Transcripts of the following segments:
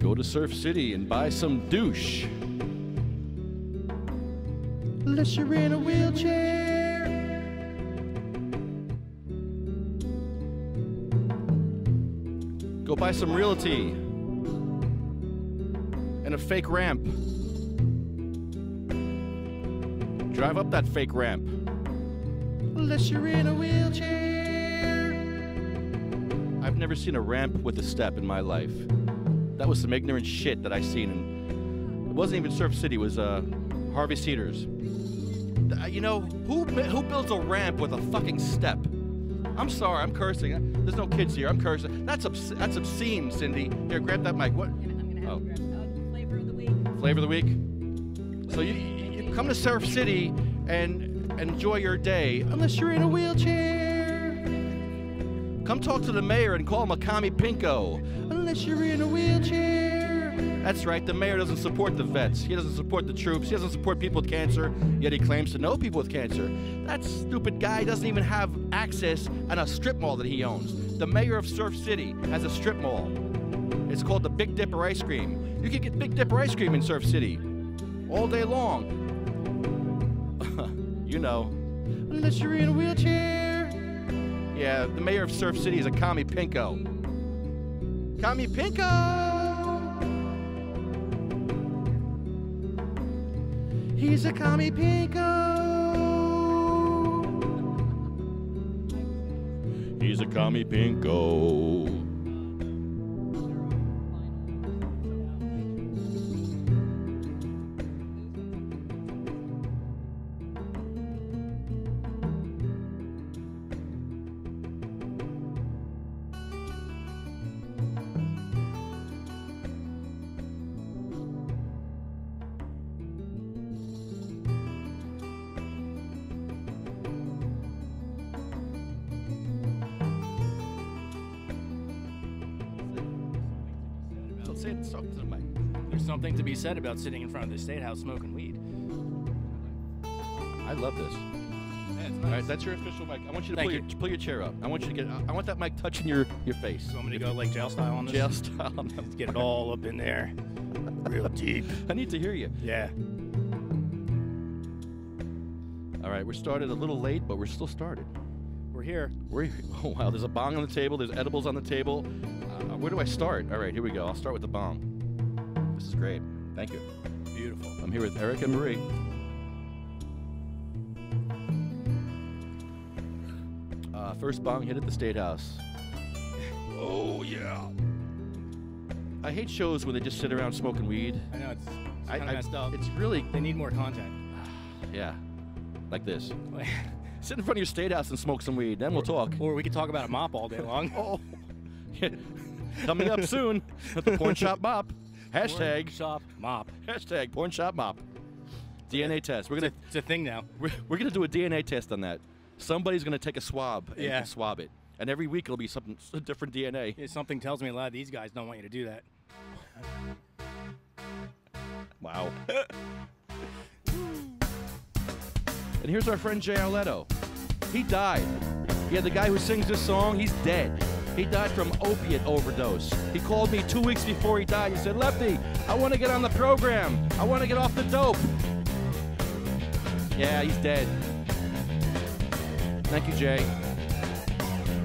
Go to Surf City and buy some douche. Unless you're in a wheelchair. Go buy some realty and a fake ramp. Drive up that fake ramp. Unless you're in a wheelchair. I've never seen a ramp with a step in my life. That was some ignorant shit that I seen. And it wasn't even Surf City. It was Harvey Cedars. You know, who builds a ramp with a fucking step? I'm sorry, I'm cursing. There's no kids here. I'm cursing. That's obscene, Cindy. Here, grab that mic. What? I'm gonna have to grab flavor of the week. Flavor of the week. So you come to Surf City and enjoy your day, unless you're in a wheelchair. Come talk to the mayor and call him a commie pinko, unless you're in a wheelchair. That's right, the mayor doesn't support the vets. He doesn't support the troops. He doesn't support people with cancer, yet he claims to know people with cancer. That stupid guy doesn't even have access on a strip mall that he owns. The mayor of Surf City has a strip mall. It's called the Big Dipper Ice Cream. You can get Big Dipper Ice Cream in Surf City all day long. You know, unless you're in a wheelchair. Yeah, the mayor of Surf City is a commie pinko. Commie pinko! He's a commie pinko. He's a commie pinko. There's something to be said about sitting in front of the State House smoking weed. I love this. Yeah, it's nice. All right, that's your official mic. I want you to pull your chair up. I want you to get. I want that mic touching your face. You want me to go like jail style on this? Jail style. Let's get it all up in there, real deep. I need to hear you. Yeah. All right, we started a little late, but we're still started. We're here. Oh wow, there's a bong on the table. There's edibles on the table. Where do I start? All right, here we go. I'll start with the bong. This is great. Thank you. Beautiful. I'm here with Eric and Marie. First bong hit at the State House. Oh, yeah. I hate shows where they just sit around smoking weed. I know, it's kind of messed up. It's really... They need more content. Yeah, like this. Sit in front of your State House and smoke some weed, then we'll talk. Or we could talk about a mop all day long. Oh, yeah. Coming up soon at the Porn Shop Mop. Hashtag Porn Shop Mop. Hashtag Porn Shop Mop. DNA test. It's a thing now. We're gonna do a DNA test on that. Somebody's gonna take a swab and swab it, and every week it'll be a different DNA. Yeah, something tells me a lot of these guys don't want you to do that. Wow. And here's our friend Jay Arletto. He died. Yeah, the guy who sings this song, he's dead. He died from opiate overdose. He called me 2 weeks before he died. He said, Lefty, I want to get on the program. I want to get off the dope. Yeah, he's dead. Thank you, Jay.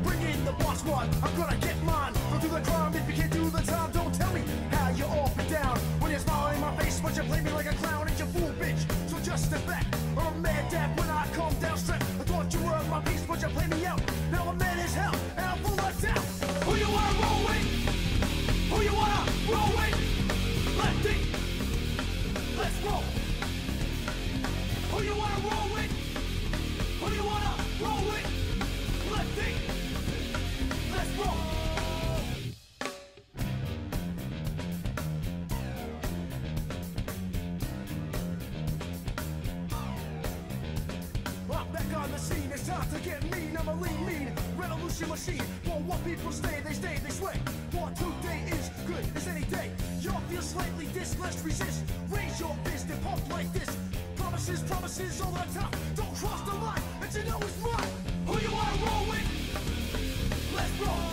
Bring in the boss one. I'm gonna get mine. Don't do the crime if you can't do the time. Don't tell me how you're off and down. When you're smiling in my face, but you play me like a clown and you fool, bitch. So just step back. I'm mad dap when I come down straight. I thought you were my piece, but you play me out. Now I'm mad as hell, and I'm full of doubt. Who you wanna roll with? Who you wanna roll with? Lefty, let's roll. Who you wanna roll with? Who you wanna roll with? Lefty, let's roll. I'm back on the scene, it's time to get mean. I'm a lean revolution machine. Won't want people stay, they sway. For today is good as any day. Y'all feel slightly dis, let's resist. Raise your fist and pump like this. Promises all the time. Don't cross the line, and you know it's mine. Who you wanna roll with? Let's roll.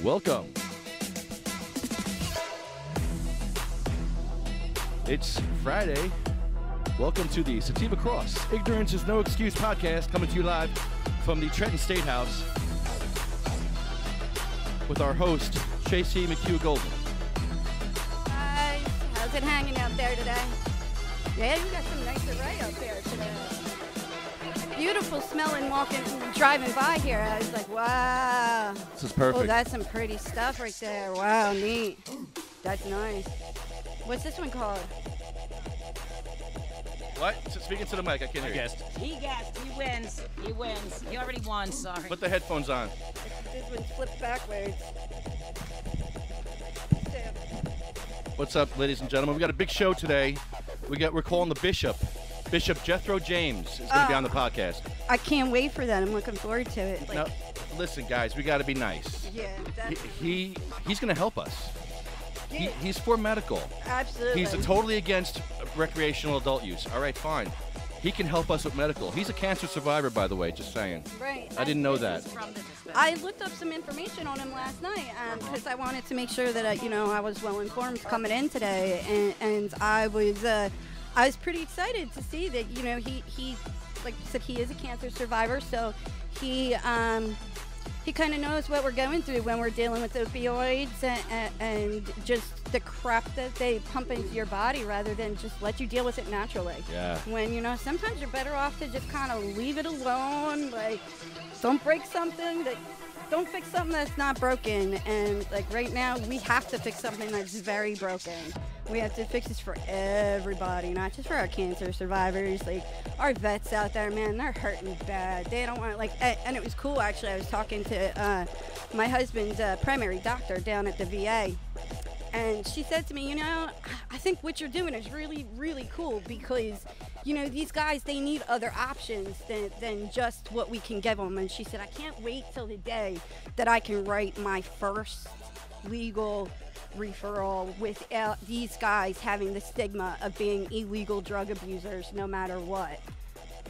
Welcome. It's Friday. Welcome to the Sativa Cross Ignorance is No Excuse podcast, coming to you live from the Trenton State House with our host, Tracy McHugh Goldman. Hi, how's it hanging out there today? Yeah, you got some nice array out there today. Beautiful smelling walking, driving by here. I was like, wow. This is perfect. Oh, that's some pretty stuff right there. Wow, neat. That's nice. What's this one called? What? Speaking to the mic, I can't hear you. He guessed. He wins. He wins. He already won. Sorry. Put the headphones on. This one's flipped backwards. What's up, ladies and gentlemen? We got a big show today. We're calling the Bishop. Bishop Jethro James is going to be on the podcast. I can't wait for that. I'm looking forward to it. Now, listen, guys, we got to be nice. Yeah, He's going to help us. Yeah. He's for medical. Absolutely. He's totally against recreational adult use. All right, fine. He can help us with medical. He's a cancer survivor, by the way, just saying. Right. I didn't know that. I looked up some information on him last night because I wanted to make sure that I was well informed coming in today, and I was pretty excited to see that he like you said, he is a cancer survivor, so he kind of knows what we're going through when we're dealing with opioids and just the crap that they pump into your body rather than just let you deal with it naturally. Yeah. When, sometimes you're better off to just kind of leave it alone. Like, don't break something don't fix something that's not broken. And like right now, we have to fix something that's very broken. We have to fix this for everybody, not just for our cancer survivors. Like our vets out there, man, they're hurting bad. They don't want and it was cool actually. I was talking to my husband's primary doctor down at the VA. And she said to me, I think what you're doing is really, really cool because, these guys, they need other options than just what we can give them. And she said, I can't wait till the day that I can write my first legal referral without these guys having the stigma of being illegal drug abusers no matter what.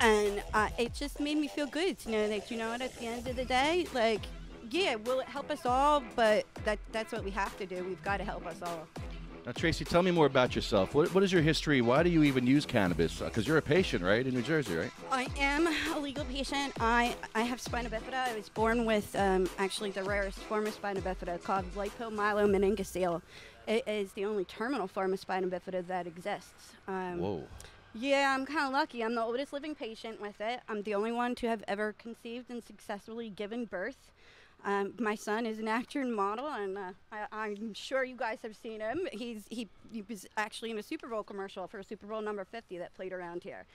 And it just made me feel good to know that, at the end of the day, like, yeah, will it help us all? But that's what we have to do. We've got to help us all. Now, Tracy, tell me more about yourself. What is your history? Why do you even use cannabis? Because you're a patient, right, in New Jersey, right? I am a legal patient. I have spina bifida. I was born with actually the rarest form of spina bifida called lipomyelonmeningocele. It is the only terminal form of spina bifida that exists. Whoa. Yeah, I'm kind of lucky. I'm the oldest living patient with it. I'm the only one to have ever conceived and successfully given birth. My son is an actor and model, and I'm sure you guys have seen him. He was actually in a Super Bowl commercial for Super Bowl number 50 that played around here.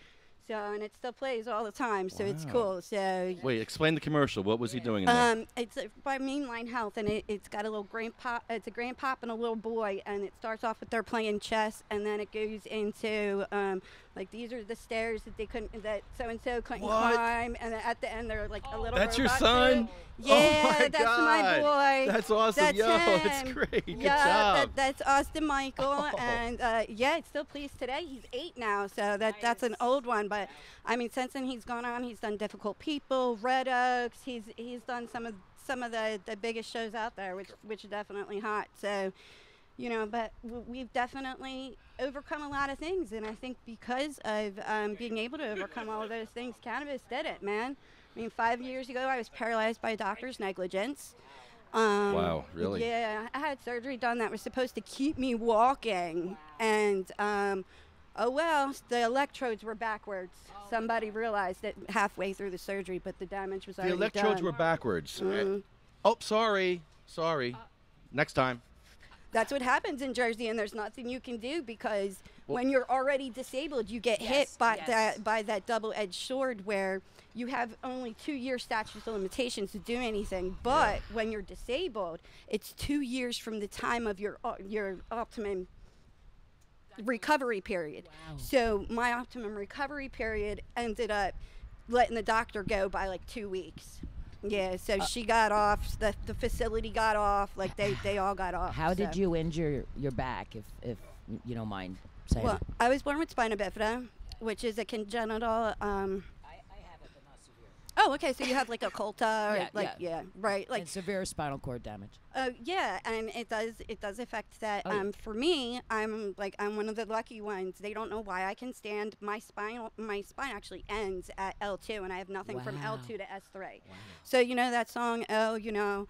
So, and it still plays all the time, so it's cool. So wait, explain the commercial. What was he doing in there? It's by Mainline Health, and it's got a little grandpa. It's a grandpop and a little boy, and it starts off with they're playing chess, and then it goes into like these are the stairs that so and so couldn't climb, and then at the end they're like a little. That's your robot son? Yeah, oh that's my boy. That's awesome. That's That's him. great. Good Yeah, job. that's Austin Michael, and yeah, it still plays today. He's 8 now, so that's an old one. But I mean, since then he's gone on. He's done Difficult People, Red Oaks. He's done some of the biggest shows out there, which are definitely hot. So, but we've definitely overcome a lot of things, and I think because of being able to overcome all of those things, cannabis did it, man. I mean, 5 years ago, I was paralyzed by a doctor's negligence. Wow, really? Yeah, I had surgery done that was supposed to keep me walking, and oh well, the electrodes were backwards. Somebody realized it halfway through the surgery, but the damage was already done. The electrodes were backwards. Oh, sorry. Next time. That's what happens in Jersey, and there's nothing you can do because when you're already disabled, you get hit by that double-edged sword where you have only 2-year statute of limitations to do anything. But when you're disabled, it's 2 years from the time of your optimum recovery period. Wow. So my optimum recovery period ended up letting the doctor go by like 2 weeks. Yeah, so she got off, the facility got off, like they all got off. How did you injure your back, if you don't mind saying? Well, I was born with spina bifida, which is a congenital, I have it, but not severe. Oh, okay. So you have like a Colta, or Yeah, like right, like and severe spinal cord damage. yeah, and it does affect that. Oh, yeah. For me, I'm one of the lucky ones. They don't know why I can stand. My spine actually ends at L2, and I have nothing from Wow. L2 to S3. So you know that song, oh, you know,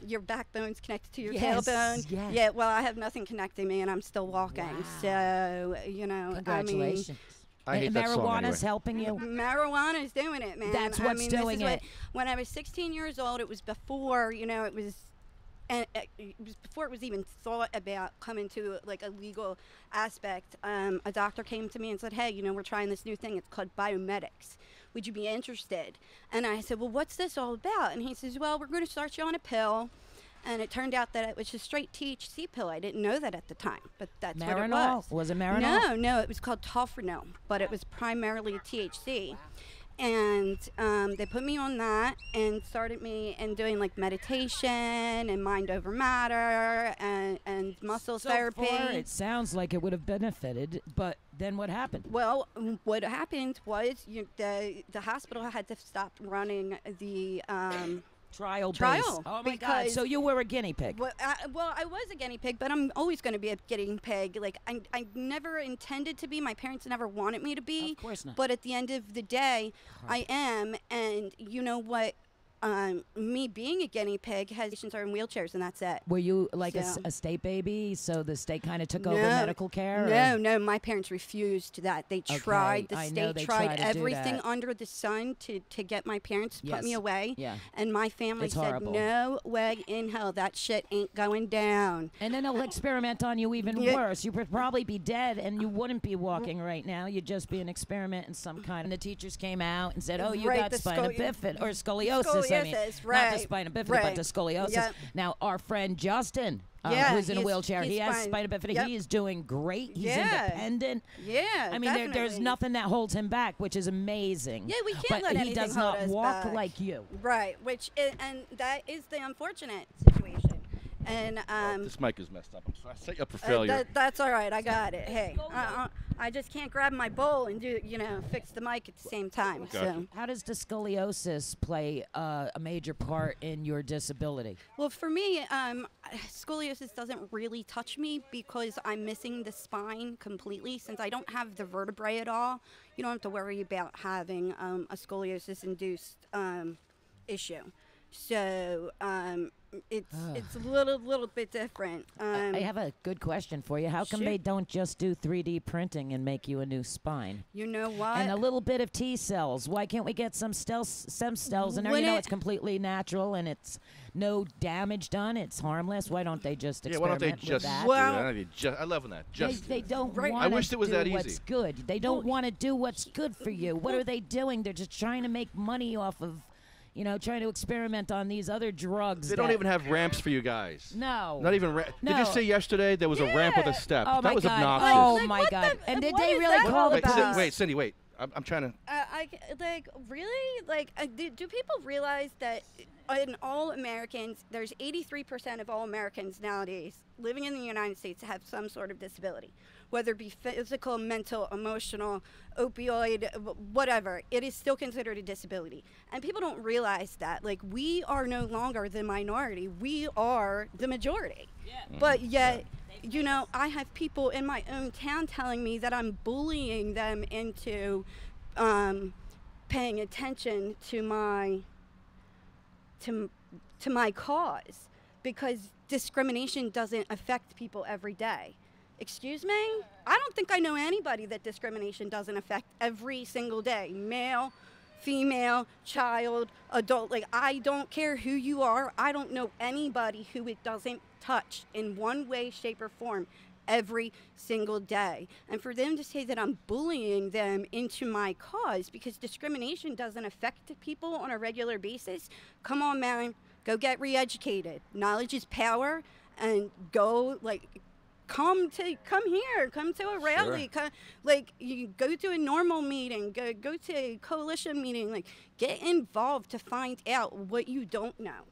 your backbone's connected to your Yes, tailbone. yes. Yeah, well, I have nothing connecting me, and I'm still walking. Wow. So you know, Congratulations. I hate And that song marijuana's anyway. helping you. Marijuana's doing it, man. That's I what's mean, doing this is it. when I was 16 years old, it was before, you know, it was before it was even thought about coming to like a legal aspect. A doctor came to me and said, hey, you know, we're trying this new thing. It's called biomedics. Would you be interested? And I said, well, what's this all about? And he says, well, we're going to start you on a pill. And it turned out that it was a straight THC pill. I didn't know that at the time, but that's what it was. Was it Marinol? No, it was called Tofranil, but it was primarily THC. And they put me on that and started me and doing like meditation and mind over matter and muscle therapy. Far, it sounds like it would have benefited, but then what happened? Well, what happened was the hospital had to stop running the Trial. Trial, Oh my God! because- So you were a guinea pig. Well, I was a guinea pig, but I'm always going to be a guinea pig. Like, I never intended to be. My parents never wanted me to be. Of course not. But at the end of the day, I am. And you know what? Me being a guinea pig patients are in wheelchairs, and that's it. Were you like So- a state baby? So the state kind of took over medical care? No, my parents refused that. They tried. The I know state they tried try to do everything that. under the sun to get my parents to put me Yes. away. Yeah. And my family It's said, horrible. no way in hell. That shit ain't going down. And then they'll experiment on you even Yeah. worse. You would probably be dead, and you wouldn't be walking right now. You'd just be an experiment in some kind. And the teachers came out and said, "Oh, you Right, got the spina bifida or scoliosis. I mean, Scoliosis, not right, the spina bifida, but right. the scoliosis." Yep. Now, our friend Justin, Yeah, who's in a he's- wheelchair, he he's has fine. spina bifida. Yep. He is doing great. He's Yeah. independent. Yeah, I mean, there's definitely. nothing that holds him back, which is amazing. Yeah, we can't but let he anything does hold not us walk back. like you. Right, and that is the unfortunate situation. And This mic is messed up. I'm sorry. I set you up for failure. that's all right. I got it. Hey, I just can't grab my bowl and fix the mic at the same time. Gotcha. So, How does the scoliosis play a major part in your disability? well, for me, scoliosis doesn't really touch me because I'm missing the spine completely. Since I don't have the vertebrae at all, you don't have to worry about having a scoliosis-induced issue. So it's a little bit different. I have a good question for you. How come Sure. they don't just do 3D printing and make you a new spine? You know what? And a little bit of T cells. Why can't we get some stem cells in there? You When know it- it's completely natural and it's no damage done. It's harmless. Why don't they just Yeah, why don't experiment they just with that? do Well- that? I love when that. Just They don't Right. want I wish it was do that what's easy. good. They don't Well, want to do what's good for you. What are they doing? They're just trying to make money off of, trying to experiment on these other drugs. They don't that- even have ramps for you guys. No. Not even. Did No. you see yesterday there was a ramp with a step? Oh that my was God. obnoxious. Oh Like, my what God. the- And did what they is really that call all the Wait, about? police? Cindy, wait. I'm trying to. Really? Do people realize that in all Americans, there's 83% of all Americans nowadays living in the United States have some sort of disability, whether it be physical, mental, emotional, opioid, whatever. It is still considered a disability. And people don't realize that. Like, we are no longer the minority. We are the majority. But yet, I have people in my own town telling me that I'm bullying them into paying attention to my cause, because discrimination doesn't affect people every day. Excuse me? I don't think I know anybody that discrimination doesn't affect every single day. Male, female, child, adult. Like, I don't care who you are. I don't know anybody who it doesn't touch in one way, shape, or form every single day. And for them to say that I'm bullying them into my cause because discrimination doesn't affect people on a regular basis, come on, man. Go get re-educated. Knowledge is power, and go, come here, come to a rally, you go to a normal meeting, go to a coalition meeting, get involved to find out what you don't know.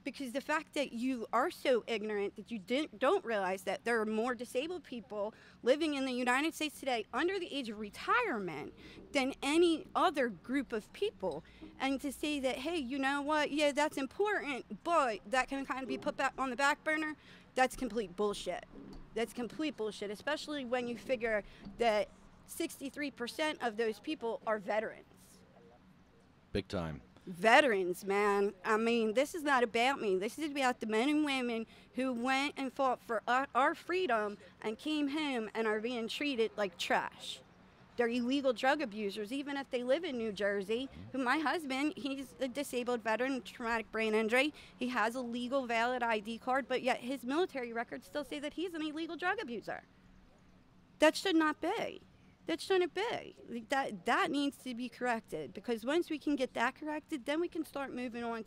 because the fact that you are so ignorant that you don't realize that there are more disabled people living in the United States today under the age of retirement than any other group of people. And to say that, hey, you know what, yeah, that's important, but that can kind of be put back on the back burner, that's complete bullshit. That's complete bullshit, especially when you figure that 63% of those people are veterans. Big time. Veterans, man. I mean, this is not about me. This is about the men and women who went and fought for our freedom and came home and are being treated like trash. They're illegal drug abusers, even if they live in New Jersey. My husband, he's a disabled veteran, traumatic brain injury. He has a legal, valid ID card, but yet his military records still say that he's an illegal drug abuser. That should not be. That shouldn't be. That needs to be corrected, because once we can get that corrected, then we can start moving on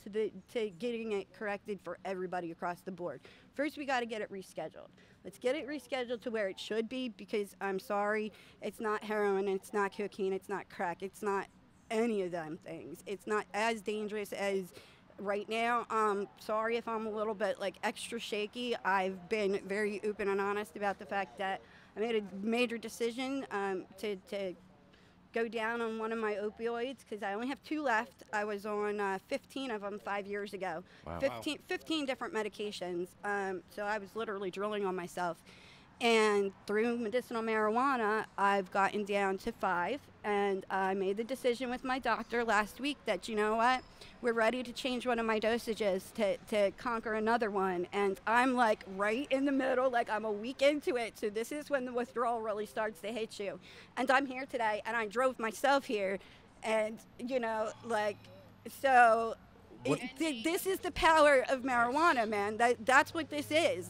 to getting it corrected for everybody across the board. First, we got to get it rescheduled. Let's get it rescheduled to where it should be, because I'm sorry, it's not heroin, it's not cocaine, it's not crack, it's not any of them things. It's not as dangerous as right now. I'm sorry if I'm a little bit extra shaky. I've been very open and honest about the fact that I made a major decision to go down on one of my opioids, because I only have 2 left. I was on 15 of them 5 years ago. Wow. 15 different medications. So I was literally drilling on myself. And through medicinal marijuana, I've gotten down to 5. And I made the decision with my doctor last week that, you know what, we're ready to change one of my dosages to conquer another one. And I'm right in the middle, I'm a week into it. So this is when the withdrawal really starts to hit you. And I'm here today, and I drove myself here. And, so this is the power of marijuana, man. That's what this is.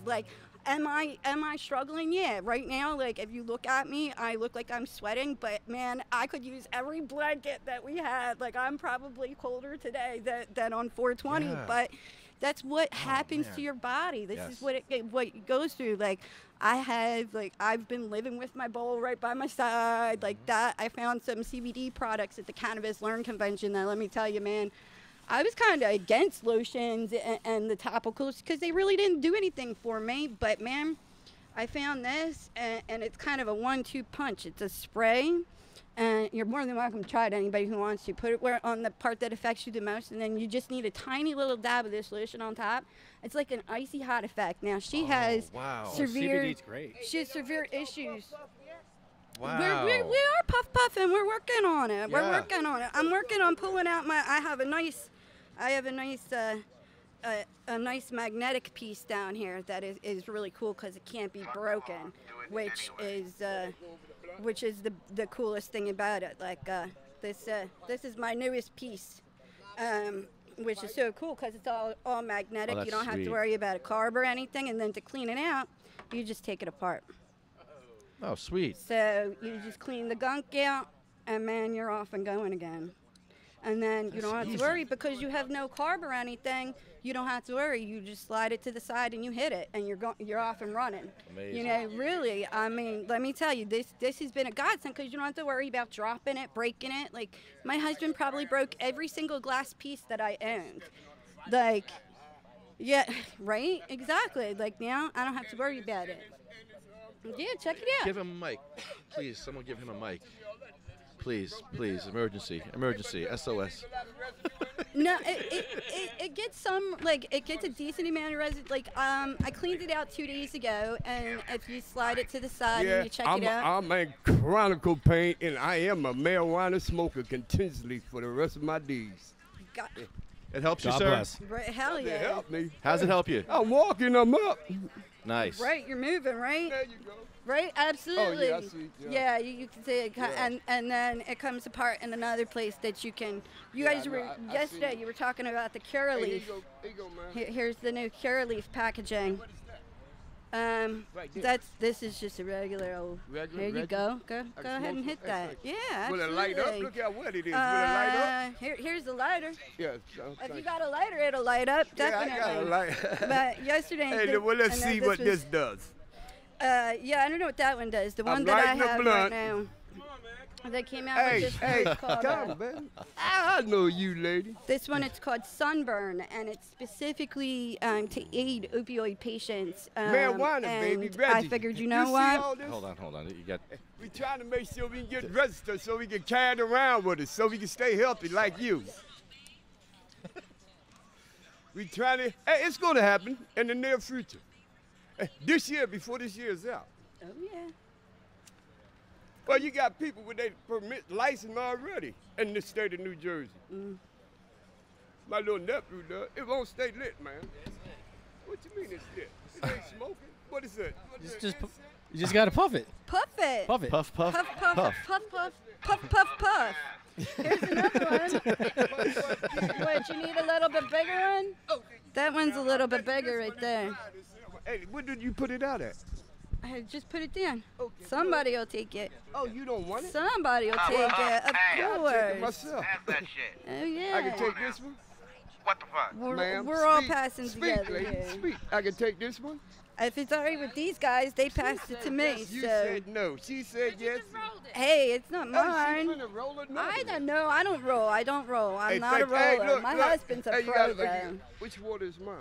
Am I struggling? Yeah. Right now, if you look at me, I look like I'm sweating, but man, I could use every blanket that we had. I'm probably colder today than on 420, Yeah. But that's what happens to your body. This is what it goes through. I've been living with my bowl right by my side, that. I found some CBD products at the Cannabis Learn Convention that, let me tell you, man, I was kind of against lotions and the topicals because they really didn't do anything for me. But, man, I found this, and it's kind of a 1-2 punch. It's a spray, and you're more than welcome to try it, anybody who wants to. Put it on the part that affects you the most, and then you just need a tiny little dab of this lotion on top. It's like an icy hot effect. Now, she has severe, CBD's great. she has severe issues. Wow. We are puffing. We're working on it. We're Yeah. working on it. I'm working on pulling out I have a nice magnetic piece down here that is really cool because it can't be broken, which is the coolest thing about it. This is my newest piece, which is so cool because it's all magnetic. Oh, you don't that's have to sweet. worry about a carb or anything, and then to clean it out, you just take it apart. Oh, sweet. So you just clean the gunk out, and man, you're off and going again. And then you don't have to worry because you have no carb or anything. You don't have to worry. You just slide it to the side and you hit it, and you're off and running. Amazing. Really, I mean, let me tell you, this has been a godsend because you don't have to worry about dropping it, breaking it. My husband probably broke every single glass piece that I owned. Yeah, right? Exactly. Now I don't have to worry about it. Yeah, check it out. Give him a mic. Please, someone give him a mic. Please, emergency, SOS. No, it gets it gets a decent amount of resin. I cleaned it out 2 days ago, and if you slide it to the side and you check it out. I'm in chronic pain, and I am a marijuana smoker continuously for the rest of my days. It helps you, God sir. bless. Right, hell They yeah. help me. How's it help you? I'm walking them up. Nice. Right, you're moving, right? There you go. Right, absolutely. Oh, yeah, I see. Yeah, you can see it, and then it comes apart in another place that you can. You Yeah, guys I know, were I yesterday. see. You were talking about the Cura Hey, Leaf. here you go, man. Here's the new Cura Leaf packaging. Right there. This is just a regular old. Regular, Here you regular. go. Go I ahead and smoke hit some that. extra. Yeah, Will it absolutely. light up? Look how wet it is. Will it light up? Here's the lighter. Yes. If you got a lighter, it'll light up. yeah, Definitely. I got a light. But yesterday. Hey, well, let's see what this does. Yeah, I don't know what that one does. The one I'm that I lighting a have right blunt. now. They came out Hey, with this hey, one. It's called, come, baby. I know you, lady. this one, it's called Sunburn, and it's specifically to aid opioid patients. Marijuana, baby, and Reggie. I figured, you know see what? all this? Hold on. You got. We trying to make sure we can get registered so we can carry it around with us so we can stay healthy like you. We trying to, hey, it's going to happen in the near future. This year, before this year is out. Oh, yeah. Well, you got people with their permit license already in the state of New Jersey. My little nephew does. It won't stay lit, man. What you mean it's lit? It ain't smoking? What is it? You just gotta puff it. Puff it. Puff it. Puff, puff, Puff, puff, puff. puff, puff, puff, puff, puff. Here's another one. What, you need a little bit bigger one? That one's a little bit bigger right there. Hey, what did you put it out at? I just put it down. Okay. Somebody will take it. Oh, you don't want it? Somebody will take it, of I'll take it course. myself. Pass that shit. Oh, yeah. I can take this one? What the fuck? Ma'am, We're all speak, passing speak, together lady, here. Speak. I can take this one? If it's all right with these guys, they passed it to me. You So, said no. She said yes. hey, it's not Oh, mine. she's gonna roll another I one. don't know. I don't roll. I don't roll. I'm Hey, not a roller. hey, look, My look. husband's a Hey, you pro, gotta- though. Which water is mine?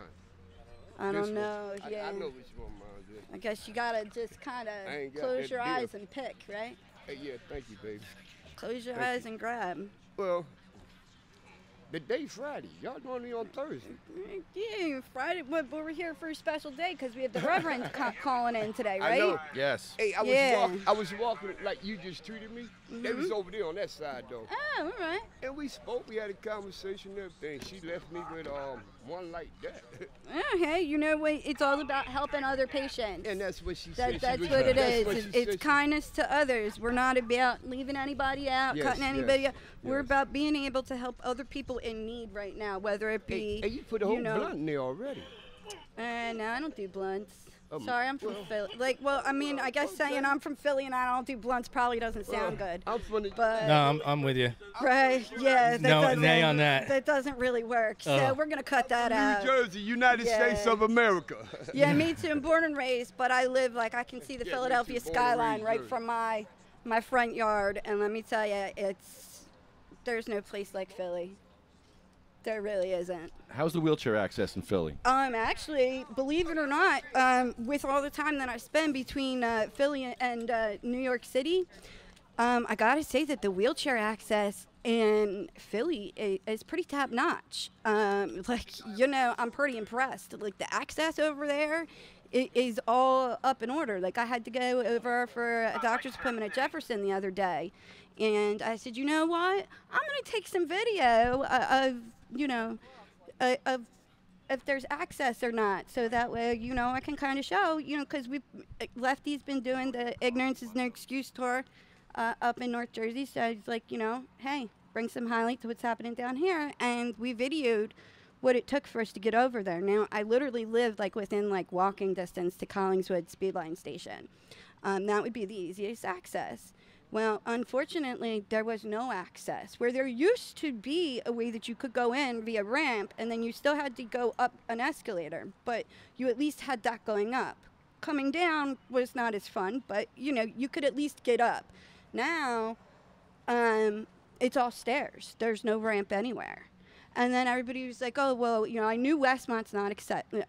I This don't one. know. Yeah. I know which one mine is. I guess you gotta just kind I of ain't got close that your deal. eyes and pick, right? Hey, yeah, thank you, baby. Close your Thank eyes you. and grab. Well, the day Friday. Y'all normally on Thursday. Yeah, Friday. But we're here for a special day because we have the Reverend calling in today, I right? know. Yes. Hey, Yeah. I was walking like you just treated me. They was over there on that side, though. Oh, all right. And we spoke. We had a conversation and everything. She left me with one like that. Oh, hey, you know what? It's all about helping other patients. And that's what she said. That's She was- what it that's is. what It's, she it's said. kindness to others. We're not about leaving anybody out, Yes, cutting yes, anybody out. We're yes. about being able to help other people in need right now, whether it be. Hey, you put a whole know, blunt in there already. No, I don't do blunts. Um, Sorry, I'm from well- Philly. I mean, I guess saying I'm from Philly and I don't do blunts probably doesn't sound good. I'm from the. But No, I'm with you. right, yeah, that No, doesn't, nay on that. That doesn't really work. So Oh. we're gonna cut that New out. Jersey, United Yeah. States of America. Yeah, me too. I'm born and raised, but I live I can see the Yeah, me Philadelphia too, born and skyline raised right Jersey. from my front yard, and let me tell you, there's no place like Philly. There really isn't. How's the wheelchair access in Philly? Actually, believe it or not, with all the time that I spend between Philly and New York City, I gotta say that the wheelchair access in Philly is pretty top notch. I'm pretty impressed. Like the access over there is all up in order. Like I had to go over for a doctor's appointment at Jefferson the other day, and I said, you know what? I'm gonna take some video of if there's access or not, so that way, I can kind of show, because Lefty's been doing the Ignorance is No Excuse tour up in North Jersey, so it's like, hey, bring some highlights of what's happening down here, and we videoed what it took for us to get over there. Now, I literally live within walking distance to Collingswood Speedline Station. That would be the easiest access. Well, unfortunately, there was no access. Where there used to be a way that you could go in via ramp, and then you still had to go up an escalator, but you at least had that going up. Coming down was not as fun, but, you could at least get up. Now, it's all stairs. There's no ramp anywhere. And then everybody was like, oh, well, I knew Westmont's not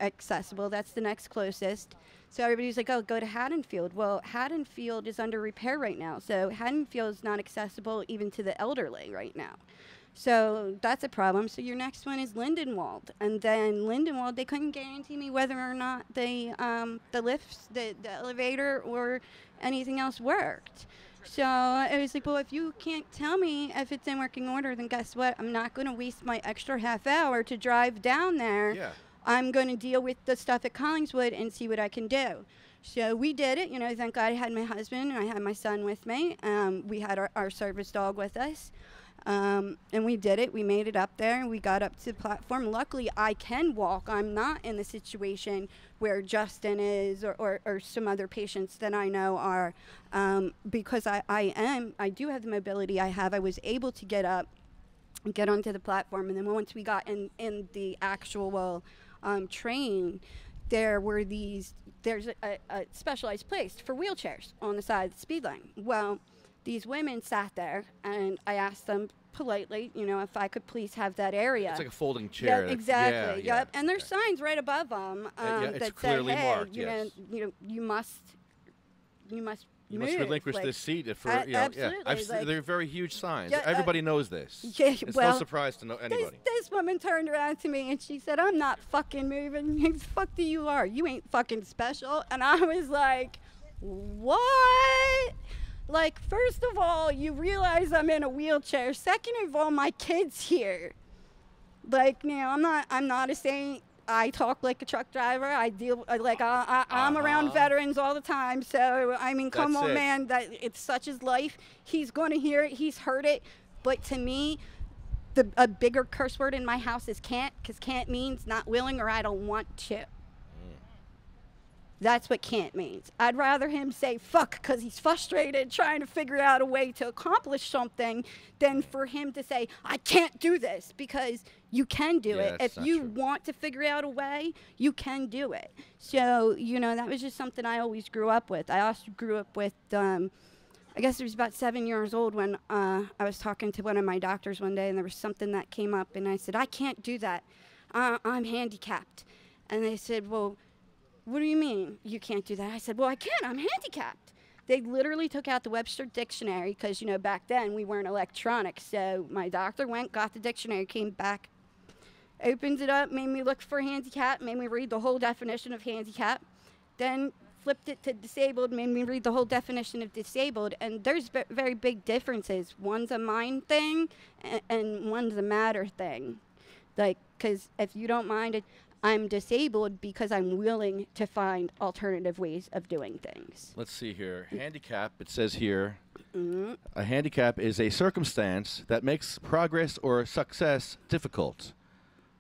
accessible. That's the next closest. So everybody was like, oh, go to Haddonfield. Well, Haddonfield is under repair right now. So Haddonfield is not accessible even to the elderly right now. So that's a problem. So your next one is Lindenwold. And then Lindenwold, they couldn't guarantee me whether or not the lifts, the elevator, or anything else worked. So I was like, well, if you can't tell me if it's in working order, then guess what? I'm not going to waste my extra half hour to drive down there. Yeah. I'm going to deal with the stuff at Collingswood and see what I can do. So we did it. Thank God I had my husband and I had my son with me. We had our service dog with us. And we did it. We made it up there. We got up to the platform. Luckily, I can walk. I'm not in the situation where Justin is or some other patients that I know are, because I do have the mobility I was able to get up and get onto the platform. And then once we got in the actual train, there's a specialized place for wheelchairs on the side of the speed line. Well, these women sat there, and I asked them politely, you know, if I could please have that area. It's like a folding chair. Yep, exactly. Yeah, Yep. And there's signs right above them it's that say, clearly hey, marked, you yes. know, you must You move. must relinquish like, this seat for, absolutely. Yeah. They're very huge signs. Yeah, Everybody knows this. Yeah, It's well, no surprise to know anybody. This woman turned around to me and she said, I'm not fucking moving. Who the fuck do you are? You ain't fucking special. And I was like, what? Like, first of all, you realize I'm in a wheelchair. Second of all, my kid's here. Like, you know, I'm not a saint. I talk like a truck driver. I deal like I'm around veterans all the time. So I mean, come on, man. That it's such his life. He's going to hear it. He's heard it. But to me, a bigger curse word in my house is can't, because can't means not willing or I don't want to. That's what can't means. I'd rather him say fuck because he's frustrated trying to figure out a way to accomplish something than for him to say, I can't do this, because you can do it. If you want to figure out a way, you can do it. So, you know, that was just something I always grew up with. I also grew up with, I guess it was about 7 years old when I was talking to one of my doctors one day, and there was something that came up, and I said, I can't do that. I'm handicapped. And they said, well, what do you mean you can't do that? I said, well, I can. I'm handicapped. They literally took out the Webster dictionary because, you know, back then we weren't electronic. So my doctor went, got the dictionary, came back, opened it up, made me look for handicap, made me read the whole definition of handicap, then flipped it to disabled, made me read the whole definition of disabled. And there's very big differences. One's a mind thing and one's a matter thing. Like, because if you don't mind it, I'm disabled because I'm willing to find alternative ways of doing things. Let's see here. Handicap, it says here, a handicap is a circumstance that makes progress or success difficult,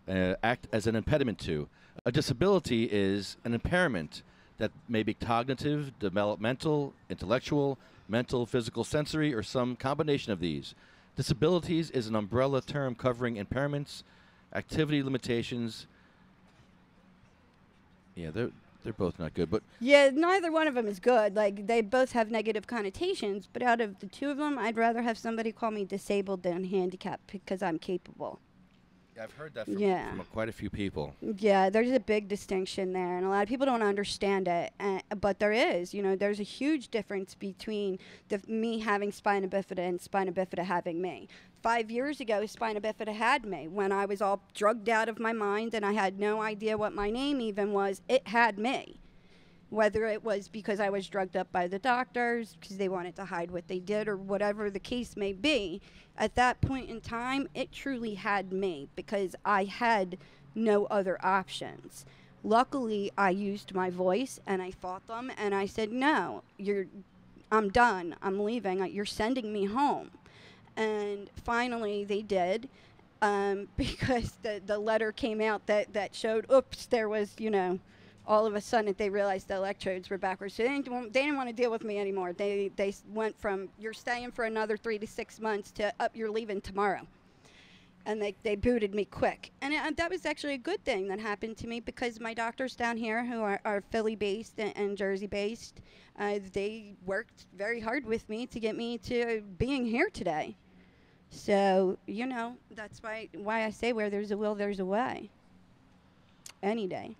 act as an impediment to. A disability is an impairment that may be cognitive, developmental, intellectual, mental, physical, sensory, or some combination of these. Disabilities is an umbrella term covering impairments, activity limitations. Yeah, they're both not good, but yeah, neither one of them is good. Like, they both have negative connotations, but out of the two of them, I'd rather have somebody call me disabled than handicapped because I'm capable. Yeah, I've heard that from quite a few people. Yeah, there's a big distinction there, and a lot of people don't understand it, but there is. You know, there's a huge difference between me having spina bifida and spina bifida having me. 5 years ago, spina bifida had me. When I was all drugged out of my mind and I had no idea what my name even was, it had me. Whether it was because I was drugged up by the doctors, because they wanted to hide what they did, or whatever the case may be, at that point in time, it truly had me because I had no other options. Luckily, I used my voice and I fought them and I said, no, I'm done. I'm leaving. You're sending me home. And finally, they did, because the letter came out that showed, oops, there was, you know, all of a sudden they realized the electrodes were backwards. So they didn't want to deal with me anymore. They went from, you're staying for another 3 to 6 months to, up, you're leaving tomorrow. And they booted me quick. And that was actually a good thing that happened to me, because my doctors down here who are Philly-based and Jersey-based, they worked very hard with me to get me to being here today. So, you know, that's why I say where there's a will, there's a way. Any day.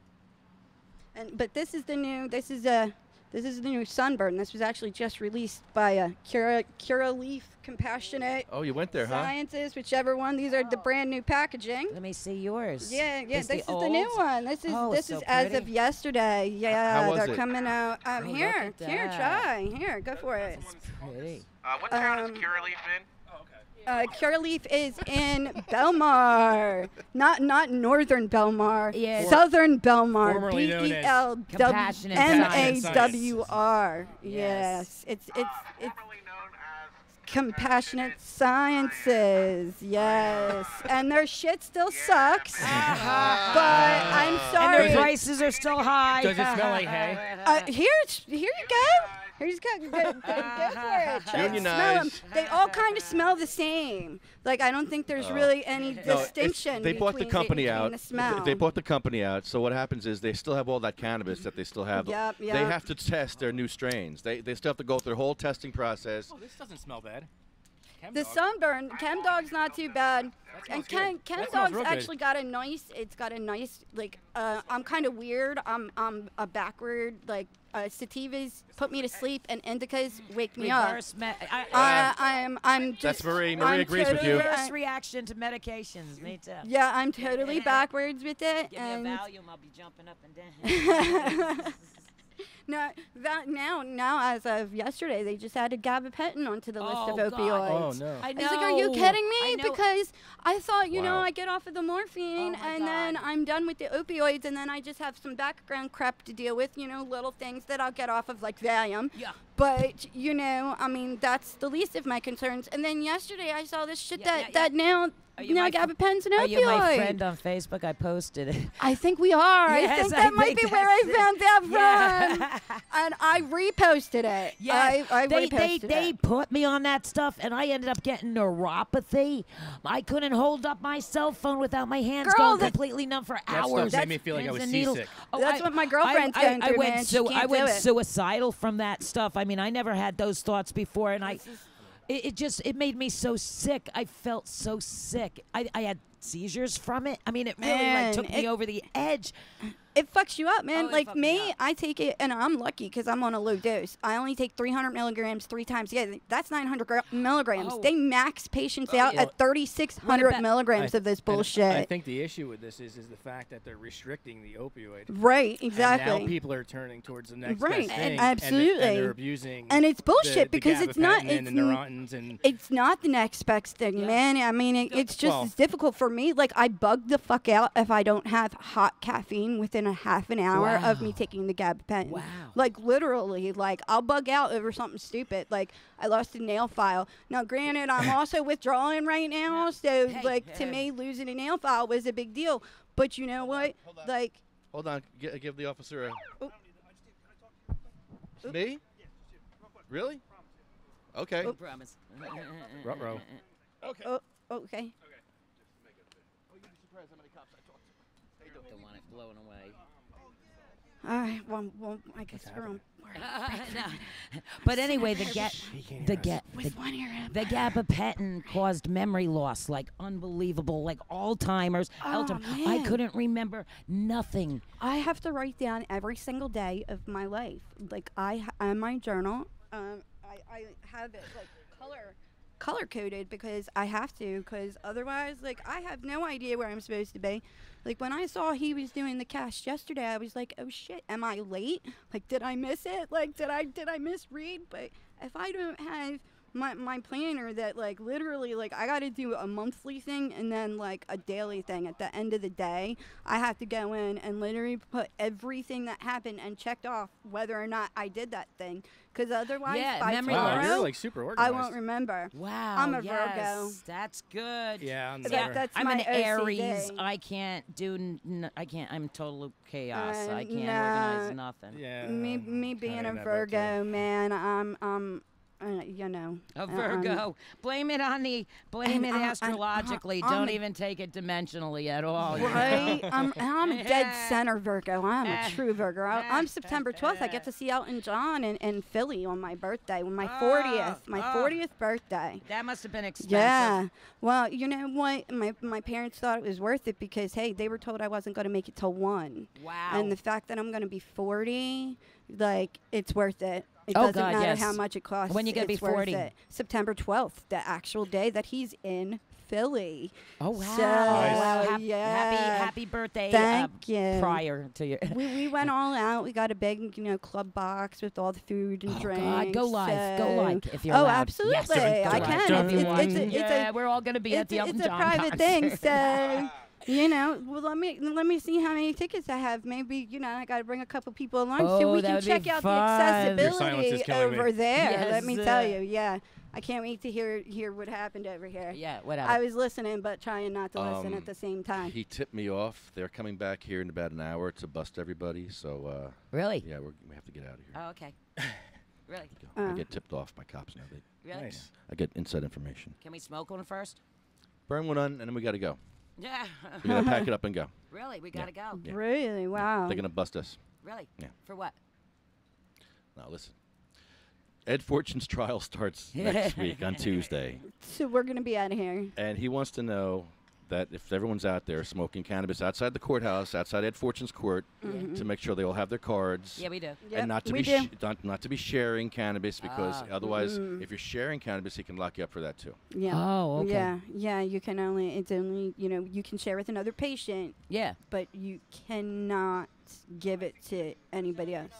But this is the new Sunburn. This was actually just released by Curaleaf Compassionate. Oh, you went there, Sciences, whichever one. These are the brand new packaging. Let me see yours. Yeah. This is the the new one. This is as of yesterday. Yeah, How was they're it? coming out. Here, try. Here, go for it. It's pretty. What town is Curaleaf in? Curaleaf is in Belmar, not northern Belmar, southern Belmar, Formerly known as Compassionate BELMAWR. Yes, it's Formerly known as Compassionate Sciences. Yes, and their shit still sucks, but I'm And sorry. the prices are still high. Does it smell like hay? Here you go. He's good for it. Just smell 'em. Unionize. They all kind of smell the same. Like, I don't think there's really any distinction They bought the between company between out. the smell. They bought the company out. So what happens is they still have all that cannabis that they still have. Yep, They yep. have to test their new strains. They still have to go through the whole testing process. Oh, this doesn't smell bad. The sunburn, Chem Dog's not too bad. And Chem That smells Dog's real good. actually got a nice, like, I'm kind of weird. I'm a backward, like, sativas put me to sleep and indicas wake me up. Reverse I'm just. That's Marie. Marie I'm agrees with totally, you. reverse reaction to medications. Me too. Yeah, I'm totally backwards with it. Give me a and Valium, I'll be jumping up and down. No, now as of yesterday, they just added gabapentin onto the list of Oh, God. opioids. Oh, no. I I was like, are you kidding me? I know. Because I thought, you know, Wow. I get off of the morphine Oh, my and then God. I'm done with the opioids and then I just have some background crap to deal with, you know, little things that I'll get off of like Valium. Yeah. But, you know, I mean, that's the least of my concerns. And then yesterday I saw this shit Yeah, that now Are you now my gabapentin's an Are you my opioid. friend on Facebook? I posted it. I think we are. I Yes, think I that might think be where I that's it. found that Yeah. from. And I reposted it. Yeah, I they reposted put me on that stuff, and I ended up getting neuropathy. I couldn't hold up my cell phone without my hands Girl, going that- completely numb for That hours. stuff made me feel like I Pins was and needles. seasick. Oh, That's what my girlfriend's going I through, went man. She can't I do went it. suicidal from that stuff. I mean, I never had those thoughts before, and it made me so sick. I felt so sick. I had seizures from it. I mean, it really Man, took me over the edge. It fucks you up, man. Oh, it Like fucked me me, up. I take it, and I'm lucky because I'm on a low dose. I only take 300 milligrams 3 times a day. That's 900 milligrams. Oh. They max patients out yeah. at 3,600 about- milligrams of this And bullshit. I think the issue with this is the fact that they're restricting the opioid. Right, And exactly. now people are turning towards the next Right, best thing. absolutely. And they're abusing. And it's bullshit the because it's not. gabapentin It's and the Neurotins and It's not the next best thing, man. I mean, it's just Well- as difficult for me. Like, I bug the fuck out if I don't have hot caffeine within a half an hour of me taking the gabapentin. Wow. Like, literally, like, I'll bug out over something stupid. Like, I lost a nail file. Now, granted, I'm also withdrawing right now, so, like, to me, losing a nail file was a big deal. But you know what? Like, Hold on. Give the officer a. Oh. Me? Really? Okay. Oh. Promise. Ruh-roh. oh, okay. Don't want it blown away. All right. Well, I guess we're on. No. But anyway, the With one ear out. gabapentin caused memory loss, like unbelievable, like Alzheimer's. Alzheimer's. I man. couldn't remember nothing. I have to write down every single day of my life. Like, on my journal, I have it like color coded because I have to, because otherwise, like, I have no idea where I'm supposed to be. Like, when I saw he was doing the cast yesterday, I was like, oh shit, am I late? Like, did I miss it? Like, did I misread? But if I don't have my planner that, like, literally, like, I got to do a monthly thing and then, like, a daily thing at the end of the day, I have to go in and literally put everything that happened and checked off whether or not I did that thing. Because otherwise, Yeah, by memory tomorrow, loss. Wow, you're like super I organized. won't remember. Wow. I'm a yes, Virgo. That's good. Yeah, I'm That- never. that's I'm my an OCD. Aries. I can't do. I can't. I'm total chaos. I can't nah. organize nothing. Yeah. Me kinda being a in that boat, too. Virgo, man, I'm you know. A Virgo. Blame it on the. Blame it astrologically. I'm Don't a- even take it dimensionally at all. you know? Right? I'm a dead center Virgo. I'm a true Virgo. I'm September 12th. I get to see Elton John in Philly on my birthday, on my 40th, my 40th birthday. That must have been expensive. Yeah. Well, you know what? My parents thought it was worth it because, hey, they were told I wasn't going to make it till 1. Wow. And the fact that I'm going to be 40, like, it's worth it. It Oh, doesn't God, matter yes. how much it costs. When you gonna be it's worth 40? it. September 12th, the actual day that he's in Philly. Oh wow. So, yeah. Happy birthday. Thank you. Prior to your. We went all out. We got a big, club box with all the food and drinks. God, go live. Go so- live if you're Oh, allowed. absolutely. Yes, I go can. live. It's We're all gonna be at the Elton it's a John private concert. thing, so well, let me see how many tickets I have. Maybe I got to bring a couple people along so Oh, we that can would be check out fun. the Your silence is accessibility killing me. over there. Yes, Let me tell you, yeah, I can't wait to hear what happened over here. Yeah, whatever. I was listening, but trying not to listen at the same time. He tipped me off. They're coming back here in about an hour to bust everybody. So Really? yeah, we have to get out of here. Oh, okay. Really? I get tipped off by cops now. Really? Nice. I get inside information. Can we smoke one first? Burn one on, and then we got to go. Yeah. We got to pack it up and go. Really? We gotta go. Yeah. Really? Wow. They're going to bust us. Really? Yeah. For what? Now, listen. Ed Fortune's trial starts next week on Tuesday. So we're gonna be out of here. And he wants to know that if everyone's out there smoking cannabis outside the courthouse, outside Ed Fortune's court, to make sure they all have their cards. Yeah, we do. Yep, And not to we be do. not to be sharing cannabis because otherwise, if you're sharing cannabis, he can lock you up for that too. Yeah. Oh, okay. Yeah, yeah. You can only. It's only. You can share with another patient, Yeah. but you cannot give it to anybody else.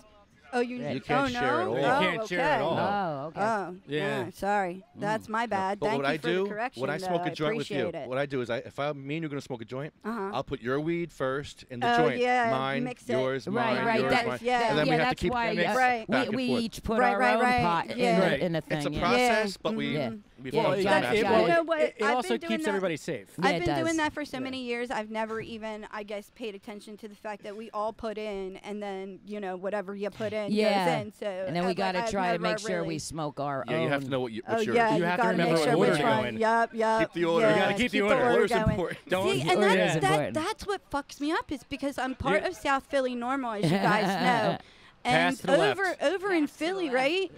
Oh, you You can't no? share at all. Oh, You can't okay. share at all. Oh, okay. Oh, Yeah. sorry, that's my bad. But Thank what you I for do, the correction. when I smoke though. a joint with you, appreciate it. what I do is if me and you're going to smoke a joint, Uh-huh. I'll put your weed first in the Oh, joint. yeah, Mine, mix it. yours, Right, mine, right. yours, That- mine. yeah. And then we yeah, have to that's keep why mixing Right. back we and forth. each put Right, our right, own right. pot Yeah. in the thing. It's a yeah. process, but we Yeah. we Yeah, follow you the got it, master you got rule. You know what? It I've also been doing keeps that- everybody safe. Yeah, I've it been does. doing that for so many years. I've never even, I guess, paid attention to the fact that we all put in, and then whatever you put in Yeah. goes in. So And then we got to I've try to never make sure we really- smoke our Yeah, own. you have to know what Oh what's yours. yeah, You have to gotta remember make what sure order which to go one. in. Yup. Keep the order. Yeah, You gotta keep the order. Order's going. important. Don't See, lose and order that's, is important. that's what fucks me up is because I'm part You- of South Philly Normal, as you guys know. Pass And to the left. over in Philly, right?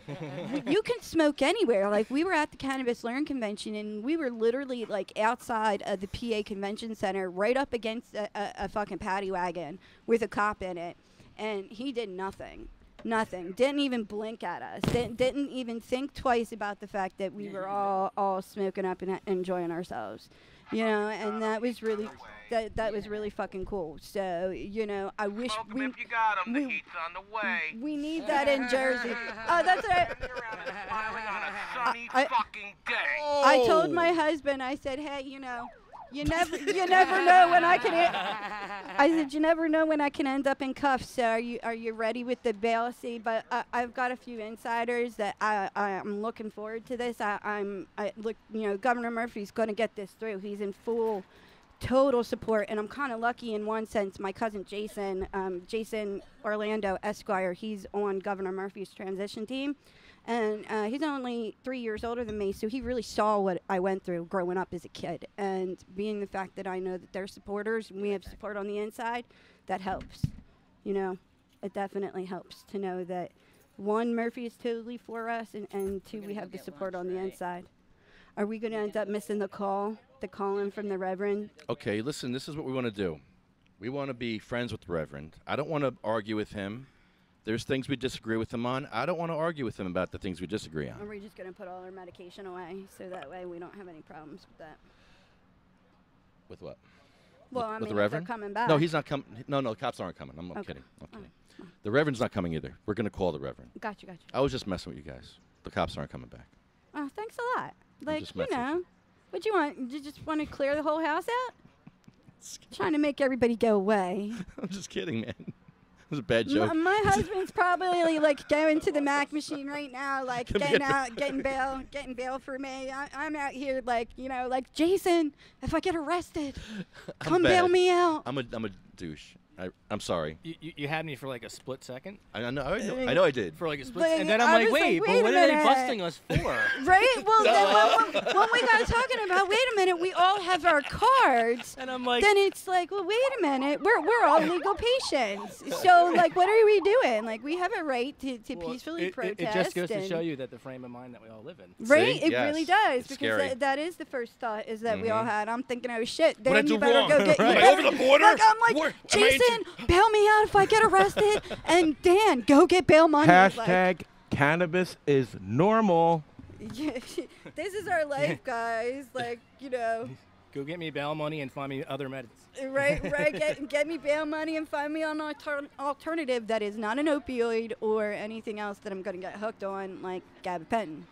You can smoke anywhere. Like we were at the Cannabis Learn Convention, and we were literally like outside of the PA Convention Center, right up against a fucking paddy wagon with a cop in it, and he did nothing. Nothing. Didn't even blink at us. Didn't even think twice about the fact that we were all smoking up and enjoying ourselves. And that was really that was really fucking cool. So, I wish Smoke 'em if you got 'em. The we- heat's on the way. we need that in Jersey. Oh, that's right. Around and smiling on a sunny I- fucking day. I told my husband, I said, hey, you never know when I can. I said, you never know when I can end up in cuffs. So are you ready with the bail? See, but I've got a few insiders that I'm looking forward to this. Governor Murphy's going to get this through. He's in full, total support, and I'm kind of lucky in one sense. My cousin Jason Orlando Esquire, he's on Governor Murphy's transition team. And he's only 3 years older than me, so he really saw what I went through growing up as a kid. And being the fact that I know that they're supporters and we have support on the inside, that helps. It definitely helps to know that, one, Murphy is totally for us, and two, we have the support on the inside. Are we going to end up missing the call-in from the Reverend? Okay, listen, this is what we want to do. We want to be friends with the Reverend. I don't want to argue with him. There's things we disagree with him on. I don't want to argue with him about the things we disagree on. Or are we just going to put all our medication away so that way we don't have any problems with that? With what? Well, with I the mean, if Reverend? they're coming back. No, he's not coming. No, the cops aren't coming. I'm Okay. kidding. I'm kidding. The Reverend's not coming either. We're going to call the Reverend. Gotcha. I was just messing with you guys. The cops aren't coming back. Oh, thanks a lot. Like, just messing with you. what you want? You just want to clear the whole house out? Trying to make everybody go away. I'm just kidding, man. It was a bad joke. My husband's probably like going to the Mac machine right now, like getting bail for me. I'm out here like Jason. If I get arrested, come bail bad. me out. I'm a douche. I'm sorry. You had me for like a split second. I know I did. For like a split Like, and then I I'm like, was like, wait, wait but a what are they minute. busting us for? Right? Well, then when we got talking about, wait a minute, we all have our cards. And I'm like, Then it's like, well, wait a minute, we're all legal patients. So, like, what are we doing? Like, we have a right to well, peacefully protest. It just goes to and- show you that the frame of mind that we all live in. Right? See? It Yes. really does. It's Because scary. that is the first thought is that we all had. I'm thinking, oh, shit, What'd I then you do better wrong? go get you Am I better- over the border? Like, I'm like, Am I Jason, bail me out if I get arrested. And Dan, go get bail money. Hashtag cannabis is normal. Yeah, this is our life, guys. Like, Go get me bail money and find me other meds. right. Get me bail money and find me an alternative that is not an opioid or anything else that I'm going to get hooked on, like gabapentin.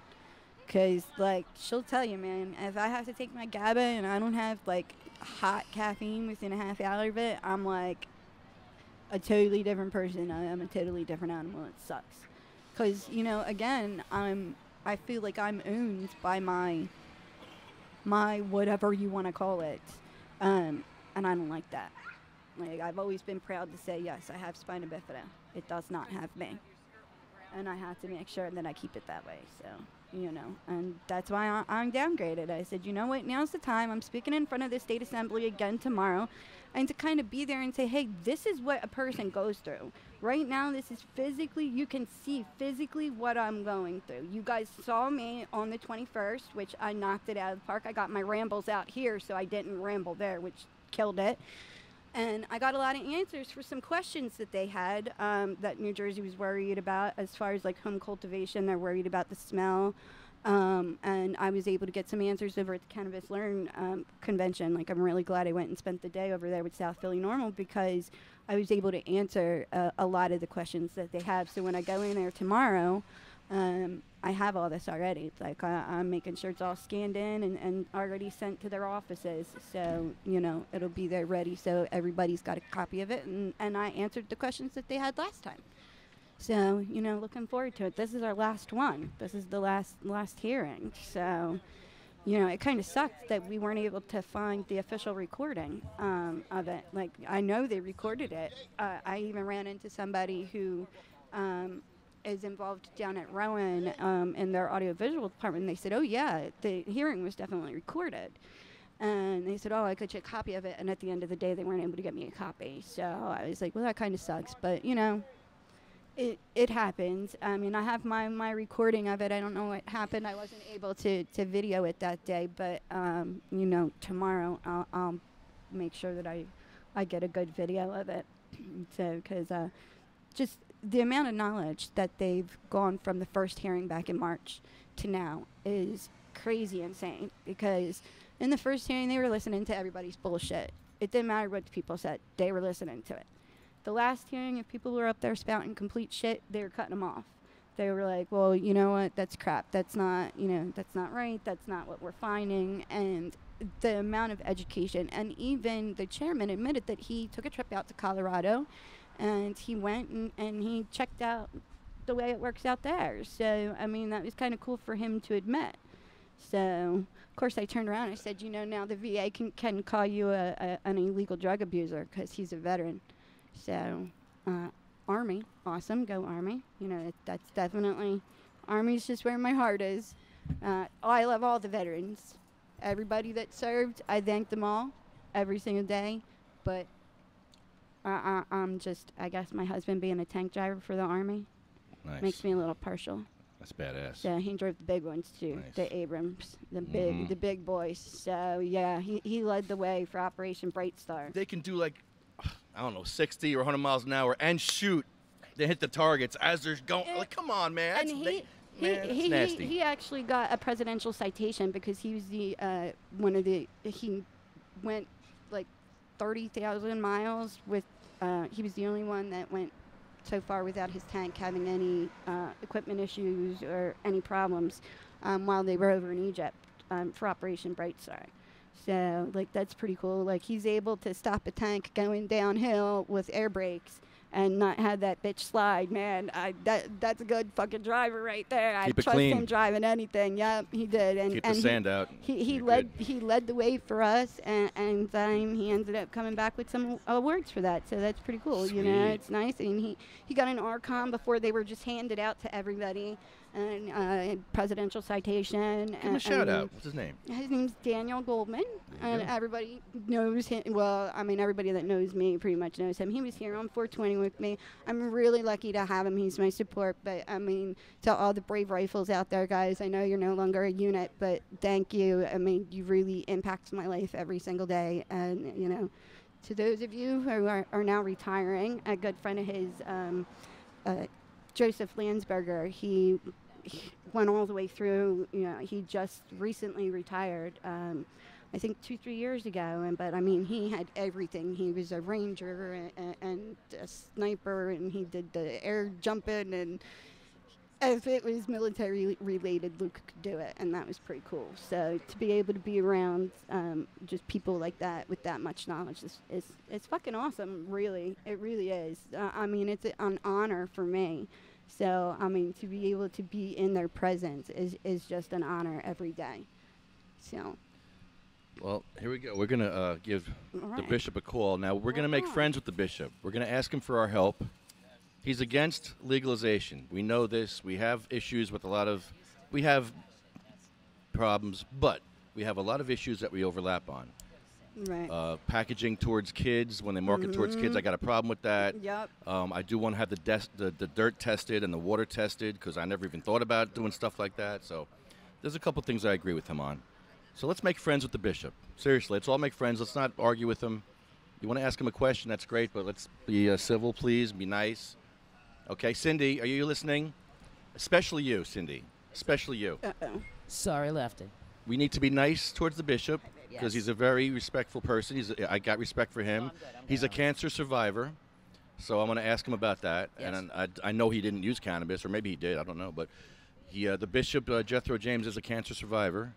Because, like, she'll tell you, man, if I have to take my GABA and I don't have, like, hot caffeine within a half hour of it, I'm, like, a totally different person. I'm a totally different animal. It sucks. Because, again, I feel like I'm owned by my whatever you want to call it. And I don't like that. Like, I've always been proud to say, yes, I have spina bifida. It does not have me. and I have to make sure that I keep it that way. So, you know, and that's why I'm downgraded. I said, you know what, now's the time. I'm speaking in front of the state assembly again tomorrow, and to kind of be there and say, hey, this is what a person goes through. Right now, this is physically, you can see physically what I'm going through. You guys saw me on the 21st, which I knocked it out of the park. I got my rambles out here, so I didn't ramble there, which killed it. And I got a lot of answers for some questions that they had that New Jersey was worried about as far as like home cultivation. They're worried about the smell. And I was able to get some answers over at the Cannabis Learn convention. Like, I'm really glad I went and spent the day over there with South Philly Normal, because I was able to answer a lot of the questions that they have. So when I go in there tomorrow, I have all this already. Like, I'm making sure it's all scanned in and already sent to their offices. So, you know, it'll be there ready, so everybody's got a copy of it. And I answered the questions that they had last time. So, you know, looking forward to it. This is our last one. This is the last hearing. So, you know, it kind of sucked that we weren't able to find the official recording of it. Like, I know they recorded it. I even ran into somebody who is involved down at Rowan in their audiovisual department. And they said, oh, yeah, the hearing was definitely recorded. And they said, oh, I could get a copy of it. And at the end of the day, they weren't able to get me a copy. So I was like, well, that kind of sucks. But, you know, it happens. I mean, I have my recording of it. I don't know what happened. I wasn't able to video it that day. But, you know, tomorrow I'll make sure that I get a good video of it. So, because just the amount of knowledge that they've gone from the first hearing back in March to now is crazy insane. Because in the first hearing, they were listening to everybody's bullshit. It didn't matter what the people said. They were listening to it. The last hearing, if people were up there spouting complete shit, they were cutting them off. They were like, well, you know what, that's crap. That's not, you know, that's not right. That's not what we're finding. And the amount of education, and even the chairman admitted that he took a trip out to Colorado, and he went and he checked out the way it works out there. So, I mean, that was kind of cool for him to admit. So, of course, I turned around and I said, you know, now the VA can call you an illegal drug abuser because he's a veteran. So, Army, awesome, go Army. You know, that's definitely, Army's just where my heart is. I love all the veterans. Everybody that served, I thank them all every single day. But I'm just, I guess my husband being a tank driver for the Army makes me a little partial. That's badass. So he drove the big ones too, Nice. the Abrams, the big boys. So yeah, he led the way for Operation Bright Star. They can do like, I don't know, 60 or 100 miles an hour and shoot. They hit the targets as they're going. Like, come on, man. And That's nasty. he actually got a presidential citation because he was the he went like 30,000 miles with. He was the only one that went so far without his tank having any equipment issues or any problems while they were over in Egypt for Operation Bright Star. So, like, that's pretty cool. Like, he's able to stop a tank going downhill with air brakes and not have that bitch slide, man. That's a good fucking driver right there. Keep I it trust clean. him driving anything. Yep, he did. And Keep the and sand out. He You're led good. he led the way for us, and he ended up coming back with some awards for that. So that's pretty cool. You know, Sweet. it's nice. And he got an RCOM before they were just handed out to everybody, and presidential citation. Give him a shout out. What's his name? His name's Daniel Goldman, There you and go. everybody knows him. Well, I mean, everybody that knows me pretty much knows him. He was here on 420 with me. I'm really lucky to have him. He's my support. But, I mean, to all the brave rifles out there, guys, I know you're no longer a unit, but thank you. I mean, you really impact my life every single day. And, you know, to those of you who are now retiring, a good friend of his, Joseph Landsberger, he went all the way through. You know, he just recently retired, I think 2-3 years ago. But I mean, he had everything. He was a ranger and a sniper, and he did the air jumping, and if it was military related, Luke could do it, and that was pretty cool. So to be able to be around just people like that with that much knowledge is fucking awesome. Really, it really is. I mean, it's an honor for me. So, I mean, to be able to be in their presence is just an honor every day. So, Well, here we go. We're going to give all the right. bishop a call. Now, we're going to Right make on. friends with the bishop. We're going to ask him for our help. He's against legalization. We know this. We have issues with we have problems, but we have a lot of issues that we overlap on. Right. Packaging towards kids, when they market towards kids, I got a problem with that. Yep. I do want to have the dirt tested and the water tested because I never even thought about doing stuff like that. So there's a couple things I agree with him on. So let's make friends with the bishop. Seriously, let's all make friends. Let's not argue with him. You want to ask him a question, that's great, but let's be civil, please. Be nice. Okay, Cindy, are you listening? Especially you, Cindy. Especially you. Uh-oh. Sorry, Lefty. We need to be nice towards the bishop because Yes. he's a very respectful person. I got respect for him. I'm good. He's a cancer survivor, so I'm going to ask him about that. Yes. And I know he didn't use cannabis, or maybe he did. I don't know. But the bishop, Jethro James, is a cancer survivor.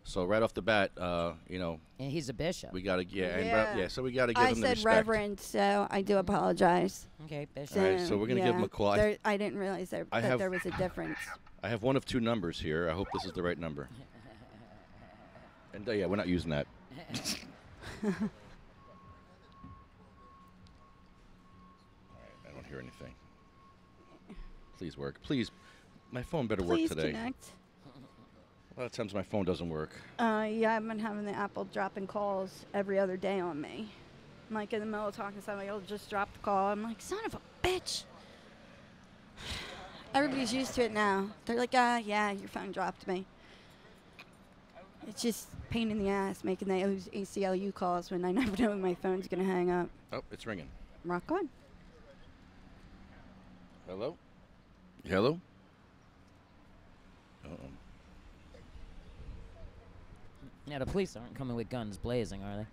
So right off the bat, And he's a bishop. we got to Yeah. So we got to give I him the said respect. reverend, so I do apologize. Okay, bishop. All right, so we're gonna give him a call. I didn't realize that there was a difference. I have one of two numbers here. I hope this is the right number. And yeah, we're not using that. All right, I don't hear anything. Please work. Please, my phone better Please work today. connect. A lot of times my phone doesn't work. Yeah, I've been having the Apple dropping calls every other day on me. I'm like in the middle of talking to somebody, I'll just drop the call. I'm like, son of a bitch. Everybody's used to it now. They're like, yeah, your phone dropped me. It's just pain in the ass making those ACLU calls when I never know when my phone's going to hang up. Oh, it's ringing. Rock on. Hello? Hello? Uh-oh. Now, the police aren't coming with guns blazing, are they?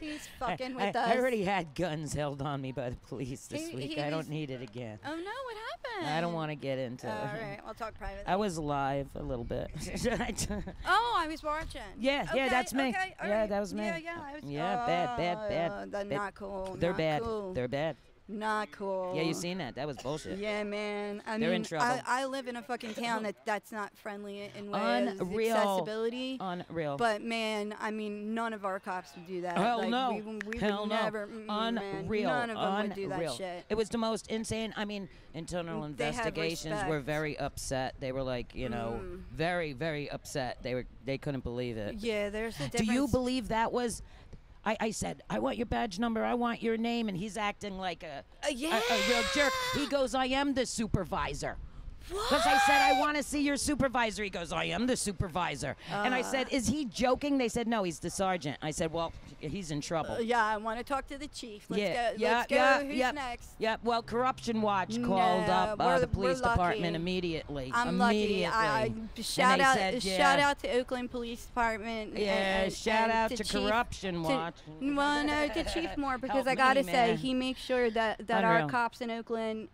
He's fucking with us. I already had guns held on me by the police this He week. I was- don't need it again. Oh, no, what happened? I don't want to get into All it. right, we'll talk privately. I was live a little bit. Oh, I was watching. Yeah, Okay, that's me. okay, all Yeah, right. that was me. Yeah, I was. Yeah, bad. That's not cool. They're not bad. Cool. They're bad. Not cool. Yeah, you seen that? That was bullshit. Yeah, man. I They're mean, in trouble. I live in a fucking town that's not friendly in way Unreal. of accessibility. Unreal. But man, I mean, none of our cops would do that. Hell like, no. We Hell would no. never. Man, Unreal. none of them would do that Unreal. shit. It was the most insane. I mean, internal They have investigations were respect. very upset. They were like, very, very upset. They couldn't believe it. Yeah, there's a Do difference. you believe that was? I said, I want your badge number, I want your name, and he's acting like a real jerk. He goes, I am the supervisor. Because I said, I want to see your supervisor. He goes, I am the supervisor. And I said, is he joking? They said, no, he's the sergeant. I said, well, he's in trouble. Yeah, I want to talk to the chief. Let's Yeah, go. yeah, Let's go. yeah, Who's yeah. next? Yep. Well, Corruption Watch No, called up we're- the police we're lucky. department immediately. I'm lucky. Shout out, shout out to Oakland Police Department. Yeah, shout out to Chief- Corruption Watch. Well, no, to Chief more because Help I gotta me, say man. he makes sure that our Unreal. cops in Oakland,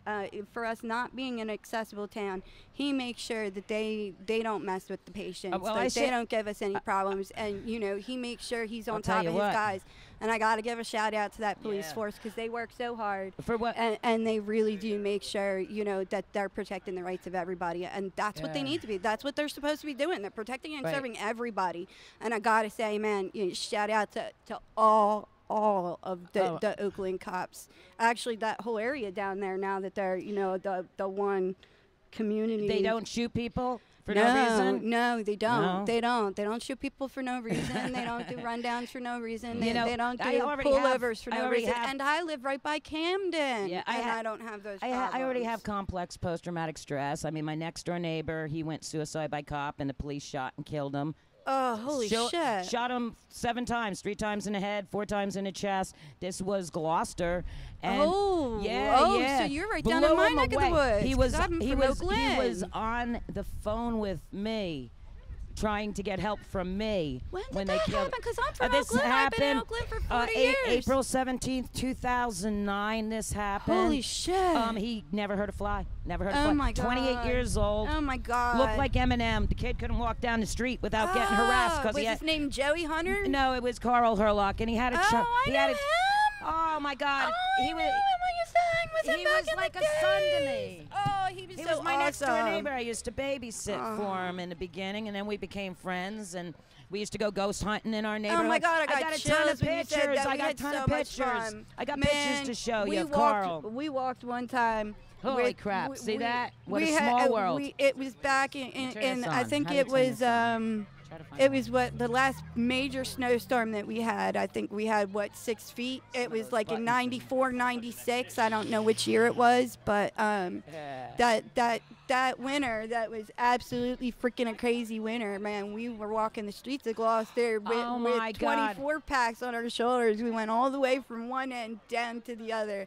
for us not being an accessible town, he makes sure that they don't mess with the patients. well, like, I they said- don't give us any problems, and he makes sure he's on I'll tell top you of his what. guys. And I gotta give a shout out to that police Yeah. force because they work so hard. For what? And they really do make sure, that they're protecting the rights of everybody. And that's what they Yeah. need to be. That's what they're supposed to be doing. They're protecting and Right. serving everybody. And I got to say, man, shout out to all of the Oakland cops. Actually, that whole area down there now that they're, the one community. They don't shoot people for no reason? No, they don't. No? They don't. They don't shoot people for no reason. They don't do rundowns for no reason. They, You know, they don't do I already have- pullovers for I no already reason. have- And I live right by Camden. Yeah, I don't have those problems. I already have complex post-traumatic stress. I mean, my next-door neighbor, he went suicide by cop, and the police shot and killed him. Oh, holy shit. Shot him 7 times, 3 times in the head, 4 times in the chest. This was Gloucester. And yeah. so you're right down in Blew my him neck of the away. woods. He 'cause was I'm he from was Oakland. he was on the phone with me, trying to get help from me When did they that killed. happen? 'Cause I'm from This Oakland. I've been in happened, Oakland for 40 years. April 17th, 2009. This happened. Holy shit. He never heard a fly. Never heard a Oh fly. my God. 28 years old. Oh my God. Looked like Eminem. The kid couldn't walk down the street without getting harassed because was he had. his name Joey Hunter? No, it was Carl Herlock, and he had a. Oh, he I had know a, him. Oh my God. Oh, he I was. know him. What you saying? Was he it back was in like the a son to days? me. Oh, he was He so was my next door awesome. neighbor. I used to babysit for him in the beginning, and then we became friends, and we used to go ghost hunting in our neighborhood. Oh my God, I got a ton of chills when you said pictures. that. I We got a had ton so of much pictures. fun. I got Man, pictures to show you, we Carl. We walked one time. Holy with- crap! we- See we- that? What we a had- small world. It was back Turn in this I on. think How do you it turn was this on? Try to find it out. was what the last major snowstorm that we had. I think we had 6 feet. It was like in 94, 96. I don't know which year it was, but that winter, that was absolutely freaking a crazy winter, man. We were walking the streets of Gloucester with, Oh my with God. 24 packs on our shoulders. We went all the way from one end down to the other.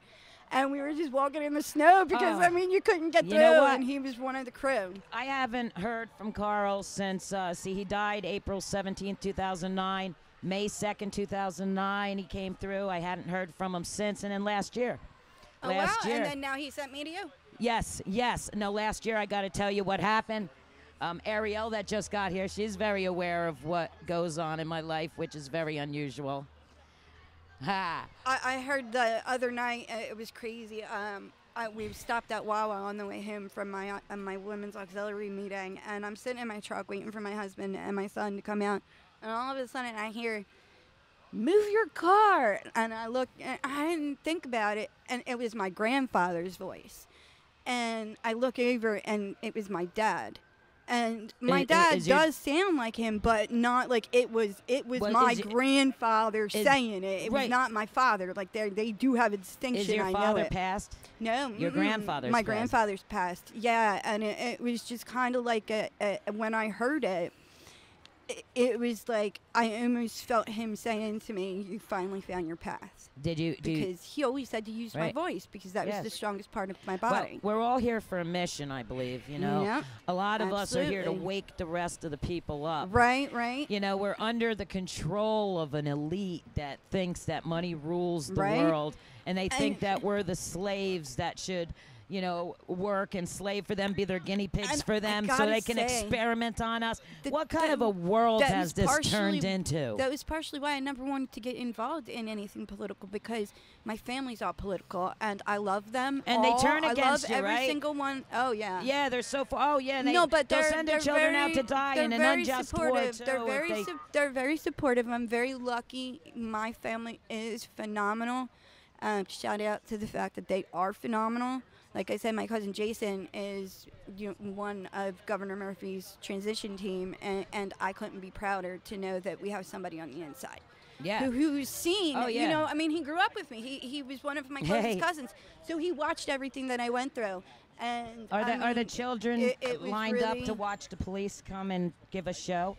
And we were just walking in the snow because, Oh. I mean, you couldn't get You through, know what? and he was one of the crew. I haven't heard from Carl since, he died April 17th, 2009. May 2nd, 2009, he came through. I hadn't heard from him since. And then last year. Oh, Last wow. year. And then now he sent me to you. Yes. No, last year I got to tell you what happened. Ariel that just got here, she's very aware of what goes on in my life, which is very unusual. Ha. I heard the other night, it was crazy. We stopped at Wawa on the way home from my women's auxiliary meeting, and I'm sitting in my truck waiting for my husband and my son to come out, and all of a sudden I hear, "Move your car," and I look, and I didn't think about it, and it was my grandfather's voice, and I look over, and it was my dad. And my dad is your- does sound like him, but not like it was Well, my is your- grandfather saying it. It was right. not my father. Like they do have a distinction. Is your I know father it. passed? No, Your grandfather's my passed. grandfather's passed. Yeah, and it was just kind of like when I heard it, it was like I almost felt him saying to me, "You finally found your path." Did you? Because he always had to use my Right. voice because that Yes. was the strongest part of my Well, body. we're all here for a mission, I believe. You know, Yep, a lot of us are here to absolutely. wake the rest of the people up. Right. You know, we're under the control of an elite that thinks that money rules the Right. world, and they think And- that we're the slaves that should, you know, work and slave for them, be their guinea pigs And for I them, so gotta they can say, experiment on us. that- What kind that- of a world that has was this partially- turned into? That was partially why I never wanted to get involved in anything political, because my family's all political and I love them. And they all. turn I against love you, every right? single one. Oh yeah. Yeah, they're so far. Oh, yeah, they, No, but they'll they're send their they're children very, out to die they're in an very unjust war, supportive. too. They're if very they- they're very supportive. I'm very lucky. My family is phenomenal. Shout out to the fact that they are phenomenal. Like I said, my cousin Jason is one of Governor Murphy's transition team, and I couldn't be prouder to know that we have somebody on the inside. Yeah. Who's seen, Oh, yeah. you know, I mean, he grew up with me. He was one of my Hey. closest cousins. So he watched everything that I went through. And Are I the mean, children it was lined up really- to watch the police come and give a show?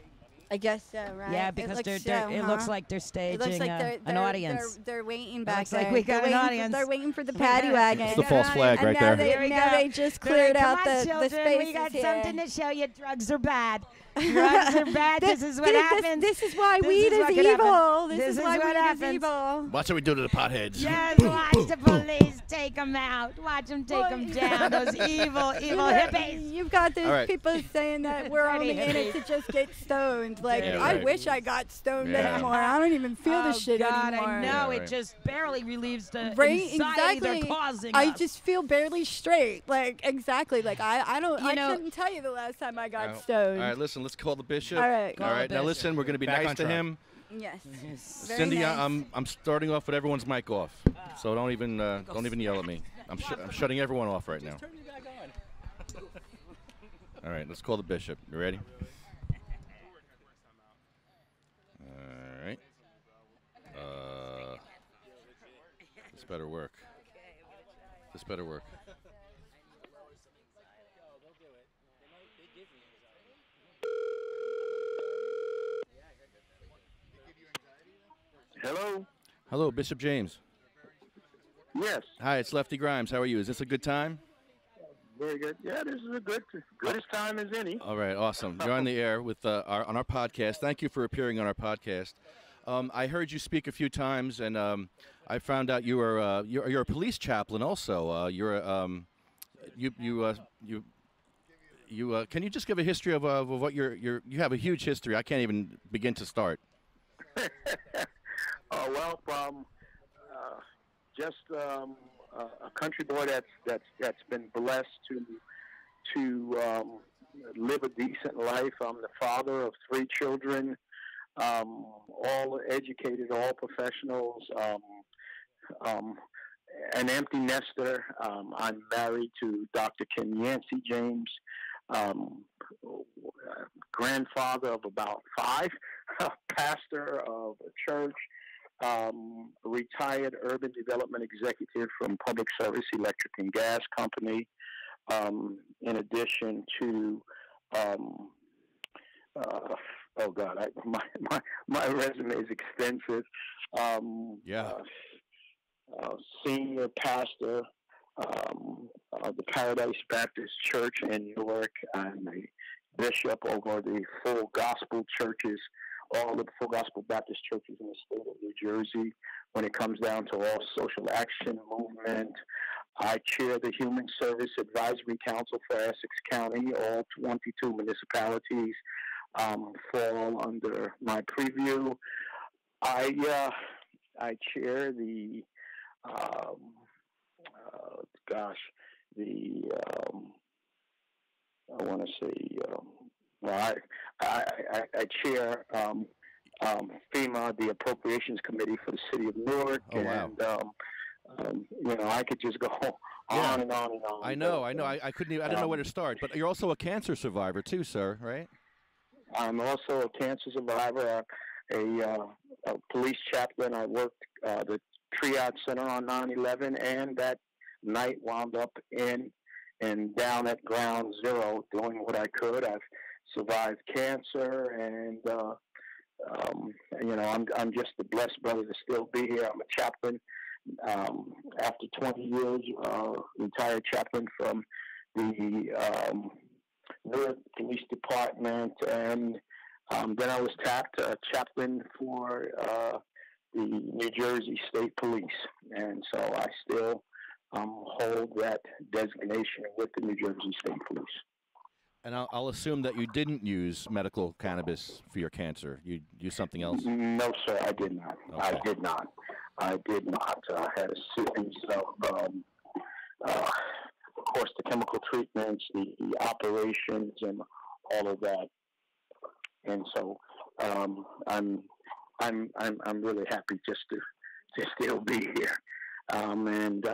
I guess so, right? Yeah, It because looks they're, so, it looks huh? like they're It staging looks like an audience. They're waiting back looks like there. we got they're an waiting audience. They're waiting for the paddy wagon. It's the false flag and right now there. Here we now go. they just They're cleared like, out "Come on, the children, spaces we got here. something to show you. Drugs are bad. Drugs are bad. This is what happens. This is why This weed is what is could happen. evil. This This is is why what weed is happens. evil. Watch what we do to the potheads. Yes, watch the police take them out. Watch them take them down. Those evil hippies. You've got these All right. people saying that we're Dirty only in it to hippies. just get stoned. Like, Yeah, I right. wish I got stoned Yeah. anymore. I don't even feel Oh, the shit God, anymore. I know. Yeah, It right. just barely relieves the Right, anxiety exactly. they're causing I us. just feel barely straight. Like, exactly. Like, I don't, You I know- couldn't tell you the last time I got All stoned. right, listen, let's call the bishop. All right. All right, now bishop. listen, we're going to be Back nice on to track. him. Yes. Very Cindy, nice. I'm starting off with everyone's mic off, so don't even yell at me. I'm shutting everyone off right now. All right, let's call the bishop. You ready? All right. This better work. This better work. Hello? Hello, Bishop James. Yes, Hi, it's LeftyGrimes. How are you? Is this a good time? very good. Yeah, this is a good as time as any. All right, awesome. You're on the air with on our podcast. Thank you for appearing on our podcast. I heard you speak a few times, and I found out you're a police chaplain also. Can you just give a history of what you have a huge history. I can't even begin to start. Oh well, from just a country boy that's been blessed to to live a decent life. I'm the father of 3 children, all educated, all professionals, an empty nester. I'm married to Dr. Ken Yancey James, grandfather of about 5, pastor of a church, retired urban development executive from Public Service Electric and Gas Company, in addition to oh God, my resume is extensive. Senior pastor of the Paradise Baptist Church in Newark. I'm a bishop over the Full Gospel churches, all the Full Gospel Baptist churches in the state of New Jersey. When it comes down to all social action movement, I chair the Human Service Advisory Council for Essex County. All 22 municipalities fall under my purview. I chair the I want to say, I chair FEMA, the Appropriations Committee for the City of Newark, and I could just go on and on and on. I know. I couldn't even. I don't know where to start. But you're also a cancer survivor too, sir, right? I'm also a cancer survivor, a police chaplain. I worked the triage center on 9/11, and that night wound up in and down at ground zero doing what I could. I've survived cancer, and I'm just a blessed brother to still be here. I'm a chaplain after 20 years, retired chaplain from the Newark Police Department, and then I was tapped chaplain for the New Jersey State Police, and so I still hold that designation with the New Jersey State Police. And I'll assume that you didn't use medical cannabis for your cancer. You used something else? No, sir, I did not. Okay. I did not. I had a series of course, the chemical treatments, the operations, and all of that. And so I'm really happy just to still be here. And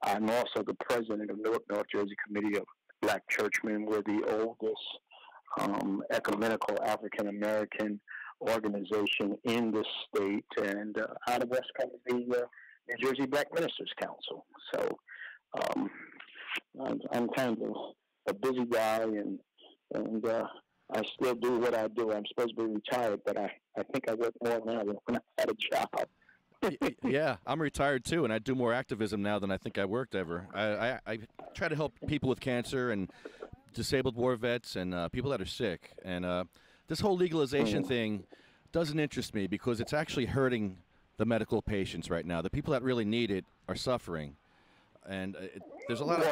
I'm also the president of Newark, North Jersey Committee of Black Churchmen. We're the oldest ecumenical African-American organization in the state, and out of us comes the New Jersey Black Ministers Council. So I'm kind of a busy guy, and I still do what I do. I'm supposed to be retired, but I think I work more now than when I had a job. Yeah, I'm retired too, and I do more activism now than I think I worked ever. I try to help people with cancer and disabled war vets and people that are sick. And this whole legalization thing doesn't interest me because it's actually hurting the medical patients right now. The people that really need it are suffering. And there's a lot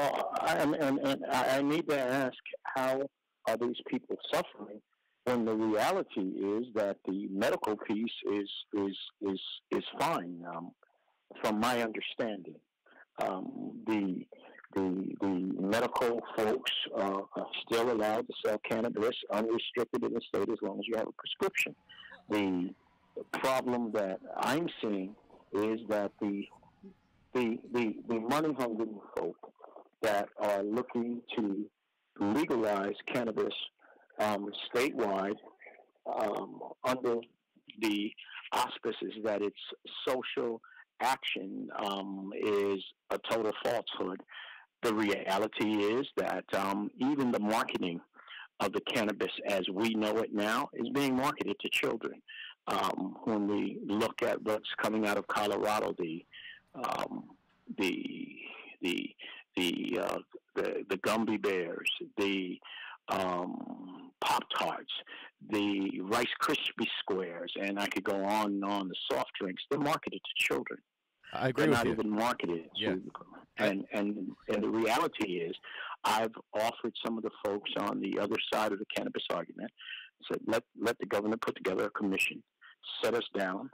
I need to ask, how are these people suffering when the reality is that the medical piece is fine, from my understanding. The medical folks are still allowed to sell cannabis unrestricted in the state as long as you have a prescription. The problem that I'm seeing is that the money-hungry folk that are looking to legalize cannabis statewide under the auspices that it's social action is a total falsehood. The reality is that even the marketing of the cannabis as we know it now is being marketed to children. When we look at what's coming out of Colorado, the Gumby Bears, the Pop-Tarts, the Rice Krispie Squares, and I could go on and on, the soft drinks, they're marketed to children. I agree They're with not you. even marketed to, and the reality is, I've offered some of the folks on the other side of the cannabis argument, said let the governor put together a commission, set us down,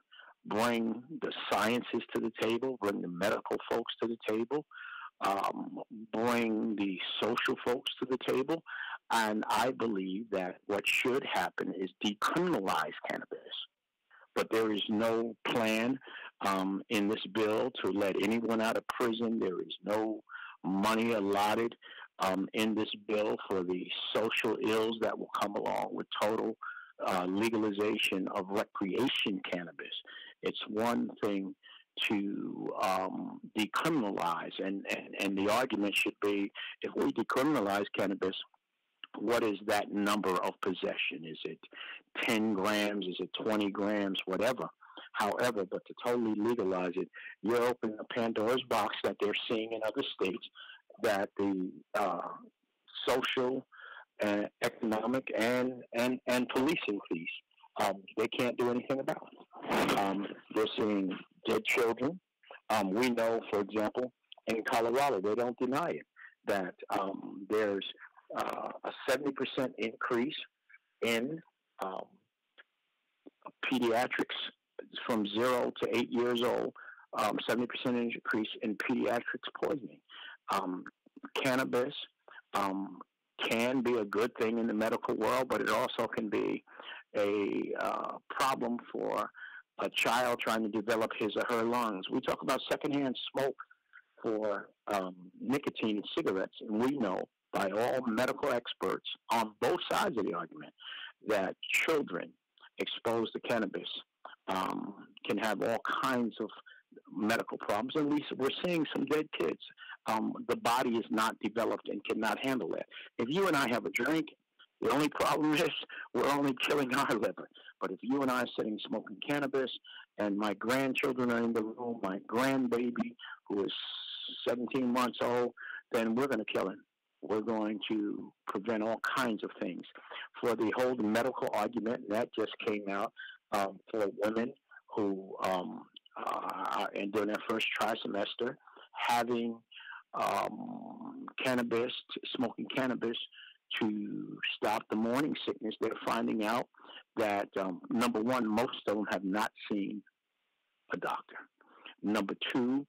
bring the sciences to the table, bring the medical folks to the table, bring the social folks to the table. And I believe that what should happen is decriminalize cannabis. But there is no plan in this bill to let anyone out of prison. There is no money allotted in this bill for the social ills that will come along with total legalization of recreation cannabis. It's one thing to decriminalize, and the argument should be, if we decriminalize cannabis, what is that number of possession? Is it 10 grams? Is it 20 grams? Whatever. However, but to totally legalize it, you're opening a Pandora's box that they're seeing in other states, that the social, economic, and policing piece, they can't do anything about it. They're seeing dead children. We know, for example, in Colorado, they don't deny it, that there's a 70% increase in pediatrics from 0 to 8 years old, 70% increase in pediatrics poisoning. Cannabis can be a good thing in the medical world, but it also can be a problem for a child trying to develop his or her lungs. We talk about secondhand smoke for nicotine in cigarettes, and we know by all medical experts on both sides of the argument that children exposed to cannabis can have all kinds of medical problems, and we're seeing some dead kids. The body is not developed and cannot handle that. If you and I have a drink, the only problem is we're only killing our liver. But if you and I are sitting smoking cannabis, and my grandchildren are in the room, my grandbaby who is 17 months old, then we're going to kill him. We're going to prevent all kinds of things. For the whole medical argument, that just came out for women who, and during their first trimester, having cannabis, smoking cannabis to stop the morning sickness. They're finding out that, number one, most of them have not seen a doctor. Number two,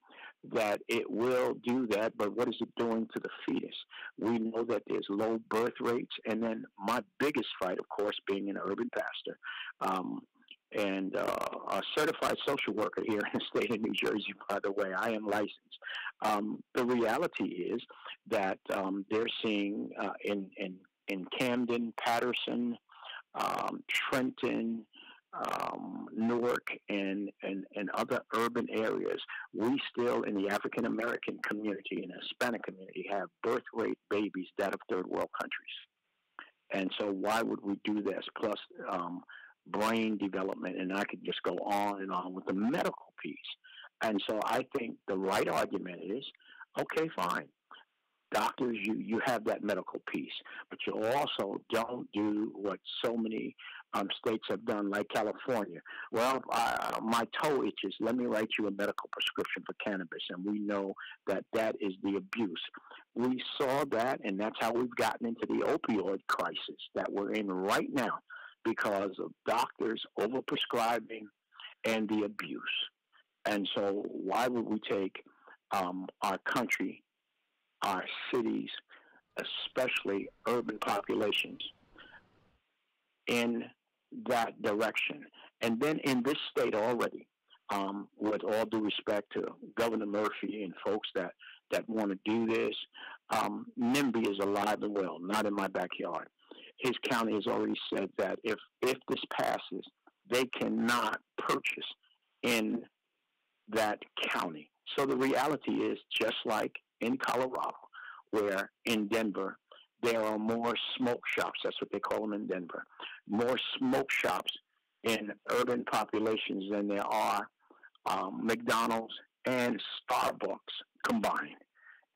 that it will do that, but what is it doing to the fetus? We know that there's low birth rates, and then my biggest fight, of course, being an urban pastor, and a certified social worker here in the state of New Jersey, by the way. I am licensed. The reality is that they're seeing in Camden, Patterson, Trenton, Newark, and other urban areas, we still in the African American community and Hispanic community have birth rate babies that of third world countries. And so why would we do this? Plus brain development, and I could just go on and on with the medical piece. And so I think the right argument is, okay, fine. Doctors, you have that medical piece, but you also don't do what so many states have done, like California. Well, my toe itches. Let me write you a medical prescription for cannabis, and we know that that is the abuse. We saw that, and that's how we've gotten into the opioid crisis that we're in right now, because of doctors overprescribing and the abuse. And so why would we take our country, our cities, especially urban populations, in that direction? And then in this state already, with all due respect to Governor Murphy and folks that want to do this, NIMBY is alive and well, not in my backyard. His county has already said that if this passes, they cannot purchase in that county. So the reality is, just like in Colorado, where in Denver, there are more smoke shops. That's what they call them in Denver. More smoke shops in urban populations than there are McDonald's and Starbucks combined.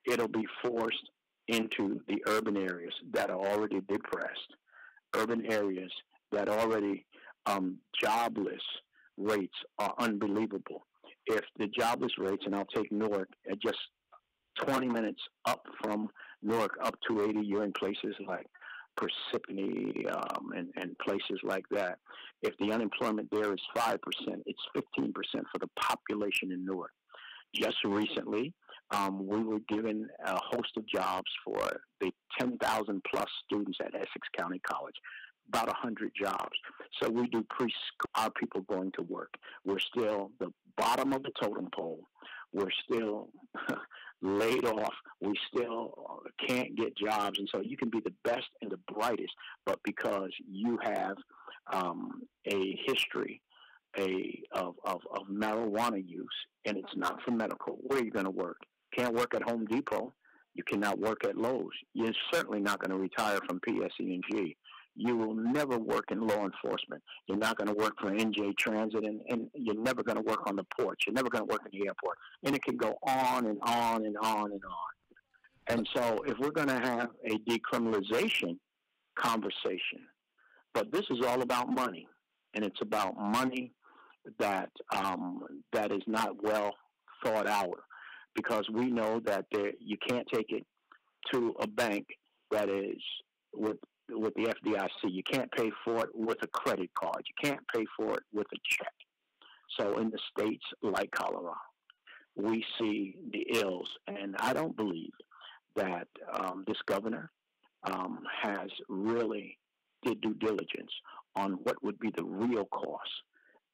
It'll be forced into the urban areas that are already depressed, urban areas that already jobless rates are unbelievable. If the jobless rates, and I'll take Newark, at just 20 minutes up from Newark up to 80, you're in places like Parsippany and places like that. If the unemployment there is 5%, it's 15% for the population in Newark. Just recently, we were given a host of jobs for the 10,000 plus students at Essex County College, about 100 jobs. So we do preschool, our people going to work. We're still the bottom of the totem pole. We're still laid off. We still can't get jobs. And so you can be the best and the brightest, but because you have a history of marijuana use, and it's not for medical, where are you going to work? Can't work at Home Depot. You cannot work at Lowe's. You're certainly not going to retire from PSE&G. You will never work in law enforcement. You're not going to work for NJ Transit, and you're never going to work on the porch. You're never going to work in the airport. And it can go on and on and on and on. And so if we're going to have a decriminalization conversation, but this is all about money, and it's about money that that is not well thought out, because we know that you can't take it to a bank that is with the FDIC. You can't pay for it with a credit card. You can't pay for it with a check. So in the states like Colorado, we see the ills, and I don't believe that this governor has really did due diligence on what would be the real cost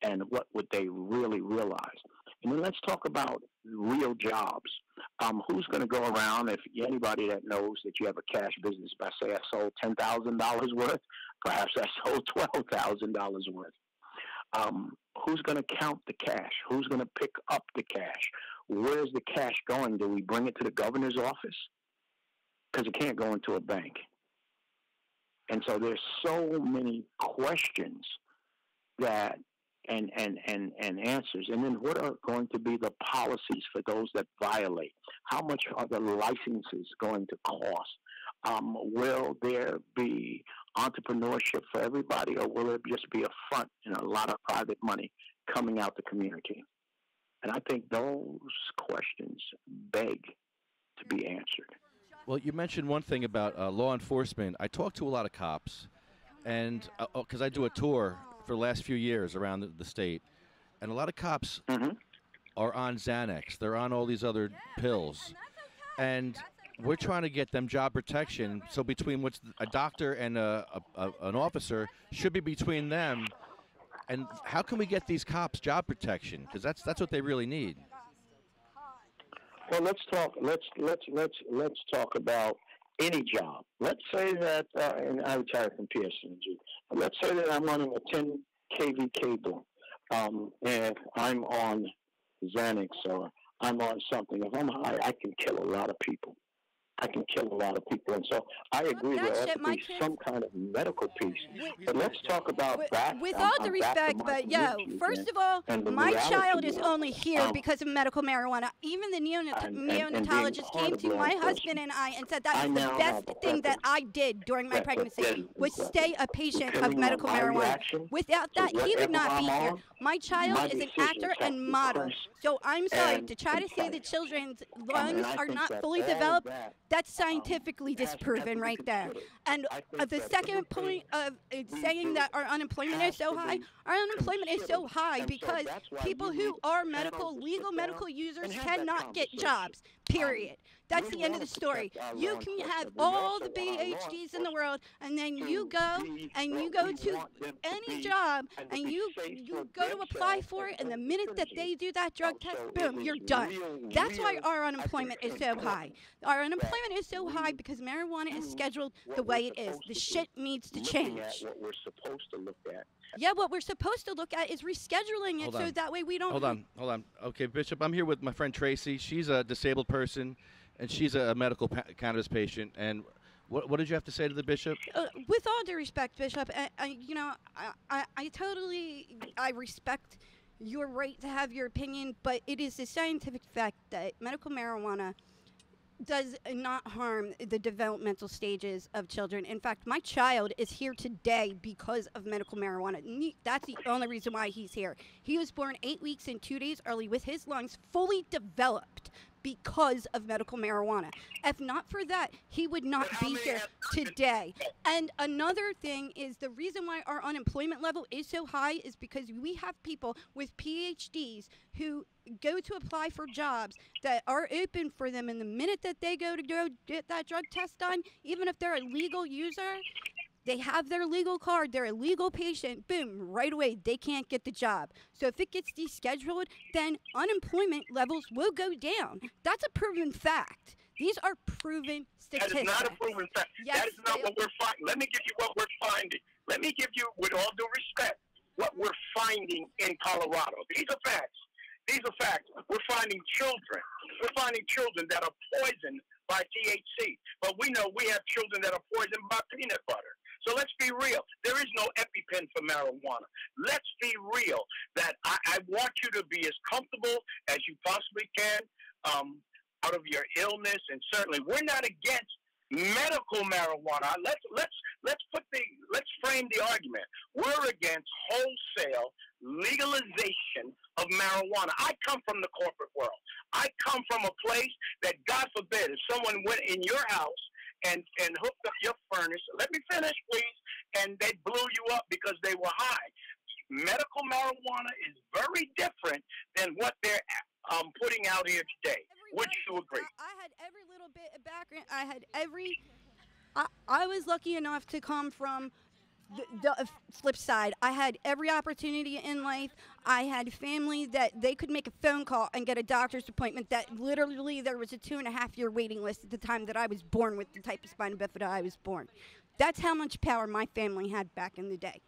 and what would they really realize. And then let's talk about real jobs. Who's going to go around, if anybody that knows that you have a cash business, if I say I sold $10,000 worth, perhaps I sold $12,000 worth. Who's going to count the cash? Who's going to pick up the cash? Where's the cash going? Do we bring it to the governor's office? Because it can't go into a bank. And so there's so many questions that and answers. And then what are going to be the policies for those that violate? How much are the licenses going to cost? Will there be entrepreneurship for everybody, or will it just be a front and a lot of private money coming out the community? And I think those questions beg to be answered. Well, you mentioned one thing about law enforcement. I talk to a lot of cops, and because I do a tour for the last few years around the state, and a lot of cops are on Xanax. They're on all these other pills, and we're trying to get them job protection. So between what's a doctor and an officer should be between them. And how can we get these cops job protection? Because that's what they really need. Well, let's talk. Let's talk about any job. Let's say that, and I retired from PSNG. Let's say that I'm running a 10 kV cable, and I'm on Xanax or I'm on something. If I'm high, I can kill a lot of people. And so I agree there has to be some kind of medical piece. But let's talk about that. With all due respect, but first of all, my child is only here because of medical marijuana. Even the neonatologist came to my husband and I and said that was the best thing that I did during my pregnancy, was stay a patient of medical marijuana. Without that, he would not be here. My child is an actor and model. So I'm sorry, to try to say that children's lungs are not fully developed, that's scientifically disproven right there. And the second point of saying that our unemployment is so high, our unemployment is so high because people who are legal medical users cannot get jobs, period. That's the end of the story. You can have all the PhDs in the world, and then you go to any job, and you go to apply for it, and the minute that they do that drug test, boom, you're done. That's why our unemployment is so high. Our unemployment is so high because marijuana is scheduled the way it is. The shit needs to change. What we're supposed to look at. Yeah, what we're supposed to look at is rescheduling it so that way we don't... Hold on. Okay, Bishop, I'm here with my friend Tracy. She's a disabled person, and she's a medical cannabis patient. And what did you have to say to the Bishop? With all due respect, Bishop, I totally respect your right to have your opinion, but it is a scientific fact that medical marijuana does not harm the developmental stages of children. In fact, my child is here today because of medical marijuana. That's the only reason why he's here. He was born 8 weeks and 2 days early with his lungs fully developed because of medical marijuana. If not for that, he would not be here today. And another thing is the reason why our unemployment level is so high is because we have people with PhDs who go to apply for jobs that are open for them, and the minute that they go get that drug test done, even if they're a legal user, they have their legal card, they're a legal patient, boom, right away, they can't get the job. So if it gets descheduled, then unemployment levels will go down. That's a proven fact. These are proven statistics. That is not a proven fact. Yes, that is not what we're finding. Let me give you what we're finding. Let me give you, with all due respect, what we're finding in Colorado. These are facts. These are facts. We're finding children. We're finding children that are poisoned by THC. But we know we have children that are poisoned by peanut butter. So let's be real. There is no EpiPen for marijuana. Let's be real that I want you to be as comfortable as you possibly can out of your illness. And certainly we're not against medical marijuana. Let's frame the argument. We're against wholesale legalization of marijuana. I come from the corporate world. I come from a place that, God forbid, if someone went in your house and hooked up your furnace, let me finish, please, and they blew you up because they were high. Medical marijuana is very different than what they're putting out here today. Would you agree? I had every little bit of background. I was lucky enough to come from the flip side. I had every opportunity in life. I had family that they could make a phone call and get a doctor's appointment that literally there was a 2.5-year waiting list at the time that I was born with the type of spina bifida I was born. That's how much power my family had back in the day.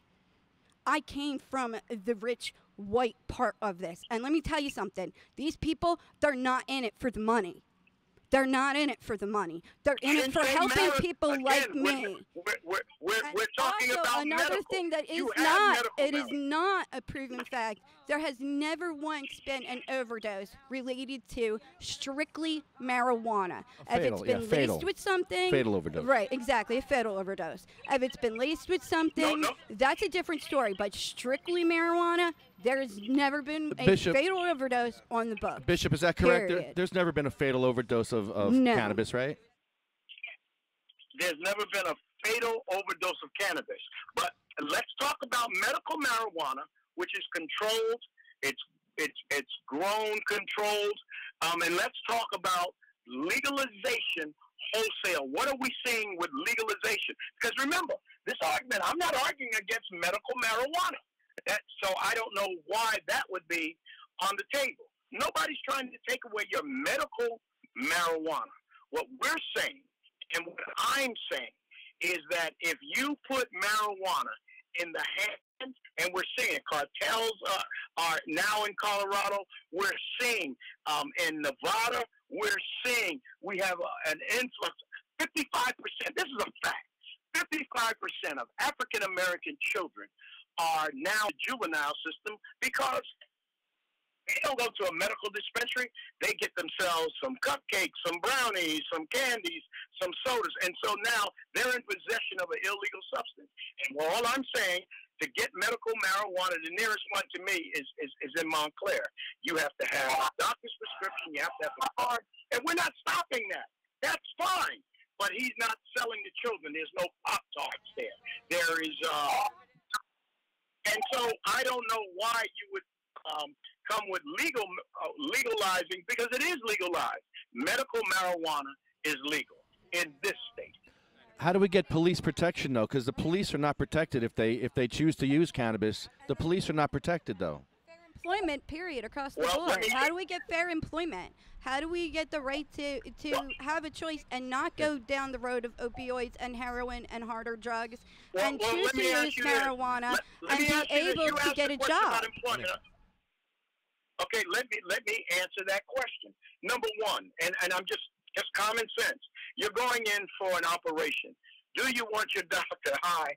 I came from the rich white part of this. And let me tell you something. These people, they're not in it for the money. They're not in it for the money. They're in it for helping people like me. We're talking also, about another medical. thing that is It is not a proven fact. There has never once been an overdose related to strictly marijuana. If it's been laced with something, fatal overdose. Right, exactly, a fatal overdose. If it's been laced with something, that's a different story. But strictly marijuana, there's never been a fatal overdose on the book. Bishop, is that correct? There's never been a fatal overdose of cannabis, right? There's never been a fatal overdose of cannabis. But let's talk about medical marijuana, which is controlled. It's grown controlled. And let's talk about legalization wholesale. What are we seeing with legalization? Because remember, this argument, I'm not arguing against medical marijuana. So I don't know why that would be on the table. Nobody's trying to take away your medical marijuana. What we're saying and what I'm saying is that if you put marijuana in the hands, and we're seeing cartels are now in Colorado, we're seeing in Nevada, we're seeing we have an influx. 55%, this is a fact, 55% of African-American children are now in the juvenile system because they don't go to a medical dispensary. They get themselves some cupcakes, some brownies, some candies, some sodas. And so now they're in possession of an illegal substance. And all I'm saying, to get medical marijuana, the nearest one to me is in Montclair. You have to have a doctor's prescription. You have to have a card. And we're not stopping that. That's fine. But he's not selling to children. There's no Pop-Tarts there. There is... and so I don't know why you would come with legalizing, because it is legalized. Medical marijuana is legal in this state. How do we get police protection, though? Because the police are not protected if they choose to use cannabis. The police are not protected, though. Fair employment, period, across the board. How do we get fair employment? How do we get the right to have a choice and not go down the road of opioids and heroin and harder drugs and choose to use marijuana and be able to get a job? Okay, let me answer that question. Number one, and I'm just common sense. You're going in for an operation. Do you want your doctor high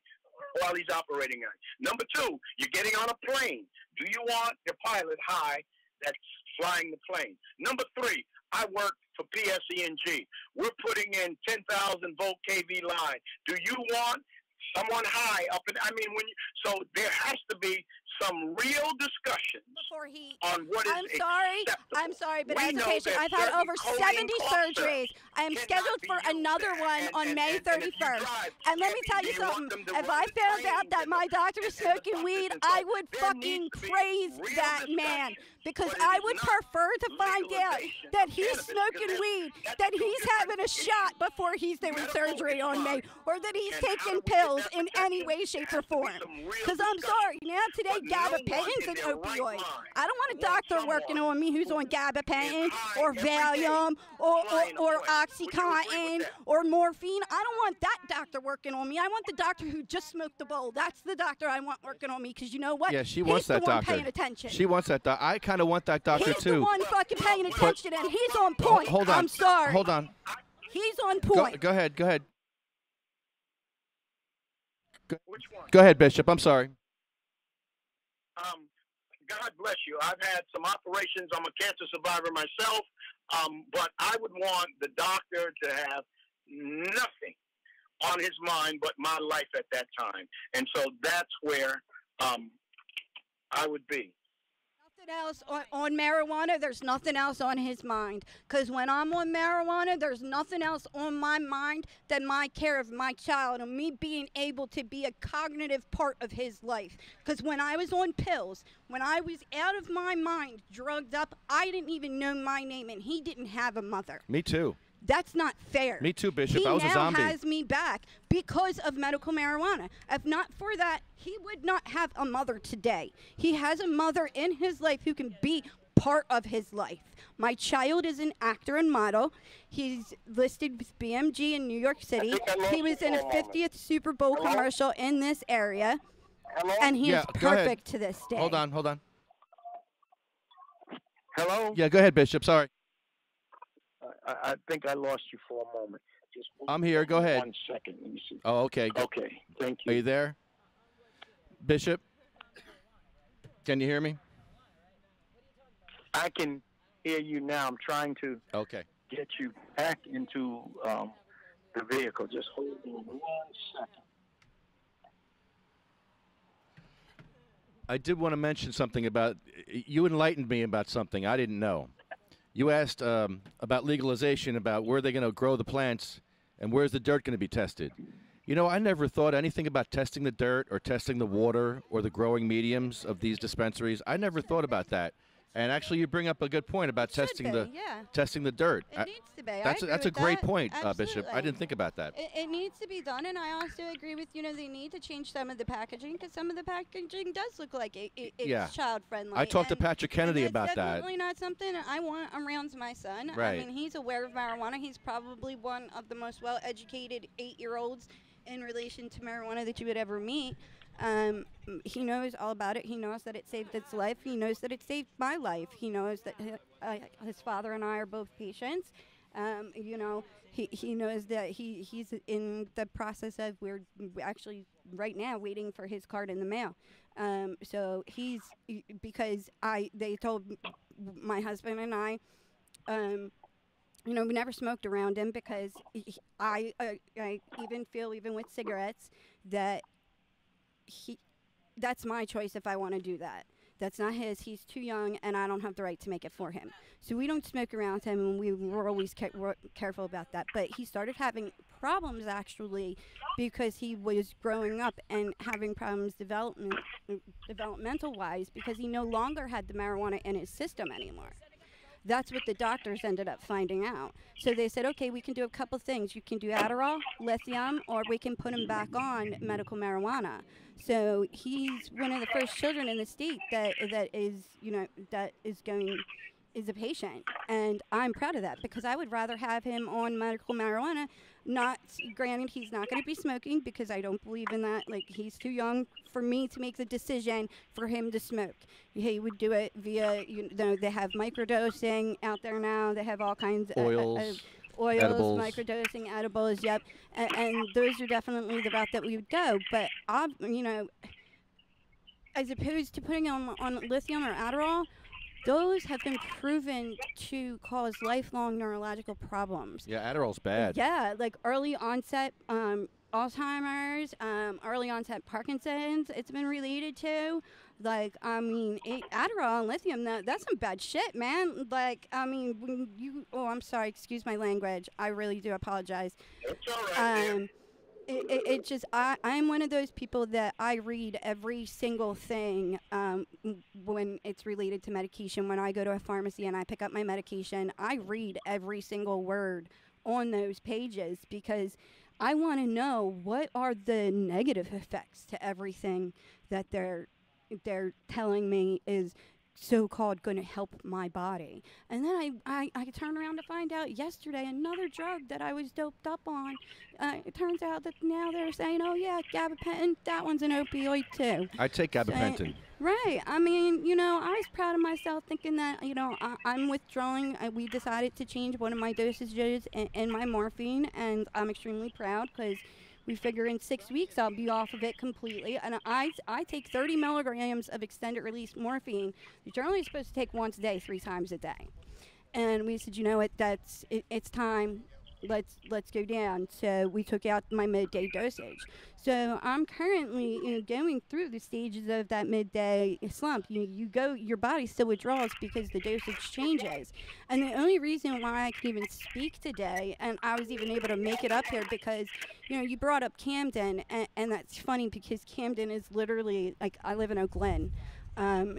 while he's operating on you? Number two, you're getting on a plane. Do you want your pilot high that's flying the plane? Number three, I work for PSENG. We're putting in 10,000 volt kV line. Do you want someone high up in? I mean, so there has to be some real discussion before he. on what is I'm sorry, but We as a know patient, that I've had certain over codeine 70 cough surgeries. I am cannot scheduled be for used another one on May if you 31st. drive, And let me tell do you you want something. them to If run I found trains out that and my doctor was smoking doctors weed, and I stuff? would There fucking needs to be praise real that man. discussion. Because But it I is would not prefer to find out legalization that of he's cannabis, smoking because weed, that's that two he's different having a issues. shot before he's doing Medical surgery is on me, fine. or that he's And how do taking we get pills that in any protection? way, shape, Has or to be form. some real Because I'm discussion. sorry, now today But no one gabapentin's in an their right opioid. mind I don't want a wants doctor someone working on me who's on gabapentin is high or every day Valium or flying or away. Would you agree Oxycontin with that? or morphine. I don't want that doctor working on me. I want the doctor who just smoked the bowl. That's the doctor I want working on me, because you know what? Yeah, she wants He's that the one doctor. paying attention. She wants that doctor. I kind of want that doctor He's too. the one fucking paying attention, and he's on point. Hold on. I'm sorry. Hold on. He's on Go, point. go ahead. Go ahead. Which one? Go ahead, Bishop. I'm sorry. God bless you. I've had some operations. I'm a cancer survivor myself, but I would want the doctor to have nothing on his mind but my life at that time. And so that's where I would be. Nothing else on marijuana. There's nothing else on his mind. Because when I'm on marijuana, there's nothing else on my mind than my care of my child and me being able to be a cognitive part of his life. Because when I was on pills, when I was out of my mind, drugged up, I didn't even know my name, and he didn't have a mother. Me too. That's not fair. Me too, Bishop. He I was a now zombie. has me back because of medical marijuana. If not for that, he would not have a mother today. He has a mother in his life who can be part of his life. My child is an actor and model. He's listed with BMG in New York City. He was in a 50th Super Bowl commercial in this area. And he is go ahead. perfect to this day. Hold on. Hold on. Hello? Yeah, go ahead, Bishop. Sorry. I think I lost you for a moment. Just I'm here. Go ahead. 1 second. Let me see. Oh, okay. Okay. Thank Are you. you there? Bishop? Can you hear me? I can hear you now. I'm trying to Okay. get you back into the vehicle. Just hold on 1 second. I did want to mention something about, you enlightened me about something I didn't know. You asked about legalization, about where they're going to grow the plants and where's the dirt going to be tested. You know, I never thought anything about testing the dirt or testing the water or the growing mediums of these dispensaries. I never thought about that. And actually, you bring up a good point about testing the dirt. It needs to be. That's a great point, Bishop. I Absolutely. didn't think about that. It needs to be done, and I also agree with, they need to change some of the packaging, because some of the packaging does look like it's child-friendly. I talked to Patrick Kennedy and about that's that. definitely not something I want around my son. Right. I mean, he's aware of marijuana. He's probably one of the most well-educated 8-year-olds in relation to marijuana that you would ever meet. He knows all about it. He knows that it saved its life. He knows that it saved my life. He knows that his father and I are both patients. He knows that he's in the process of, we're actually right now waiting for his card in the mail. So because they told my husband and I, we never smoked around him, because I even feel, even with cigarettes, that that's my choice if I want to do that. That's not his. He's too young, and I don't have the right to make it for him. So we don't smoke around him, and we were always careful about that. But he started having problems, actually, because he was growing up and having problems developmental-wise, because he no longer had the marijuana in his system anymore. That's what the doctors ended up finding out. So they said, okay, we can do a couple things. You can do Adderall, lithium, or we can put him back on medical marijuana. So he's one of the first children in the state that is a patient, and I'm proud of that, because I would rather have him on medical marijuana. Not granted, he's not going to be smoking, because I don't believe in that. Like, he's too young for me to make the decision for him to smoke. He would do it via, they have microdosing out there now. They have all kinds of oils, edibles. microdosing, edibles, yep. And those are definitely the route that we would go. But, as opposed to putting him on lithium or Adderall, those have been proven to cause lifelong neurological problems. Yeah, Adderall's bad. Yeah, like early onset Alzheimer's, early onset Parkinson's, it's been related to. Like, I mean, Adderall and lithium, that's some bad shit, man. Like, I mean, when you, oh, I'm sorry, excuse my language. I really do apologize. It's all right. It just, I'm one of those people that I read every single thing when it's related to medication. When I go to a pharmacy and I pick up my medication, I read every single word on those pages because I want to know what are the negative effects to everything that they're telling me is so-called going to help my body. And then I turned around to find out yesterday another drug that I was doped up on. It turns out that now they're saying, oh yeah, gabapentin, that one's an opioid too. I take gabapentin. Right. I mean, you know, I was proud of myself thinking that, you know, I'm withdrawing. We decided to change one of my dosages in my morphine, and I'm extremely proud because we figure in 6 weeks I'll be off of it completely. And I take 30 milligrams of extended release morphine that you're only supposed to take once a day, 3 times a day. And we said, you know what, it's time. Let's go down. So we took out my midday dosage. So I'm currently going through the stages of that midday slump. Your body still withdraws because the dosage changes. And the only reason why I can even speak today, and I was even able to make it up here because, you brought up Camden, and that's funny because Camden is literally, like, I live in Oak Glen.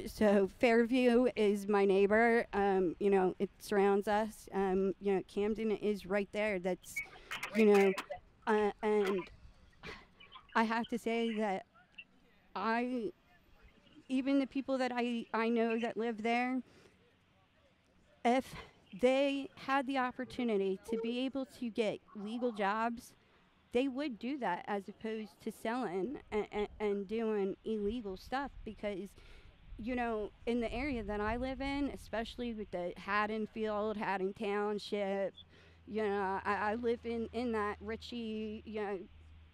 So Fairview is my neighbor. It surrounds us. Camden is right there. That's, and I have to say that even the people that I know that live there, if they had the opportunity to be able to get legal jobs, they would do that as opposed to selling and doing illegal stuff because, in the area that I live in, especially with the Haddonfield, Haddon Township, I live in that Richie,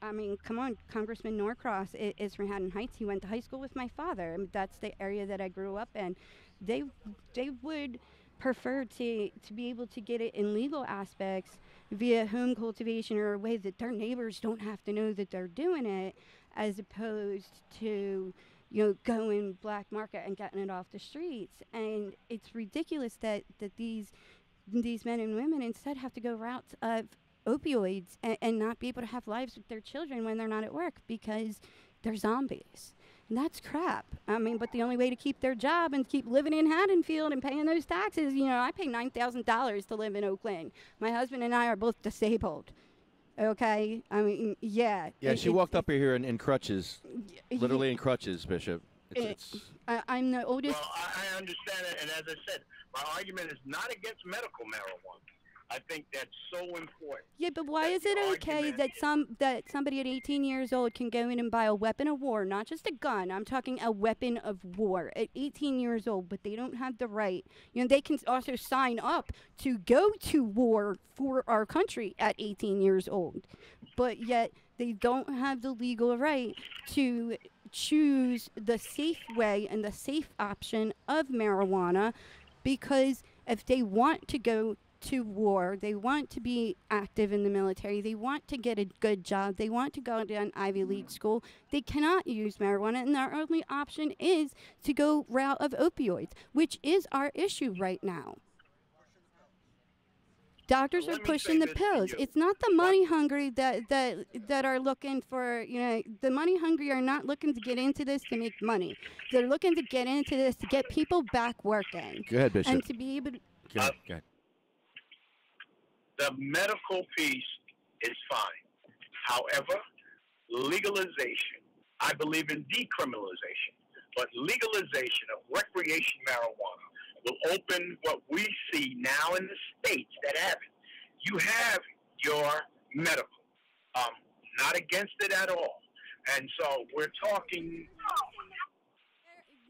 I mean, come on, Congressman Norcross is from Haddon Heights. He went to high school with my father. I mean, that's the area that I grew up in. They would prefer to be able to get it in legal aspects via home cultivation or a way that their neighbors don't have to know that they're doing it, as opposed to going black market and getting it off the streets. And it's ridiculous that these men and women instead have to go routes of opioids and not be able to have lives with their children when they're not at work because they're zombies. And that's crap. I mean, but the only way to keep their job and keep living in Haddonfield and paying those taxes, I pay $9,000 to live in Oakland. My husband and I are both disabled. Okay? I mean, yeah. Yeah, she walked up here in crutches, literally in crutches, Bishop. I'm the oldest. Well, I understand it, and as I said, my argument is not against medical marijuana. I think that's so important. Yeah, but why is it okay that somebody at 18 years old can go in and buy a weapon of war, not just a gun? I'm talking a weapon of war at 18 years old, but they don't have the right. They can also sign up to go to war for our country at 18 years old, but yet they don't have the legal right to choose the safe way and the safe option of marijuana, because if they want to go to war, they want to be active in the military, they want to get a good job, they want to go to an Ivy League school, they cannot use marijuana, and their only option is to go route of opioids, which is our issue right now. Doctors are pushing the pills. It's not the money hungry that are looking for, the money hungry are not looking to get into this to make money. They're looking to get into this to get people back working. Go ahead, Bishop. And to be able to... Go ahead. The medical piece is fine. However, legalization, I believe in decriminalization, but legalization of recreation marijuana will open what we see now in the states that have it. You have your medical. Not against it at all. And so we're talking...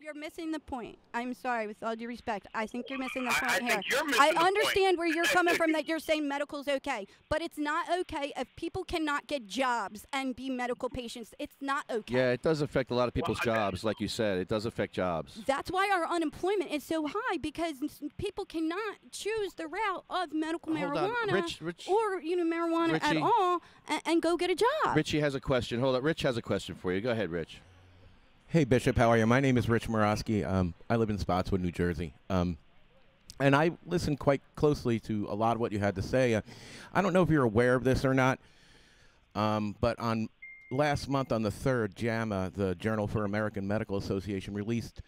You're missing the point. I'm sorry, with all due respect. I think you're missing the point I here. think you're missing I the understand point. where you're coming from, that you're saying medical's okay. But it's not okay if people cannot get jobs and be medical patients. It's not okay. Yeah, it does affect a lot of people's jobs, like you said. It does affect jobs. That's why our unemployment is so high, because people cannot choose the route of medical marijuana or marijuana Richie, at all and go get a job. Richie has a question. Hold on. Rich has a question for you. Go ahead, Rich. Hey, Bishop, how are you? My name is Rich Moroski. I live in Spotswood, New Jersey. And I listened quite closely to a lot of what you had to say. I don't know if you're aware of this or not, but on last month on the 3rd, JAMA, the Journal for American Medical Association, released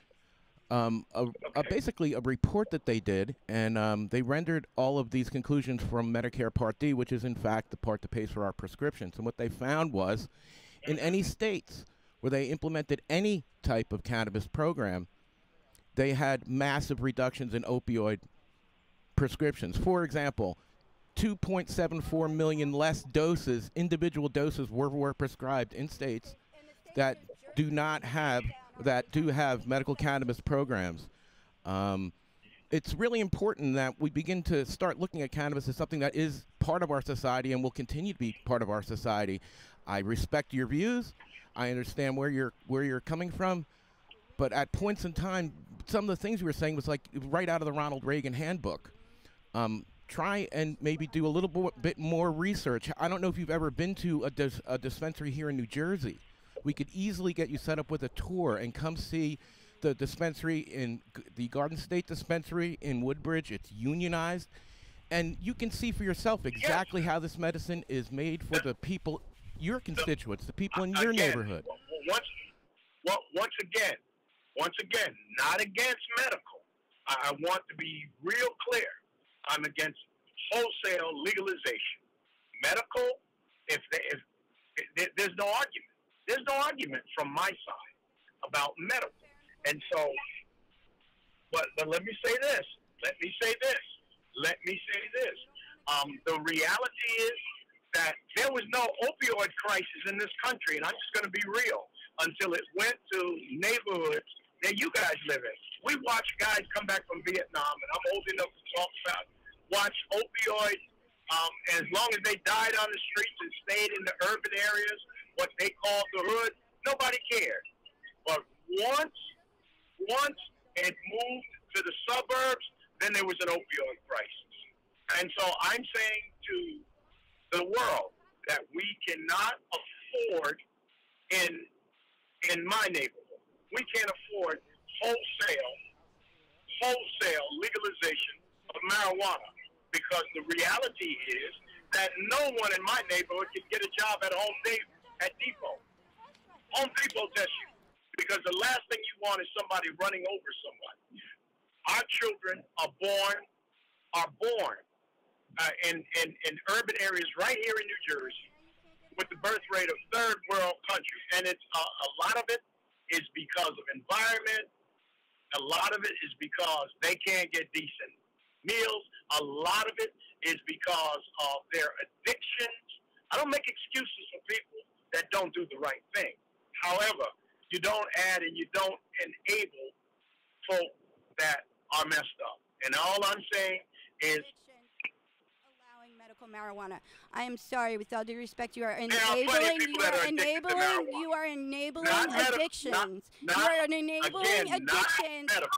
basically a report that they did, and they rendered all of these conclusions from Medicare Part D, which is in fact the part that pays for our prescriptions. And what they found was, in any states where they implemented any type of cannabis program, they had massive reductions in opioid prescriptions. For example, 2.74 million less doses, individual doses were prescribed in states that do have medical cannabis programs. It's really important that we begin to start looking at cannabis as something that is part of our society and will continue to be part of our society. I respect your views. I understand where you're coming from, but at points in time, some of the things you were saying was like right out of the Ronald Reagan handbook. Try and maybe do a little bit more research. I don't know if you've ever been to a dispensary here in New Jersey. We could easily get you set up with a tour and come see the dispensary in the Garden State dispensary in Woodbridge. It's unionized, and you can see for yourself exactly how this medicine is made for the people, your constituents, the people in your neighborhood. Once again, not against medical. I want to be real clear. I'm against wholesale legalization. Medical, if there's no argument. There's no argument from my side about medical. And so, but let me say this. The reality is that there was no opioid crisis in this country, and I'm just going to be real, until it went to neighborhoods that you guys live in. We watch guys come back from Vietnam, and I'm old enough to talk about, watch opioid, as long as they died on the streets and stayed in the urban areas, what they called the hood, nobody cared. But once it moved to the suburbs, then there was an opioid crisis. And so I'm saying to the world that we cannot afford in my neighborhood, we can't afford wholesale legalization of marijuana, because the reality is that no one in my neighborhood can get a job at Depot. Home Depot tests you, because the last thing you want is somebody running over somebody. Our children are born in urban areas right here in New Jersey with the birth rate of third world countries, and it's a lot of it is because of environment. A lot of it is because they can't get decent meals. A lot of it is because of their addictions. I don't make excuses for people that don't do the right thing. However, you don't add and you don't enable folk that are messed up. And all I'm saying is medical marijuana. I am sorry, with all due respect, you are enabling addictions. You are enabling addictions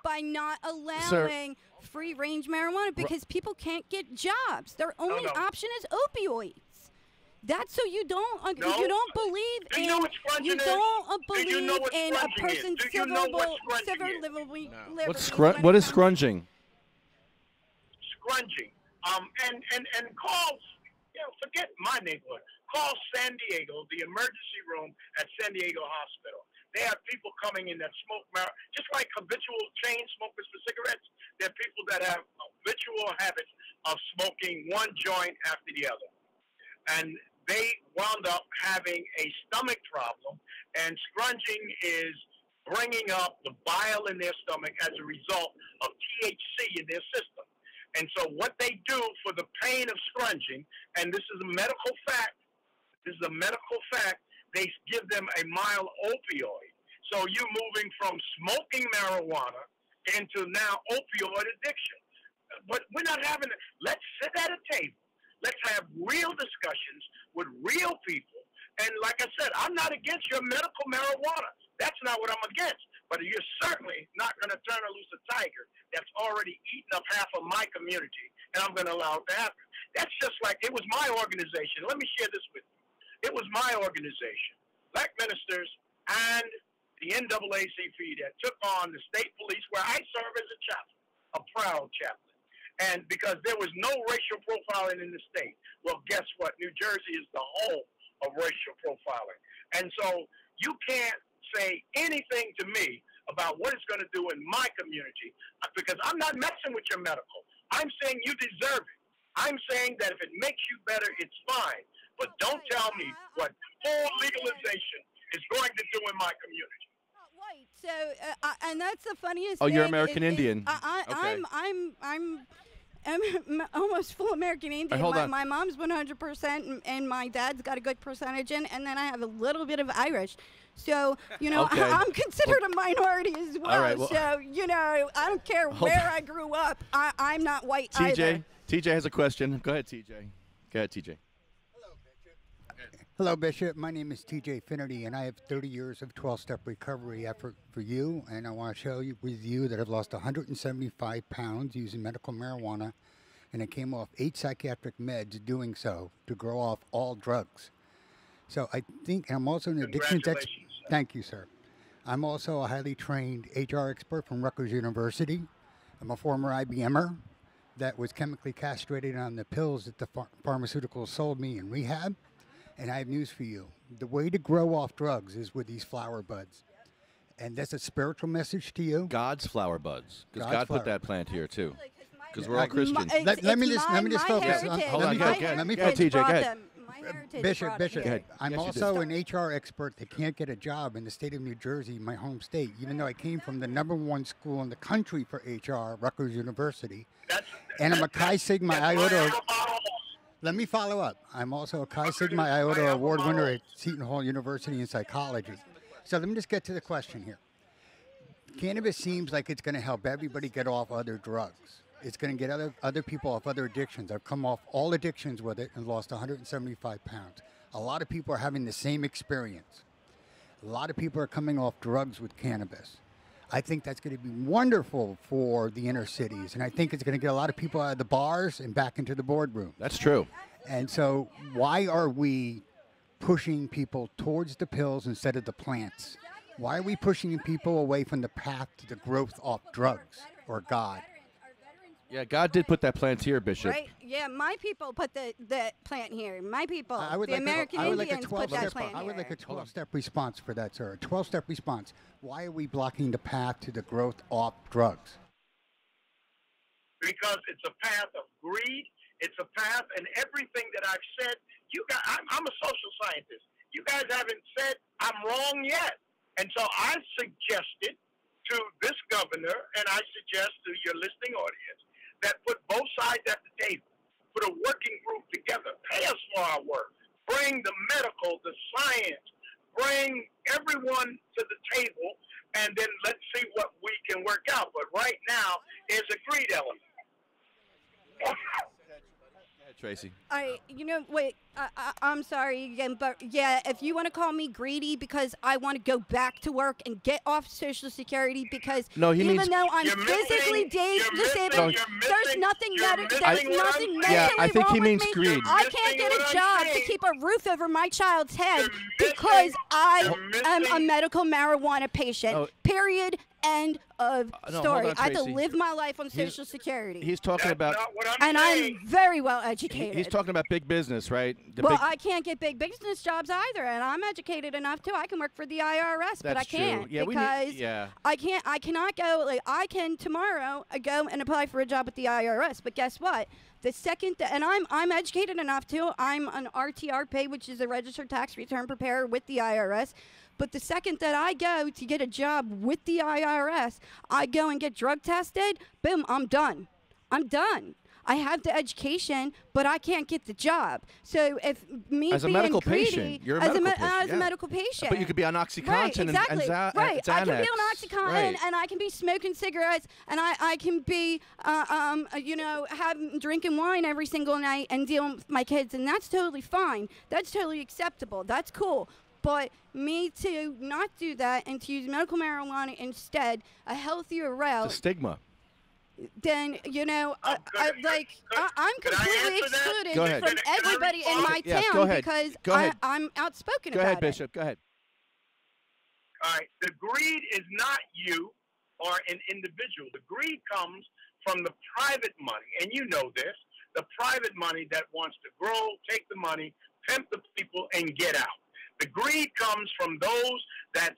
by not allowing free range marijuana, because people can't get jobs. Their only option is opioids. That's so you don't believe in a person's civil liberty. What is scrunging? Scrunging. And call, forget my neighborhood. Call San Diego, the emergency room at San Diego Hospital. They have people coming in that smoke marijuana, just like habitual chain smokers for cigarettes. There are people that have habitual habits of smoking one joint after the other. And they wound up having a stomach problem, and scrunging is bringing up the bile in their stomach as a result of THC in their system. And so what they do for the pain of scrunging, and this is a medical fact, they give them a mild opioid. So you're moving from smoking marijuana into now opioid addiction. But we're not having it. Let's sit at a table. Let's have real discussions with real people. And like I said, I'm not against your medical marijuana. That's not what I'm against. But you're certainly not going to turn loose a tiger that's already eaten up half of my community, and I'm going to allow it to happen. That's just like, it was my organization. Let me share this with you. It was my organization, Black Ministers and the NAACP that took on the state police, where I serve as a chaplain, a proud chaplain. And because there was no racial profiling in the state. Well, guess what? New Jersey is the home of racial profiling. And so you can't say anything to me about what it's going to do in my community, because I'm not messing with your medical. I'm saying you deserve it. I'm saying that if it makes you better, it's fine. But don't tell me what full legalization is going to do in my community. So, and that's the funniest Oh, thing. you're American Indian. I'm almost full American Indian. Hold on. My mom's 100%, and my dad's got a good percentage in, and then I have a little bit of Irish. So, you know, Okay. I'm considered a minority as well. All right, well- So, you know, I don't care where I grew up. I'm not white either. TJ has a question. Go ahead, TJ. Go ahead, TJ. Hello, Bishop. My name is TJ Finnerty, and I have 30 years of 12-step recovery effort for you. And I want to share with you that I've lost 175 pounds using medical marijuana, and I came off 8 psychiatric meds doing so to grow off all drugs. So I think, and I'm also an addictions expert. Thank you, sir. I'm also a highly trained HR expert from Rutgers University. I'm a former IBMer that was chemically castrated on the pills that the pharmaceuticals sold me in rehab. And I have news for you. The way to grow off drugs is with these flower buds. And that's a spiritual message to you. God's flower buds. Because God's God flower. put that plant here, too. Because we're all Christians. Let me just focus. Hold on, go ahead, TJ, go ahead. Bishop, Go ahead. I'm Yes, you also did. an HR expert that can't get a job in the state of New Jersey, my home state, even though I came from the #1 school in the country for HR, Rutgers University. And I'm a Chi Sigma Iota. Let me follow up. I'm also a Chi Sigma Iota Award winner at Seton Hall University in psychology. So let me just get to the question here. Cannabis seems like it's going to help everybody get off other drugs. It's going to get other people off other addictions. I've come off all addictions with it and lost 175 pounds. A lot of people are having the same experience. A lot of people are coming off drugs with cannabis. I think that's going to be wonderful for the inner cities, and I think it's going to get a lot of people out of the bars and back into the boardroom. That's true. And so why are we pushing people towards the pills instead of the plants? Why are we pushing people away from the path to the growth off drugs or God? Yeah, God did put that plant here, Bishop. Right? Yeah, my people put the plant here. My people, I would the like American Indians put that plant I would here. like a 12-step response for that, sir. A 12-step response. Why are we blocking the path to the growth off drugs? Because it's a path of greed. It's a path, and everything that I've said, you guys, I'm a social scientist. You guys haven't said I'm wrong yet. And so I suggested to this governor, and I suggest to your listening audience, that put both sides at the table, put a working group together, pay us for our work, bring the medical, the science, bring everyone to the table, and then let's see what we can work out. But right now, there's a greed element. Tracy. I'm sorry again, but yeah, if you want to call me greedy because I want to go back to work and get off Social Security because even though I'm physically disabled, there's nothing mentally Yeah, I think wrong he means with me. greed. I can't get a job to keep a roof over my child's head because I am a medical marijuana patient. Period. End of No, story. hold on, I have to Tracy. live my life on Social Security. He's talking about. And I'm very well educated. He's talking about big business, right? I can't get big business jobs either, and I'm educated enough too. I can work for the IRS, but I That's true. can't Yeah, because I can't. I cannot go. Like I can tomorrow go and apply for a job at the IRS, but guess what? The second and I'm educated enough too. I'm an RTRP, which is a registered tax return preparer with the IRS. But the second that I go to get a job with the IRS, I go and get drug tested, boom, I'm done. I'm done. I have the education, but I can't get the job. So if me as a being medical greedy, patient, you're a medical patient. as a medical patient. But you could be on OxyContin right, exactly. and right. Xanax. I can be on OxyContin Right. and I can be smoking cigarettes and I can be, drinking wine every single night and dealing with my kids, and that's totally fine. That's totally acceptable. That's cool. But me to not do that and to use medical marijuana instead, a healthier route. It's a stigma. Then I'm completely excluded Go ahead. from everybody in my town go ahead. because Go ahead. I'm outspoken Go about ahead, it. Bishop. Go ahead. All right, the greed is not you or an individual. The greed comes from the private money, and you know this, the private money that wants to grow, take the money, pimp the people, and get out. The greed comes from those that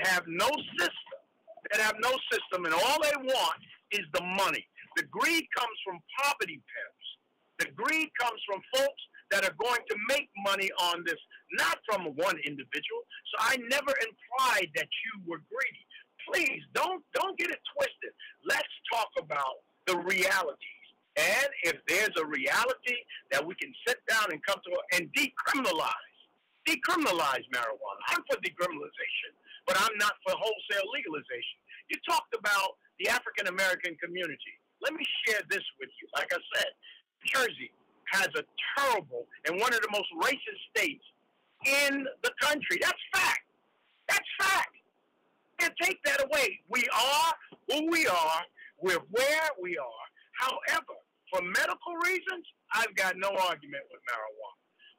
have no system, and all they want is the money. The greed comes from poverty pimps. The greed comes from folks that are going to make money on this, not from one individual. So I never implied that you were greedy. Please don't get it twisted. Let's talk about the realities. And if there's a reality that we can sit down and come to and decriminalize marijuana. I'm for decriminalization, but I'm not for wholesale legalization. You talked about the African American community. Let me share this with you. Like I said, Jersey has a terrible and one of the most racist states in the country. That's fact. That's fact. Can't take that away. We are who we are. We're where we are. However, for medical reasons, I've got no argument with marijuana.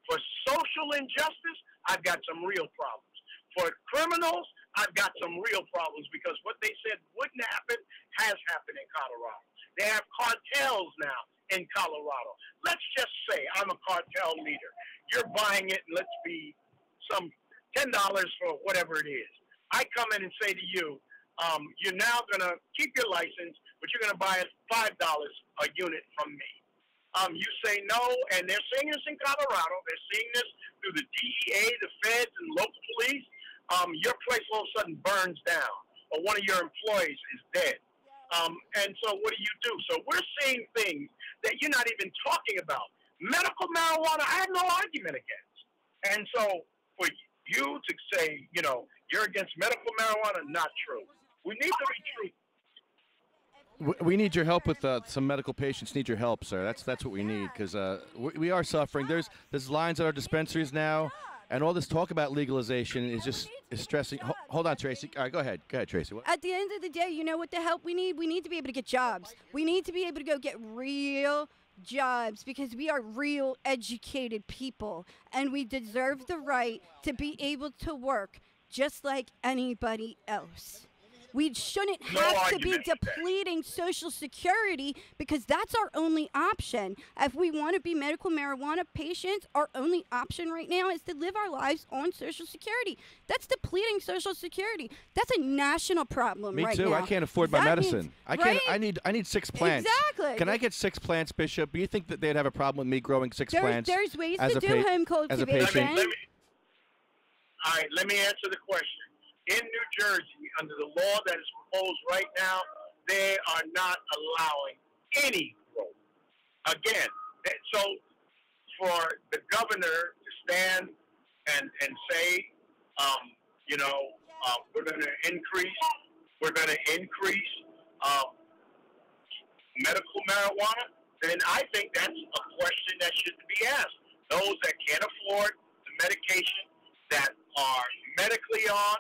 For social injustice, I've got some real problems. For criminals, I've got some real problems because what they said wouldn't happen has happened in Colorado. They have cartels now in Colorado. Let's just say I'm a cartel leader. You're buying it, and let's be some $10 for whatever it is. I come in and say to you, you're now going to keep your license, but you're going to buy it $5 a unit from me. You say no, and they're seeing this in Colorado. They're seeing this through the DEA, the feds, and local police. Your place all of a sudden burns down, or one of your employees is dead. And so what do? So we're seeing things that you're not even talking about. Medical marijuana, I have no argument against. And so for you to say, you're against medical marijuana, not true. We need to be true. We need your help with some medical patients need your help, sir. That's what we need because we are suffering. There's lines at our dispensaries now, and all this talk about legalization is stressing. Hold on, Tracy. All right, go ahead. Go ahead, Tracy. What? At the end of the day, you know what the help we need? We need to be able to get jobs. We need to be able to go get real jobs because we are real educated people, and we deserve the right to be able to work just like anybody else. We shouldn't have to be depleting Social Security because that's our only option. If we want to be medical marijuana patients, our only option right now is to live our lives on Social Security. That's depleting Social Security. That's a national problem right now. Me too. I can't afford my medicine. I need 6 plants. Exactly. Can I get 6 plants, Bishop? Do you think that they'd have a problem with me growing 6 plants? There's ways to do home cultivation. All right, let me answer the question. In New Jersey, under the law that is proposed right now, they are not allowing any growth. Again, so for the governor to stand and say, we're going to increase medical marijuana, then I think that's a question that should be asked. Those that can't afford the medication that are medically on.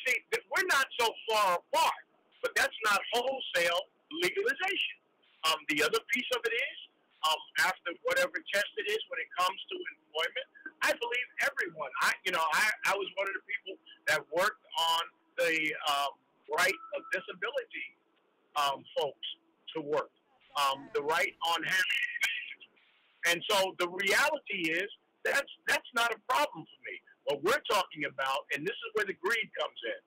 See, we're not so far apart, but that's not wholesale legalization. The other piece of it is, after whatever test it is when it comes to employment, I believe everyone. I was one of the people that worked on the right of disability folks to work, the right on having. And so the reality is that's not a problem for me. What we're talking about, and this is where the greed comes in.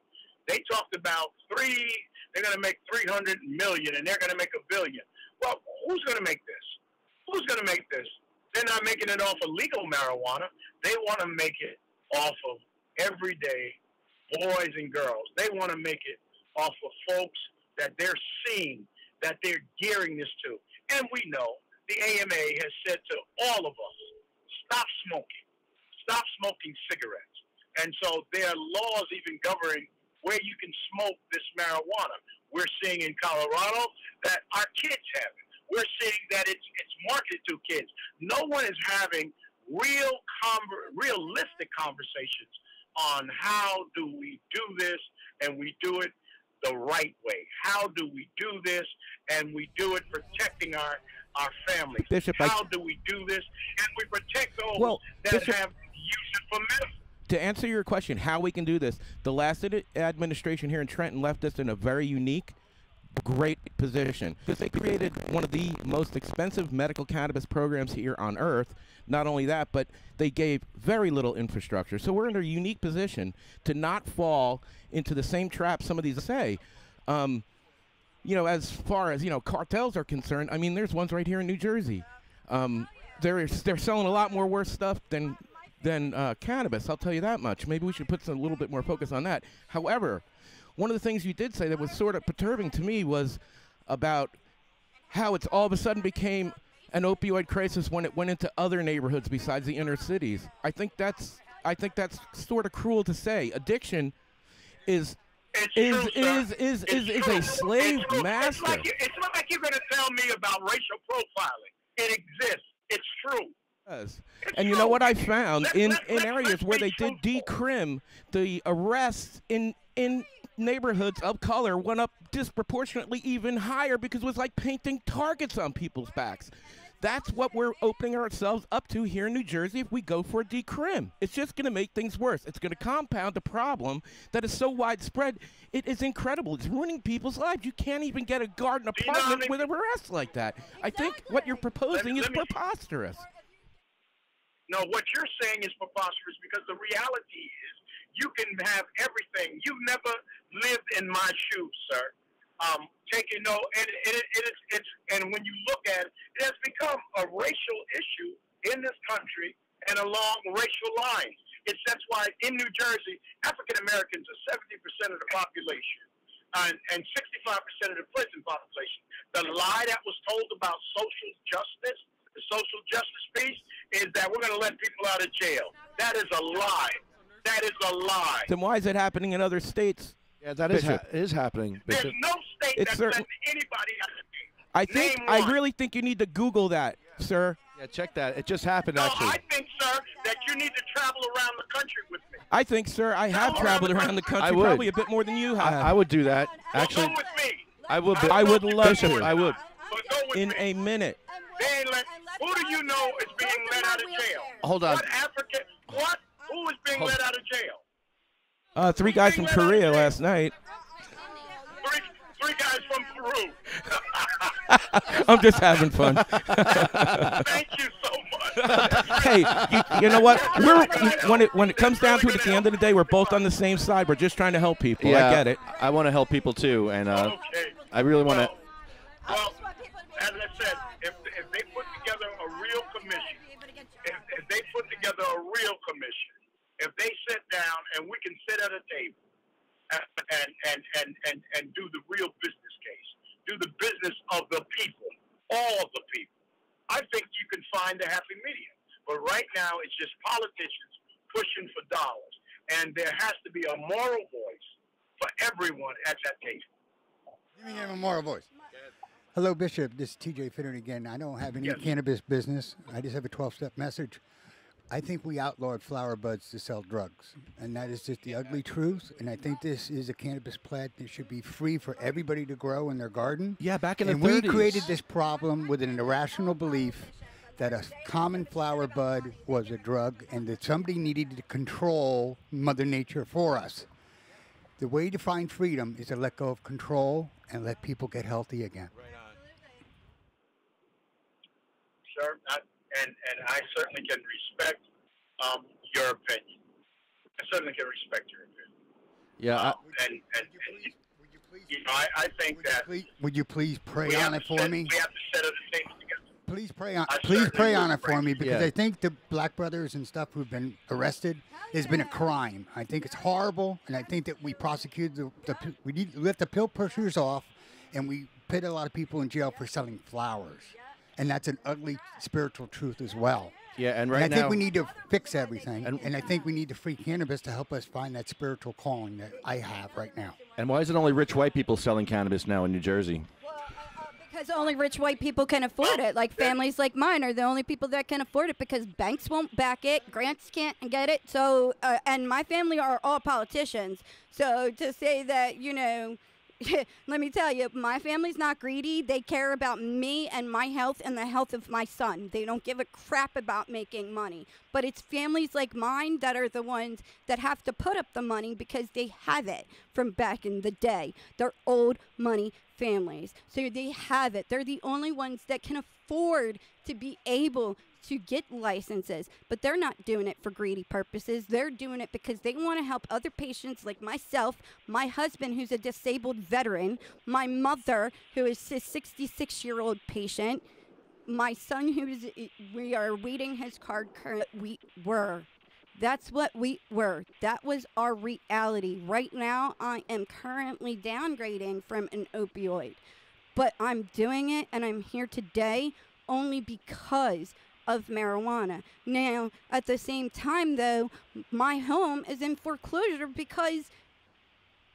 They talked about they're going to make 300 million and they're going to make $1 billion. Well, who's going to make this? Who's going to make this? They're not making it off of legal marijuana. They want to make it off of everyday boys and girls. They want to make it off of folks that they're seeing, that they're gearing this to. And we know the AMA has said to all of us, stop smoking. Stop smoking cigarettes. And so there are laws even governing where you can smoke this marijuana. We're seeing in Colorado that our kids have it. We're seeing that it's marketed to kids. No one is having realistic conversations on how do we do this and we do it the right way. How do we do this and we do it protecting our families? Bishop, how do we do this and we protect those that have use it for medicine? to answer your question, how we can do this, the last administration here in Trenton left us in a very unique, great position because they created one of the most expensive medical cannabis programs here on earth. Not only that, but they gave very little infrastructure. So we're in a unique position to not fall into the same trap some of these say. You know, as far as, you know, cartels are concerned, I mean, there's ones right here in New Jersey. They're selling a lot more worse stuff than cannabis. I'll tell you that much. Maybe we should put a little bit more focus on that. However, one of the things you did say that was sort of perturbing to me was about how it's all of a sudden became an opioid crisis when it went into other neighborhoods besides the inner cities. I think that's sort of cruel to say. Addiction is a slave master. It's not like you're going to tell me about racial profiling. It exists. It's true. And you know what I found in areas where they did decrim, the arrests in neighborhoods of color went up disproportionately even higher because it was like painting targets on people's backs. That's what we're opening ourselves up to here in New Jersey if we go for a decrim. It's just going to make things worse. It's going to compound a problem that is so widespread. It is incredible. It's ruining people's lives. You can't even get a garden apartment with an arrest like that. I think what you're proposing is preposterous. No, what you're saying is preposterous because the reality is you can have everything. You've never lived in my shoes, sir. And when you look at it, it has become a racial issue in this country and along racial lines. That's why in New Jersey, African Americans are 70% of the population and 65% of the prison population. The lie that was told about social justice, the social justice piece, is that we're going to let people out of jail. That is a lie. That is a lie. Then why is it happening in other states? Yeah, that is happening, Bishop. There's no state that's letting anybody out of jail. I really think you need to Google that, sir. Yeah, check that. It just happened, actually. I think, sir, that you need to travel around the country with me. I think, sir, I have traveled around the country, I would. probably a bit more than you have. I would do that. Actually, go with me. I would. I would love Bishop, to. I would. In a minute. Who do you know is being let out of jail? Hold on. Who is being let out of jail? 3 guys from Korea last night. Three guys from Peru. I'm just having fun. Thank you so much. Hey, you know what? When it comes down to it, at the end of the day, we're both on the same side. We're just trying to help people. Yeah, I get it. I want to help people too, and I really want to. Well, as I said, if they put together a real commission, if they put together a real commission, if they sit down and we can sit at a table and do the real business case, do the business of the people, all of the people, I think you can find a happy medium. But right now, it's just politicians pushing for dollars, and there has to be a moral voice for everyone at that table. Give me a moral voice. Hello, Bishop. This is TJ Finnerty again. I don't have any cannabis business. I just have a 12-step message. I think we outlawed flower buds to sell drugs, and that is just the ugly truth. And I think this is a cannabis plant that should be free for everybody to grow in their garden. Yeah, back in the 30s. And we created this problem with an irrational belief that a common flower bud was a drug and that somebody needed to control Mother Nature for us. The way to find freedom is to let go of control and let people get healthy again. Sir, and I certainly can respect your opinion. I certainly can respect your opinion. Yeah. I think that. Would you please pray on it for me? We have to set other things together. Please pray on it for me, because I think the black brothers and stuff who've been arrested has been a crime. I think it's horrible, and I think that we prosecute we let the pill pushers off, and we put a lot of people in jail for selling flowers, and that's an ugly spiritual truth as well. Yeah, and I think we need to fix everything, and I think we need to free cannabis to help us find that spiritual calling that I have right now. And why is it only rich white people selling cannabis now in New Jersey? Because only rich white people can afford it. Like families like mine are the only people that can afford it because banks won't back it, grants can't get it. So, and my family are all politicians. So to say that, let me tell you, my family's not greedy. They care about me and my health and the health of my son. They don't give a crap about making money. But it's families like mine that are the ones that have to put up the money because they have it from back in the day. They're old money families. So they have it. They're the only ones that can afford to be able to get licenses, but they're not doing it for greedy purposes. They're doing it because they want to help other patients like myself, my husband who's a disabled veteran, my mother who is a 66-year-old patient, my son we are waiting his card currently. That's what we were. That was our reality. Right now, I am currently downgrading from an opioid, but I'm doing it and I'm here today only because of marijuana. Now, at the same time, though, my home is in foreclosure because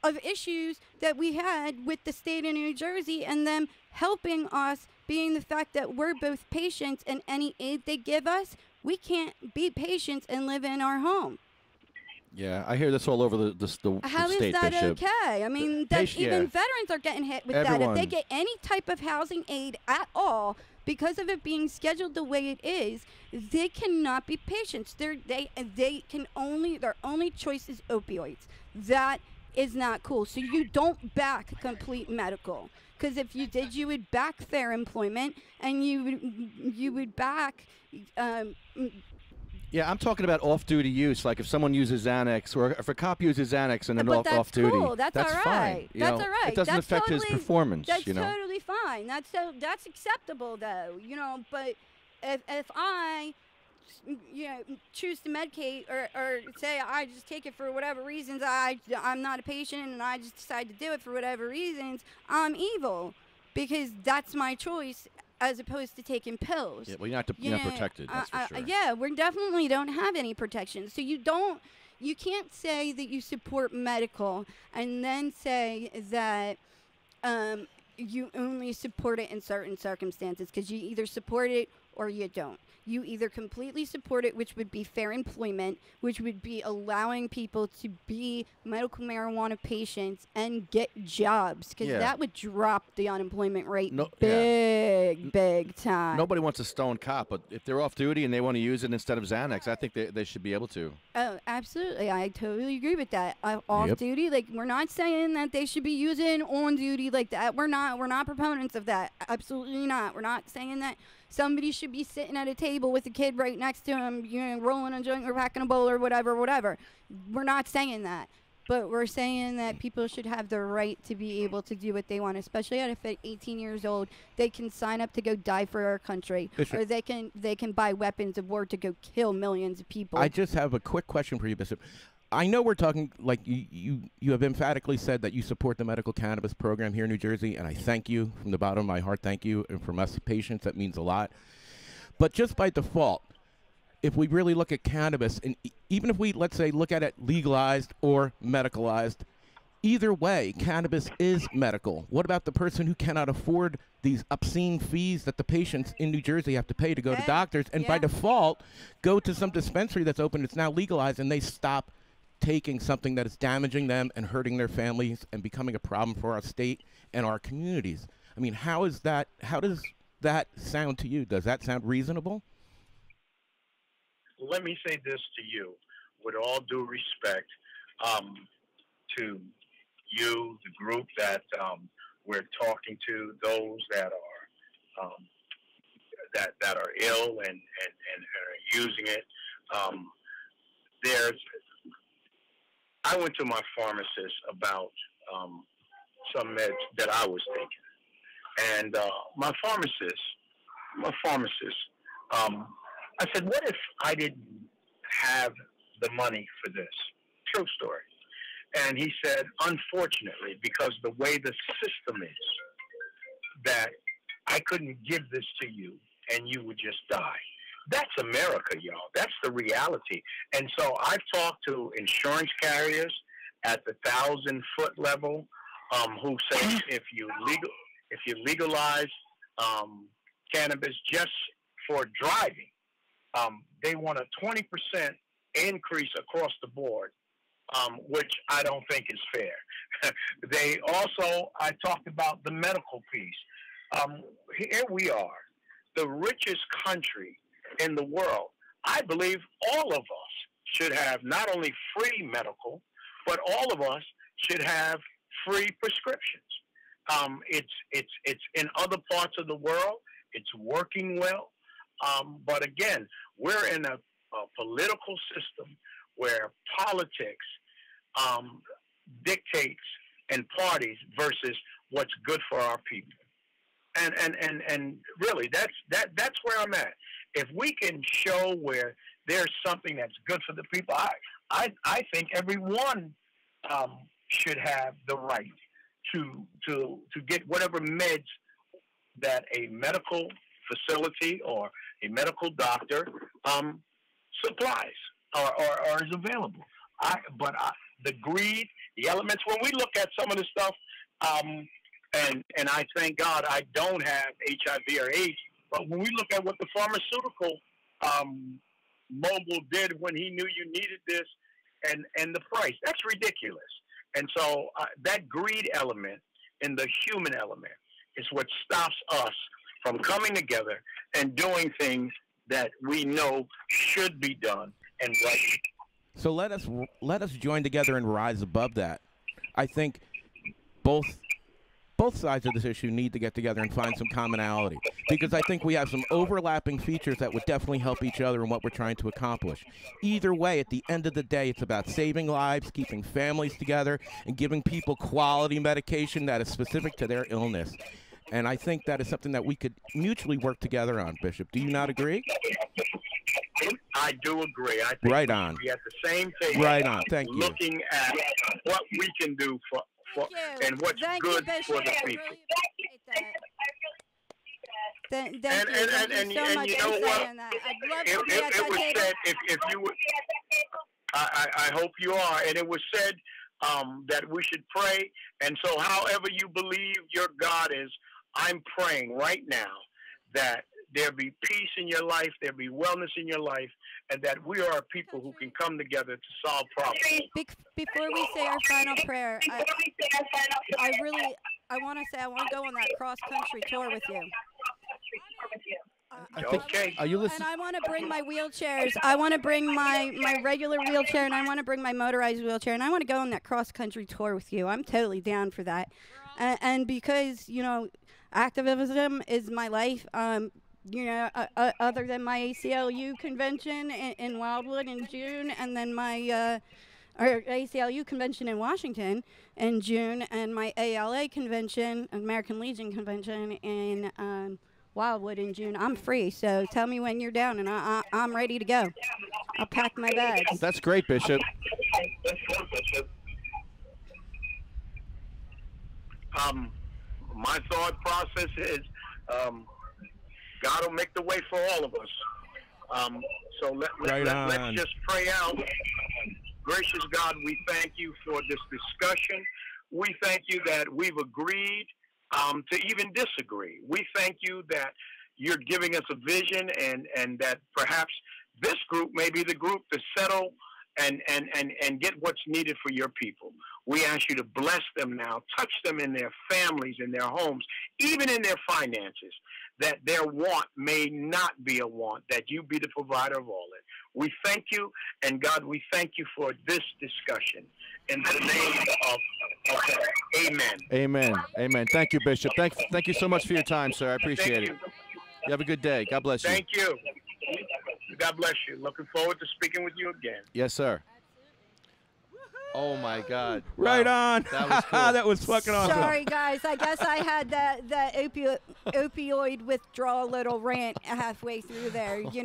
of issues that we had with the state of New Jersey and them helping us, being the fact that we're both patients and any aid they give us, we can't be patients and live in our home. Yeah, I hear this all over the How is state, that Bishop. okay? I mean, even veterans are getting hit with that. If they get any type of housing aid at all, because of it being scheduled the way it is, they cannot be patients. They can only, their only choice is opioids. That is not cool. So you don't back complete medical, because if you did, you would back fair employment, and you would back. Yeah, I'm talking about off-duty use. Like if someone uses Xanax, or if a cop uses Xanax and then off-duty, cool. That's all right. fine. That's all right. It doesn't affect his performance. That's you know? totally fine. That's acceptable, though. You know, but if I, choose to medicate or say I just take it for whatever reasons, I'm not a patient and I just decide to do it for whatever reasons, I'm evil, because that's my choice, as opposed to taking pills. Yeah, well, you're not protected, that's for sure. Yeah, we definitely don't have any protection. So you can't say that you support medical and then say that you only support it in certain circumstances, because you either support it or you don't. You either completely support it, which would be fair employment, which would be allowing people to be medical marijuana patients and get jobs, because that would drop the unemployment rate big time. Nobody wants a stone cop, but if they're off duty and they want to use it instead of Xanax, I think they should be able to. Oh, absolutely. I totally agree with that. Off duty, like, we're not saying that they should be using on duty like that. We're not proponents of that. Absolutely not. We're not saying that somebody should be sitting at a table with a kid right next to him, rolling a joint or packing a bowl or whatever. We're not saying that. But we're saying that people should have the right to be able to do what they want, especially at 18 years old. They can sign up to go die for our country, or they can buy weapons of war to go kill millions of people. I just have a quick question for you, Bishop. I know we're talking, like, you have emphatically said that you support the medical cannabis program here in New Jersey, and I thank you from the bottom of my heart. Thank you. And from us patients, that means a lot. But just by default, if we really look at cannabis, and even if we, let's say, look at it legalized or medicalized, either way, cannabis is medical. What about the person who cannot afford these obscene fees that the patients in New Jersey have to pay to go to doctors, and by default go to some dispensary that's open, it's now legalized, and they stop taking something that is damaging them and hurting their families and becoming a problem for our state and our communities? I mean, how does that sound to you? Does that sound reasonable? Let me say this to you, with all due respect, to you, the group that we're talking to, those that are that are ill and are using it. I went to my pharmacist about some meds that I was taking, and my pharmacist, I said, what if I didn't have the money for this? True story. And he said, unfortunately, because the way the system is, that I couldn't give this to you and you would just die. That's America, y'all. That's the reality. And so I've talked to insurance carriers at the 1,000-foot level who say if you legalize cannabis just for driving, they want a 20% increase across the board which I don't think is fair. I talked about the medical piece. Here we are, the richest country in the world. I believe all of us should have not only free medical, but all of us should have free prescriptions. It's in other parts of the world. It's working well. But again, we're in a political system where politics dictates and parties versus what's good for our people. And really, that's where I'm at. If we can show where there's something that's good for the people, I think everyone should have the right to get whatever meds that a medical facility or a medical doctor supplies or is available. But the greed, the elements, when we look at some of the stuff, and I thank God I don't have HIV or AIDS, but when we look at what the pharmaceutical mogul did when he knew you needed this and the price, that's ridiculous. And so that greed element and the human element is what stops us from coming together and doing things that we know should be done and right. So let us join together and rise above that. I think both sides of this issue need to get together and find some commonality, because I think we have some overlapping features that would definitely help each other in what we're trying to accomplish. Either way, at the end of the day, it's about saving lives, keeping families together, and giving people quality medication that is specific to their illness. And I think that is something that we could mutually work together on, Bishop. Do you not agree? I do agree. I think right on. We at the same table. Right on. Thank you. Looking at what we can do for and what's good for the people. Thank you so much for saying that. I'd love to be at that table. Said, if you would, I hope you are, and it was said that we should pray. And so however you believe your God is, I'm praying right now that there be peace in your life, there be wellness in your life, and that we are people who can come together to solve problems. Before we say our final prayer, I want to say I want to go on that cross-country tour with you. Okay. Are you listening? And I want to bring my wheelchairs. I want to bring my regular wheelchair, and I want to bring my motorized wheelchair, and I want to go on that cross-country tour with you. I'm totally down for that. And because, activism is my life, other than my ACLU convention in Wildwood in June, and then my ACLU convention in Washington in June, and my ALA convention, American Legion convention in Wildwood in June. I'm free, so tell me when you're down, and I'm ready to go. I'll pack my bags. That's great, Bishop. My thought process is God will make the way for all of us. So let's just pray out. Gracious God, we thank you for this discussion. We thank you that we've agreed to even disagree. We thank you that you're giving us a vision, and that perhaps this group may be the group to settle and get what's needed for your people. We ask you to bless them now, touch them in their families, in their homes, even in their finances, that their want may not be a want, that you be the provider of all it. We thank you, and God, we thank you for this discussion. In the name of amen. Amen. Amen. Thank you, Bishop. Thank you so much for your time, sir. I appreciate it. You have a good day. God bless you. Thank you. God bless you. Looking forward to speaking with you again. Yes, sir. Oh my God! Right wow. on. That was cool. That was fucking awesome. Sorry, guys. I guess I had that opioid withdrawal little rant halfway through there. You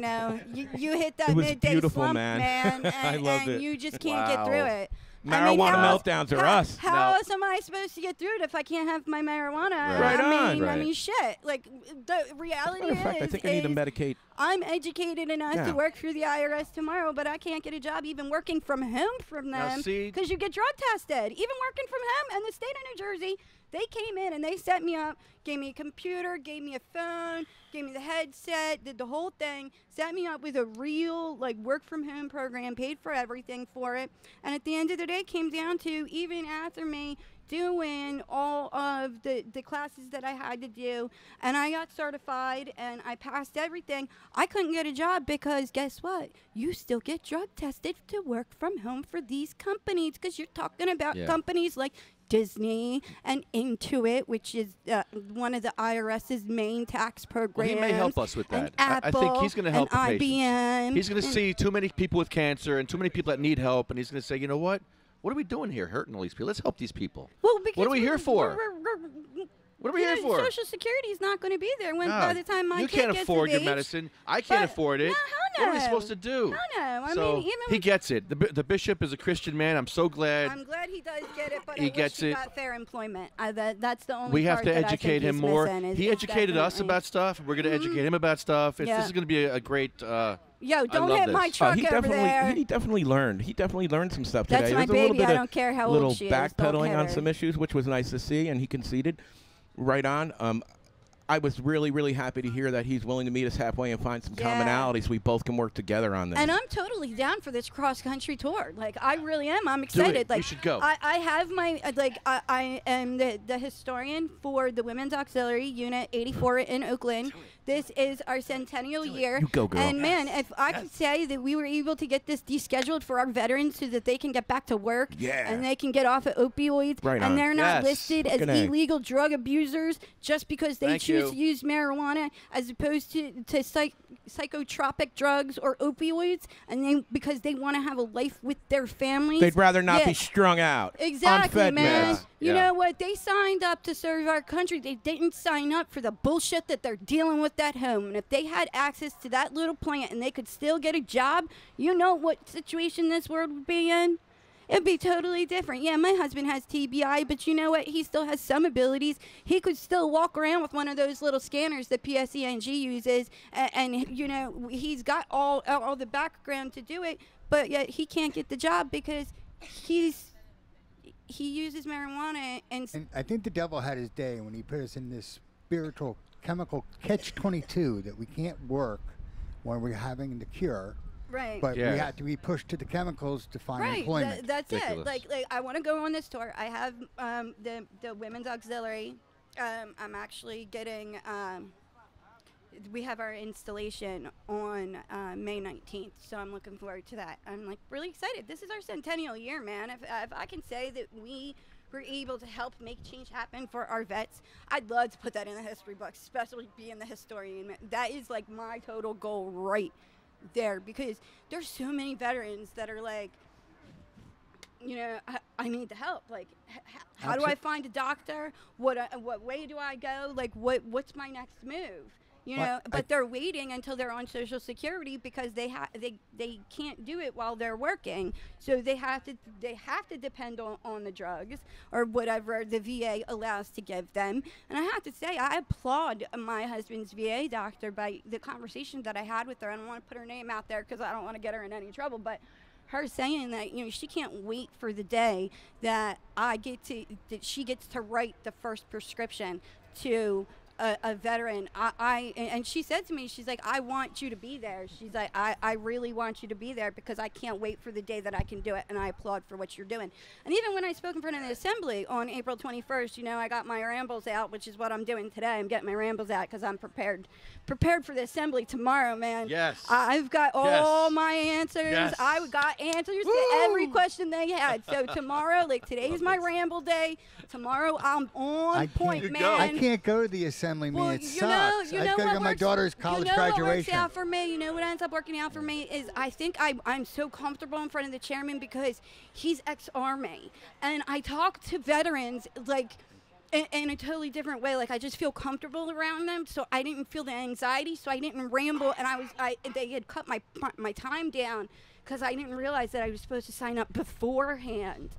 hit that midday slump, man, and I loved it. you just can't get through it. Marijuana meltdowns are us. How else am I supposed to get through it if I can't have my marijuana? Right. I mean, shit. Like, the reality is, I think I need to medicate. I'm educated enough to work for the IRS tomorrow, but I can't get a job even working from home from them because you get drug tested. Even working from home in the state of New Jersey, They came in and they set me up, gave me a computer, gave me a phone, gave me the headset, did the whole thing, set me up with a real like work from home program, paid for everything for it. And at the end of the day, it came down to, even after me doing all of the classes that I had to do, and I got certified and I passed everything, I couldn't get a job because guess what? You still get drug tested to work from home for these companies, because you're talking about companies like Disney and Intuit, which is one of the IRS's main tax programs. Well, he may help us with that. Apple, I think he's going to help the IBM. patients. He's going to see too many people with cancer and too many people that need help, and he's going to say, you know what? What are we doing here, hurting all these people? Let's help these people. Well, because what are we here for? What are we here for? Social Security is not going to be there by the time my you kid can't gets afford of your age. medicine. I can't afford it. No, What are we supposed to do? I so mean, even he gets it. The bishop is a Christian man. I'm so glad. I'm glad he does get it, but he gets it. Got fair employment. That's the only. We have part to that educate him more. He educated us about stuff. We're going to educate him about stuff. This is going to be a great. Yo, don't hit my truck over there. He definitely learned. He definitely learned some stuff today. That's my There was a little baby. bit I don't care how little old she is. backpedaling on some issues, which was nice to see, and he conceded right on. I was really, really happy to hear that he's willing to meet us halfway and find some commonalities. We both can work together on this. And I'm totally down for this cross-country tour. Like, I really am. I'm excited. Like, we should go. I have my, I am the historian for the Women's Auxiliary Unit 84 in Oakland. This is our centennial year. You go, girl. And, man, if I could say that we were able to get this descheduled for our veterans so that they can get back to work and they can get off of opioids and they're not listed as illegal drug abusers just because they choose to use marijuana as opposed to psychotropic drugs or opioids, and because they want to have a life with their families. They'd rather not be strung out. Exactly, unfed man. meds. You know what? They signed up to serve our country. They didn't sign up for the bullshit that they're dealing with at home. And if they had access to that little plant and they could still get a job, you know what situation this world would be in? It'd be totally different. Yeah, my husband has TBI, but you know what? He still has some abilities. He could still walk around with one of those little scanners that PSENG uses, and you know, he's got all the background to do it, but yet he can't get the job because he uses marijuana. And I think the devil had his day when he put us in this spiritual chemical catch-22 that we can't work when we're having the cure. Right. But we have to be pushed to the chemicals to find employment. That's it. Like I want to go on this tour. I have the Women's Auxiliary. I'm actually getting. We have our installation on May 19th, so I'm looking forward to that. I'm like really excited. This is our centennial year, man. If I can say that we were able to help make change happen for our vets, I'd love to put that in the history books, especially being the historian. That is like my total goal right there, because there's so many veterans that are like, you know, I need the help. Like, how do I find a doctor? What way do I go? Like, what's my next move? You know, but they're waiting until they're on Social Security because they can't do it while they're working. So they have to depend on the drugs or whatever the VA allows to give them. And I have to say, I applaud my husband's VA doctor by the conversation that I had with her. I don't want to put her name out there because I don't want to get her in any trouble, but her saying that, you know, she can't wait for the day that she gets to write the first prescription to a veteran. And she said to me, she's like, I want you to be there. She's like, I really want you to be there because I can't wait for the day that I can do it, and I applaud for what you're doing. And even when I spoke in front of the assembly on April 21st, you know, I got my rambles out, which is what I'm doing today. I'm getting my rambles out because I'm prepared for the assembly tomorrow, man. Yes. I've got all my answers. Yes. I got answers to every question they had. So tomorrow, like today's my ramble day. Tomorrow I'm on point, man. I can't go to the assembly, man. It sucks. You know I've got to go to my daughter's college graduation. What works out for me, you know what ends up working out for me is I think I'm so comfortable in front of the chairman because he's ex-Army. And I talk to veterans like in a totally different way. Like I just feel comfortable around them, so I didn't feel the anxiety, so I didn't ramble, and they had cut my time down because I didn't realize that I was supposed to sign up beforehand.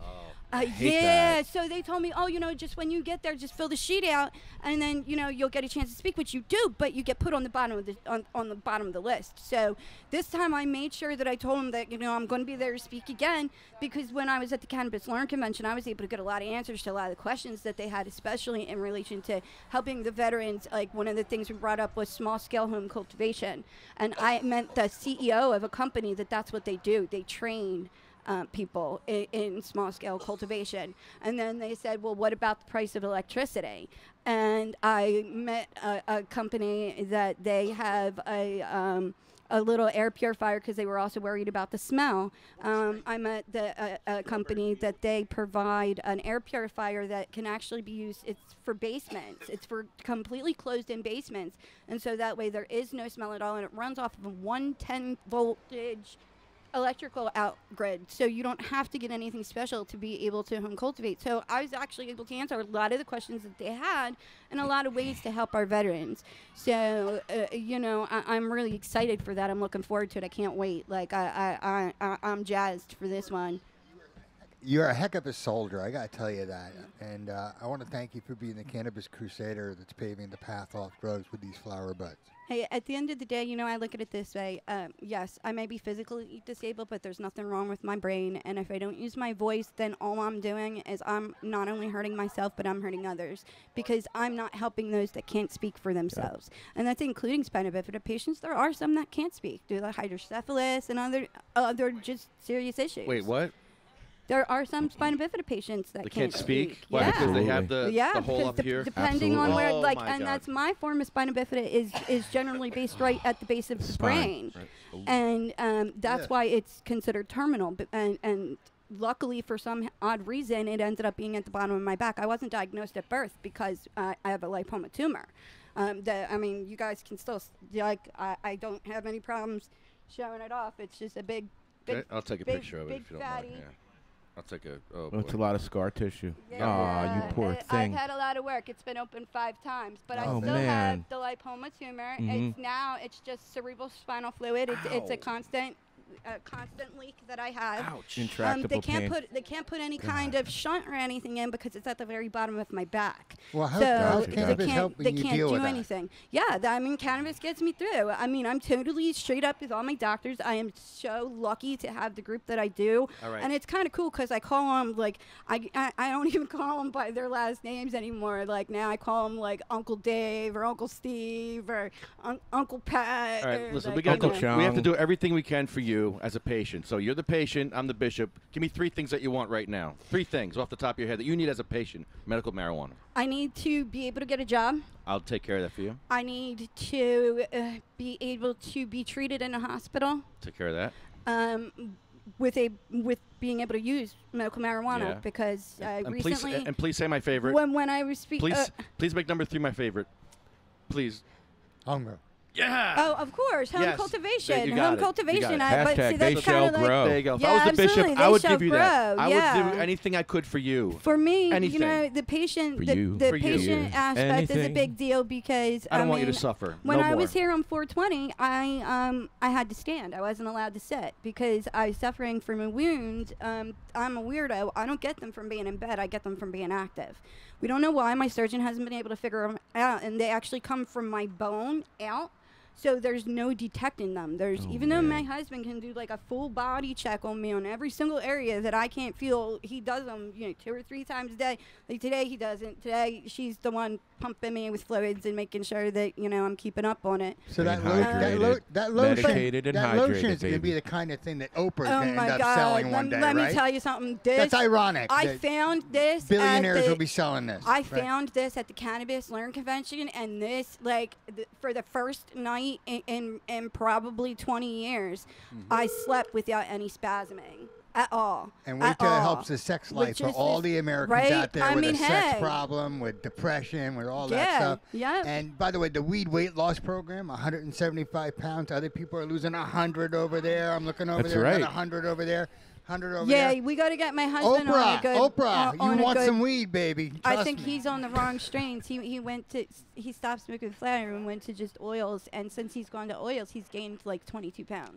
I hate yeah, that. so they told me, oh, just when you get there, just fill the sheet out, and then you'll get a chance to speak, which you do, but you get put on the bottom of the on the bottom of the list. So this time I made sure that I told them that I'm going to be there to speak again, because when I was at the Cannabis Learn Convention, I was able to get a lot of answers to a lot of the questions that they had, especially in relation to helping the veterans. Like one of the things we brought up was small scale home cultivation, and I meant the CEO of a company that's what they do. They train people in small-scale cultivation. And then they said, well, what about the price of electricity? And I met a company that they have a little air purifier because they were also worried about the smell. I met a company that they provide an air purifier that can actually be used. It's for basements. It's for completely closed-in basements. And so that way there is no smell at all, and it runs off of a 110 voltage electrical out grid, so you don't have to get anything special to be able to home cultivate. So I was actually able to answer a lot of the questions that they had and a lot of ways to help our veterans. So I'm really excited for that. I'm looking forward to it. I can't wait. Like I'm jazzed for this one. You're a heck of a soldier, I gotta tell you that. And I want to thank you for being the cannabis crusader that's paving the path off drugs with these flower buds. Hey, at the end of the day, I look at it this way. Yes, I may be physically disabled, but there's nothing wrong with my brain. And if I don't use my voice, then all I'm doing is I'm not only hurting myself, but I'm hurting others, because I'm not helping those that can't speak for themselves. Yeah. And that's including spina bifida patients. There are some that can't speak due to hydrocephalus and other just serious issues. Wait, what? There are some spina bifida patients that can't speak. Why? Yeah. Because they have the hole up here. Depending on where, that's my form of spina bifida is generally based right at the base of the brain, right. And that's why it's considered terminal. And luckily, for some odd reason, it ended up being at the bottom of my back. I wasn't diagnosed at birth because I have a lipoma tumor. You guys can still I don't have any problems showing it off. It's just a big. I'll take a picture of it if you don't mind. Yeah. I'll take a. Oh, it's a lot of scar tissue. Yeah. You poor thing. I've had a lot of work. It's been open 5 times, but I still have the lipoma tumor. It's just cerebral spinal fluid. It's a constant leak that I have. Ouch. Intractable pain. They can't put any kind of shunt or anything in because it's at the very bottom of my back. Well, how's cannabis helping you deal with that? They can't do anything. Yeah, cannabis gets me through. I'm totally straight up with all my doctors. I am so lucky to have the group that I do. All right. And it's kind of cool because I call them I don't even call them by their last names anymore. Like now I call them like Uncle Dave or Uncle Steve or Uncle Pat. All right, listen, we have to do everything we can for you as a patient. So you're the patient, I'm the bishop. Give me 3 things that you want right now. 3 things off the top of your head that you need as a patient. Medical marijuana. I need to be able to get a job. I'll take care of that for you. I need to be able to be treated in a hospital. Take care of that. With being able to use medical marijuana because recently. Please say my favorite. When I was speaking. Please make number 3 my favorite. Please. Hunger. Yeah. Oh, of course. Home cultivation. Home cultivation. But see, that's kind of like. There you go. If yeah, I was the bishop, I would give you that. I would do anything I could for you. For me, anything. the patient, the patient aspect is a big deal because I don't want you to suffer. When I was here on 420, I had to stand. I wasn't allowed to sit because I was suffering from a wound. I'm a weirdo. I don't get them from being in bed. I get them from being active. We don't know why. My surgeon hasn't been able to figure them out, and they actually come from my bone out. So there's no detecting them. Even though my husband can do like a full body check on me on every single area that I can't feel, he does them 2 or 3 times a day. Like today he doesn't. Today she's the one pumping me with fluids and making sure that I'm keeping up on it. So that lotion is going to be the kind of thing that Oprah's going to end up selling one day, Let me tell you something. That's ironic. I found this. Billionaires will be selling this. I found this at the Cannabis Learn Convention, and this for the first night in probably 20 years, I slept without any spasming at all. And wait till it helps the sex life for all the Americans out there with a sex problem, with depression, with all that stuff. Yeah. And by the way, the weed weight loss program, 175 pounds. Other people are losing 100 over there. I'm looking over there, another 100 over there. 100 over Yeah, there. we got to get my husband on a good. Oprah, on you a want good- some weed, baby? I Trust think me. he's on the wrong strains. He stopped smoking flower and went to just oils, and since he's gone to oils, he's gained like 22 pounds.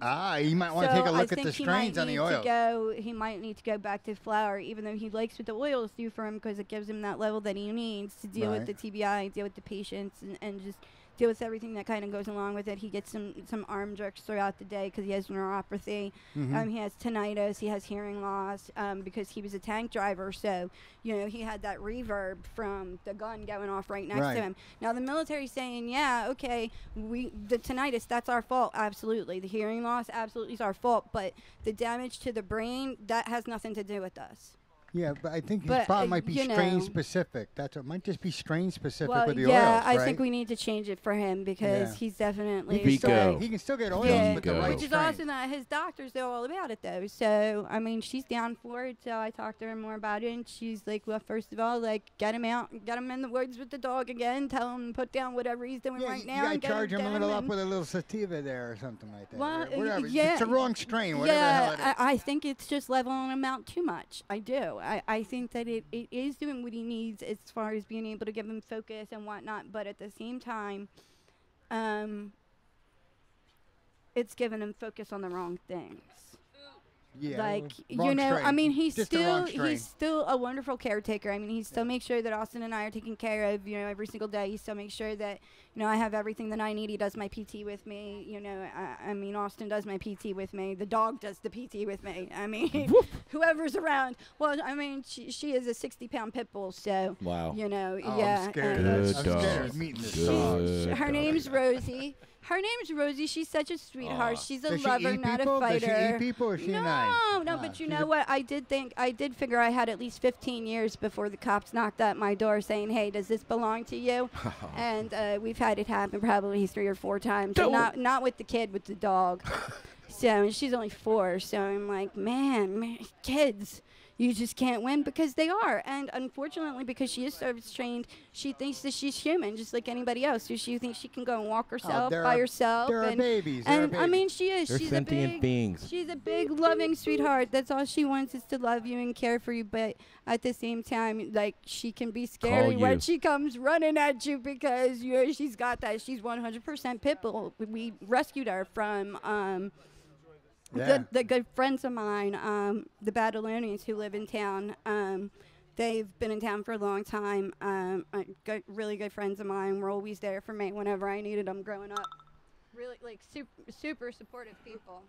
You might want to take a look I at the think he strains might on the need oils. He might need to go back to flour, even though he likes what the oils do for him because it gives him that level that he needs to deal with the TBI, deal with the patients, and just deal with everything that kind of goes along with it. He gets some arm jerks throughout the day because he has neuropathy. He has tinnitus. He has hearing loss because he was a tank driver. So, he had that reverb from the gun going off right next to him. Now, the military's saying, yeah, okay, the tinnitus, that's our fault. Absolutely. The hearing loss, absolutely is our fault. But the damage to the brain, that has nothing to do with us. Yeah, but I think his problem might be strain specific. It might just be strain specific with the oils, right? I think we need to change it for him because he's definitely he can still get oils with the right which is awesome that his doctors know all about it though. So I mean, she's down for it. So I talked to her more about it, and she's like, "Well, first of all, like get him out, get him in the woods with the dog again. Tell him to put down whatever he's doing right now. You gotta charge him a little up with a little sativa there or something like that. Well, whatever. yeah, It's the wrong strain. Whatever the hell it is. I think it's just leveling him out too much. I do. I think that it is doing what he needs as far as being able to give him focus and whatnot, but at the same time, it's giving him focus on the wrong things. Yeah, like strain. I mean, he's Just the wrong strain. still a wonderful caretaker. I mean, he still makes sure that Austin and I are taken care of. Every single day. He still makes sure that I have everything that I need. He does my PT with me. I mean, Austin does my PT with me. The dog does the PT with me. I mean, whoever's around. Well, I mean, she is a 60-pound pit bull, so wow. Yeah. I'm scared. Good I'm dog. scared of meeting this Good dog. Her name's Rosie. Her name's Rosie. She's such a sweetheart. She's a Does she lover, eat not people? a fighter. Does she eat people or is she nice? No, but you know what? I did figure I had at least 15 years before the cops knocked at my door saying, "Hey, does this belong to you?" And we've had it happen probably 3 or 4 times. And not with the kid, with the dog. So, and she's only 4. So I'm like, man, kids. You just can't win because they are. And unfortunately, because she is service trained, she thinks that she's human, just like anybody else. So she thinks she can go and walk herself by herself. There are babies. And I mean, she is. They're She's sentient beings. She's a big, loving sweetheart. That's all she wants is to love you and care for you. But at the same time, like, she can be scary when she comes running at you because she's got that. She's 100% pit bull. We rescued her from. The good friends of mine, the Badalonians who live in town, they've been in town for a long time. Really good friends of mine were always there for me whenever I needed them growing up. Really, like, super supportive people.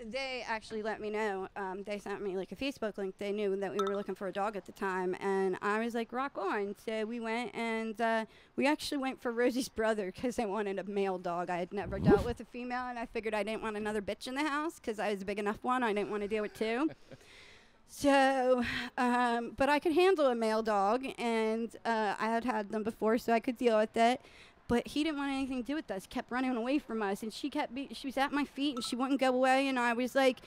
They actually let me know. They sent me like a Facebook link. They knew that we were looking for a dog at the time, and I was like, rock on. So we went, and we actually went for Rosie's brother because I wanted a male dog. I had never dealt with a female, and I figured I didn't want another bitch in the house because I was a big enough one. I didn't want to deal with 2. So, but I could handle a male dog, and I had them before, so I could deal with it. But he didn't want anything to do with us. Kept running away from us, and she was at my feet, and she wouldn't go away. And I was like,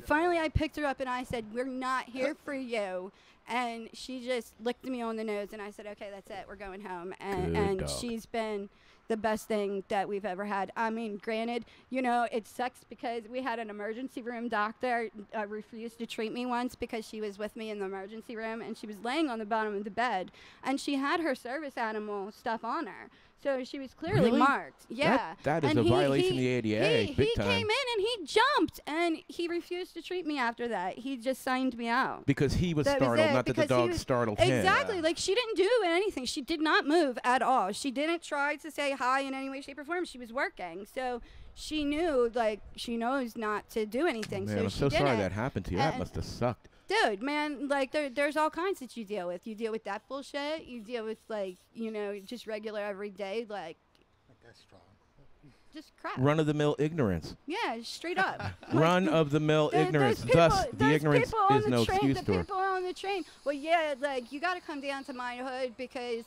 finally, I picked her up, and I said, "We're not here for you." And she just licked me on the nose, and I said, "Okay, that's it. We're going home." And she's been the best thing that we've ever had. I mean, granted, it sucks because we had an emergency room doctor refused to treat me once because she was with me in the emergency room, and she was laying on the bottom of the bed, and she had her service animal stuff on her. So she was clearly marked. Yeah. That is a violation of the ADA, big time. He came in and he jumped, and he refused to treat me after that. He just signed me out. Because he was startled, not that the dog startled him. Exactly. Like, she didn't do anything. She did not move at all. She didn't try to say hi in any way, shape, or form. She was working. So she knew, she knows not to do anything. Man, so I'm so sorry that happened to you. That must have sucked. Dude, man, like, there's all kinds that you deal with. You deal with that bullshit. You deal with, just regular everyday, That's strong. just crap. Run-of-the-mill ignorance. Yeah, straight up. Run-of-the-mill ignorance. Thus, the ignorance is no excuse the for. people on the train. Well, yeah, you got to come down to my hood because,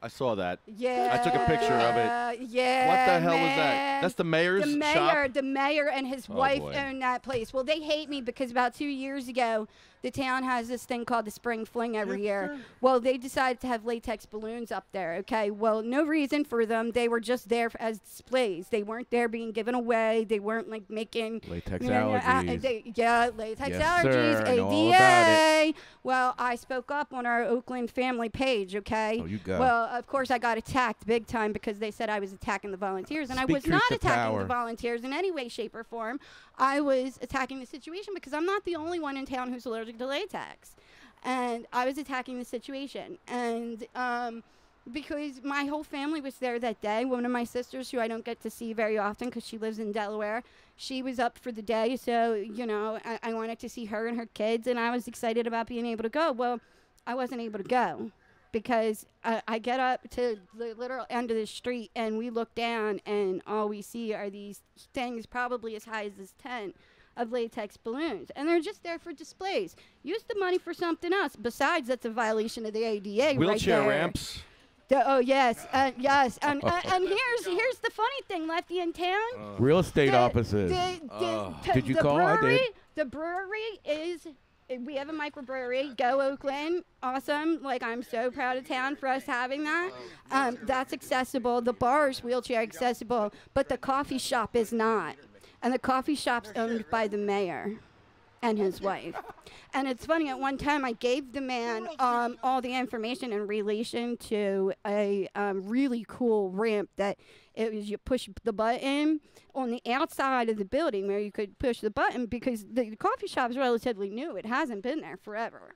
I saw that. yeah. I took a picture of it. Yeah. What the hell was man. that? That's the mayor's shop? The mayor and his wife boy. own that place. Well, they hate me because about 2 years ago, the town has this thing called the Spring Fling every year. Well, they decided to have latex balloons up there, okay? Well, no reason for them. They were just there as displays. They weren't there being given away. They weren't, like, making... Latex allergies. Latex Yes, allergies, sir. ADA. Know all about it. Well, I spoke up on our Oakland family page, okay? Oh, you go. Well, of course, I got attacked big time because they said I was attacking the volunteers, and I Speak was truth not to attacking power. the volunteers in any way, shape, or form. I was attacking the situation because I'm not the only one in town who's allergic to latex. And I was attacking the situation. And because my whole family was there that day. One of my sisters, who I don't get to see very often because she lives in Delaware, she was up for the day. So, you know, I wanted to see her and her kids, and I was excited about being able to go. Well, I wasn't able to go because I get up to the literal end of the street, and we look down, and all we see are these things probably as high as this tent of latex balloons, and they're just there for displays. Use the money for something else. Besides, that's a violation of the ADA. Wheelchair right there. ramps. Yes, yes, and here's the funny thing, Lefty, in town. Real estate offices. Did you call? I did. The brewery is. We have a microbrewery. Go Oakland, awesome! Like, I'm so proud of town for us having that. That's accessible. The bar is wheelchair accessible, but the coffee shop is not. And the coffee shop's owned by the mayor and his wife. And it's funny, at one time I gave the man all the information in relation to a really cool ramp that it was, you push the button on the outside of the building where you could push the button, because the coffee shop is relatively new. It hasn't been there forever.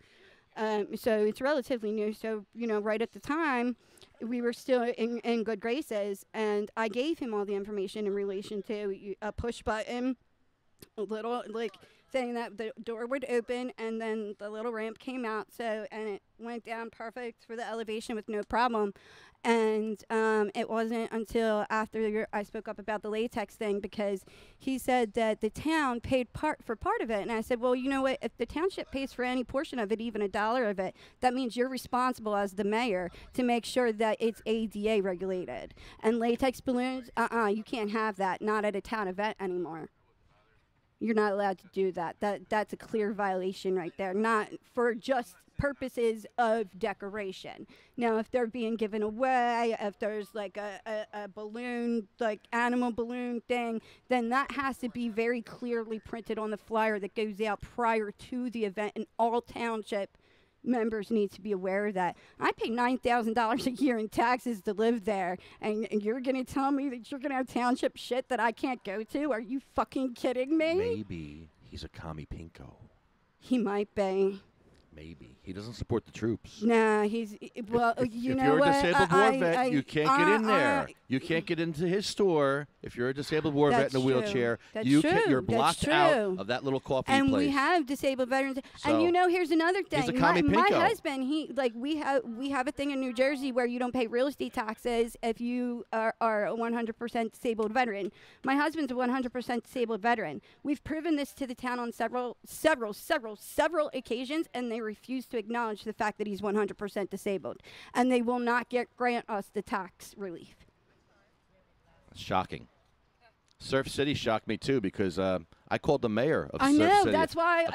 So it's relatively new. So, you know, right at the time, we were still in good graces, and I gave him all the information in relation to a push button, a little, like, saying that the door would open, and then the little ramp came out, so, and it went down perfect for the elevation with no problem. And it wasn't until after I spoke up about the latex thing, because he said that the town paid for part of it. And I said, well, you know what? If the township pays for any portion of it, even $1 of it, that means you're responsible as the mayor to make sure that it's ADA regulated. And latex balloons, you can't have that, not at a town event anymore. You're not allowed to do that. That's a clear violation right there, not for just purposes of decoration. Now, if they're being given away, if there's like a balloon, like animal balloon thing, then that has to be very clearly printed on the flyer that goes out prior to the event, and all township members need to be aware of that. I pay $9,000 a year in taxes to live there, and you're going to tell me that you're going to have township shit that I can't go to? Are you fucking kidding me? Maybe he's a commie pinko. He might be. Maybe. He doesn't support the troops. Nah, he's, well, you know what? If you're a disabled war vet, you can't get in there. You can't get into his store. If you're a disabled war vet in a wheelchair, you're blocked out of that little coffee place. And we have disabled veterans. And you know, here's another thing. He's a commie my pinko. husband, we have a thing in New Jersey where you don't pay real estate taxes if you are a 100% disabled veteran. My husband's a 100% disabled veteran. We've proven this to the town on several occasions, and they refuse to acknowledge the fact that he's 100% disabled, and they will not grant us the tax relief. Shocking. Surf City shocked me too, because I called the mayor of Surf City. I know. That's why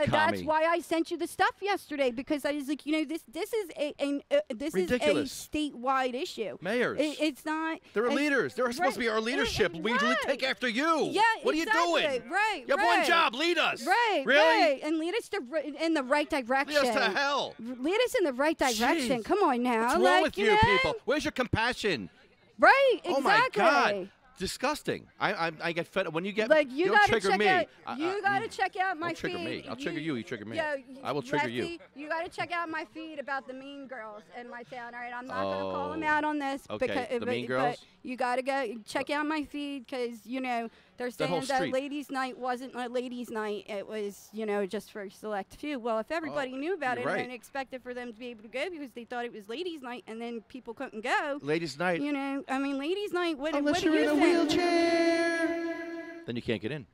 I sent you the stuff yesterday, because I was like, you know, this is a statewide issue. Mayors. It's not. They're leaders. They're supposed to be our leadership. We take after you. Yeah. What are you doing? Right. You have one job. Lead us. Right. Really? Right. And lead us in the right direction. Lead us to hell. Lead us in the right direction. Jeez. Come on now. What's wrong with you people? Where's your compassion? Right. Exactly. Oh my God. Disgusting. I get fed up when you get. Like, you don't gotta trigger check me. out. You gotta check out my feed. Don't trigger me. I'll trigger you. You trigger me. Yeah, I will trigger Lefty, you. You gotta check out my feed about the mean girls in my town. All right, I'm not gonna call them out on this. Okay, because, the mean girls. But you gotta go check out my feed, because you know they're saying that ladies' night wasn't a ladies' night. It was, you know, just for a select few. Well, if everybody knew about it and expected for them to be able to go because they thought it was ladies' night, and then people couldn't go. Ladies' night. You know, I mean, ladies' night. What Unless do you're you in a think? wheelchair. Then you can't get in.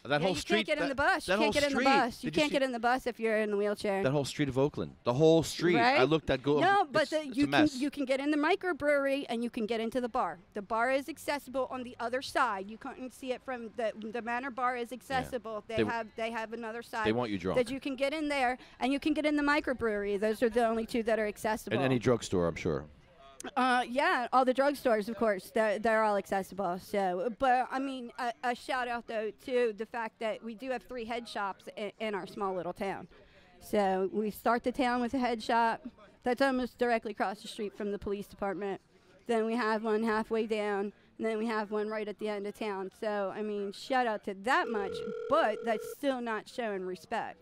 That whole you street. can't get in the bus. You that can't whole get in the street. bus. You Did can't get in the bus if you're in the wheelchair. That whole street of Oakland. The whole street. I Right? looked at No, but it's you a mess. can get in the microbrewery and you can get into the bar. The bar is accessible on the other side. You couldn't see it from the Manor Bar is accessible. They- They have another side. They want you drunk. That you can get in there and you can get in the microbrewery. Those are the only two that are accessible. In any drugstore, I'm sure. Yeah, all the drugstores, of course, they're all accessible. So, but I mean, a shout out though to the fact that we do have 3 head shops in our small little town. So we start the town with a head shop that's almost directly across the street from the police department. Then we have one halfway down, and then we have one right at the end of town. So I mean, shout out to that much, but that's still not showing respect.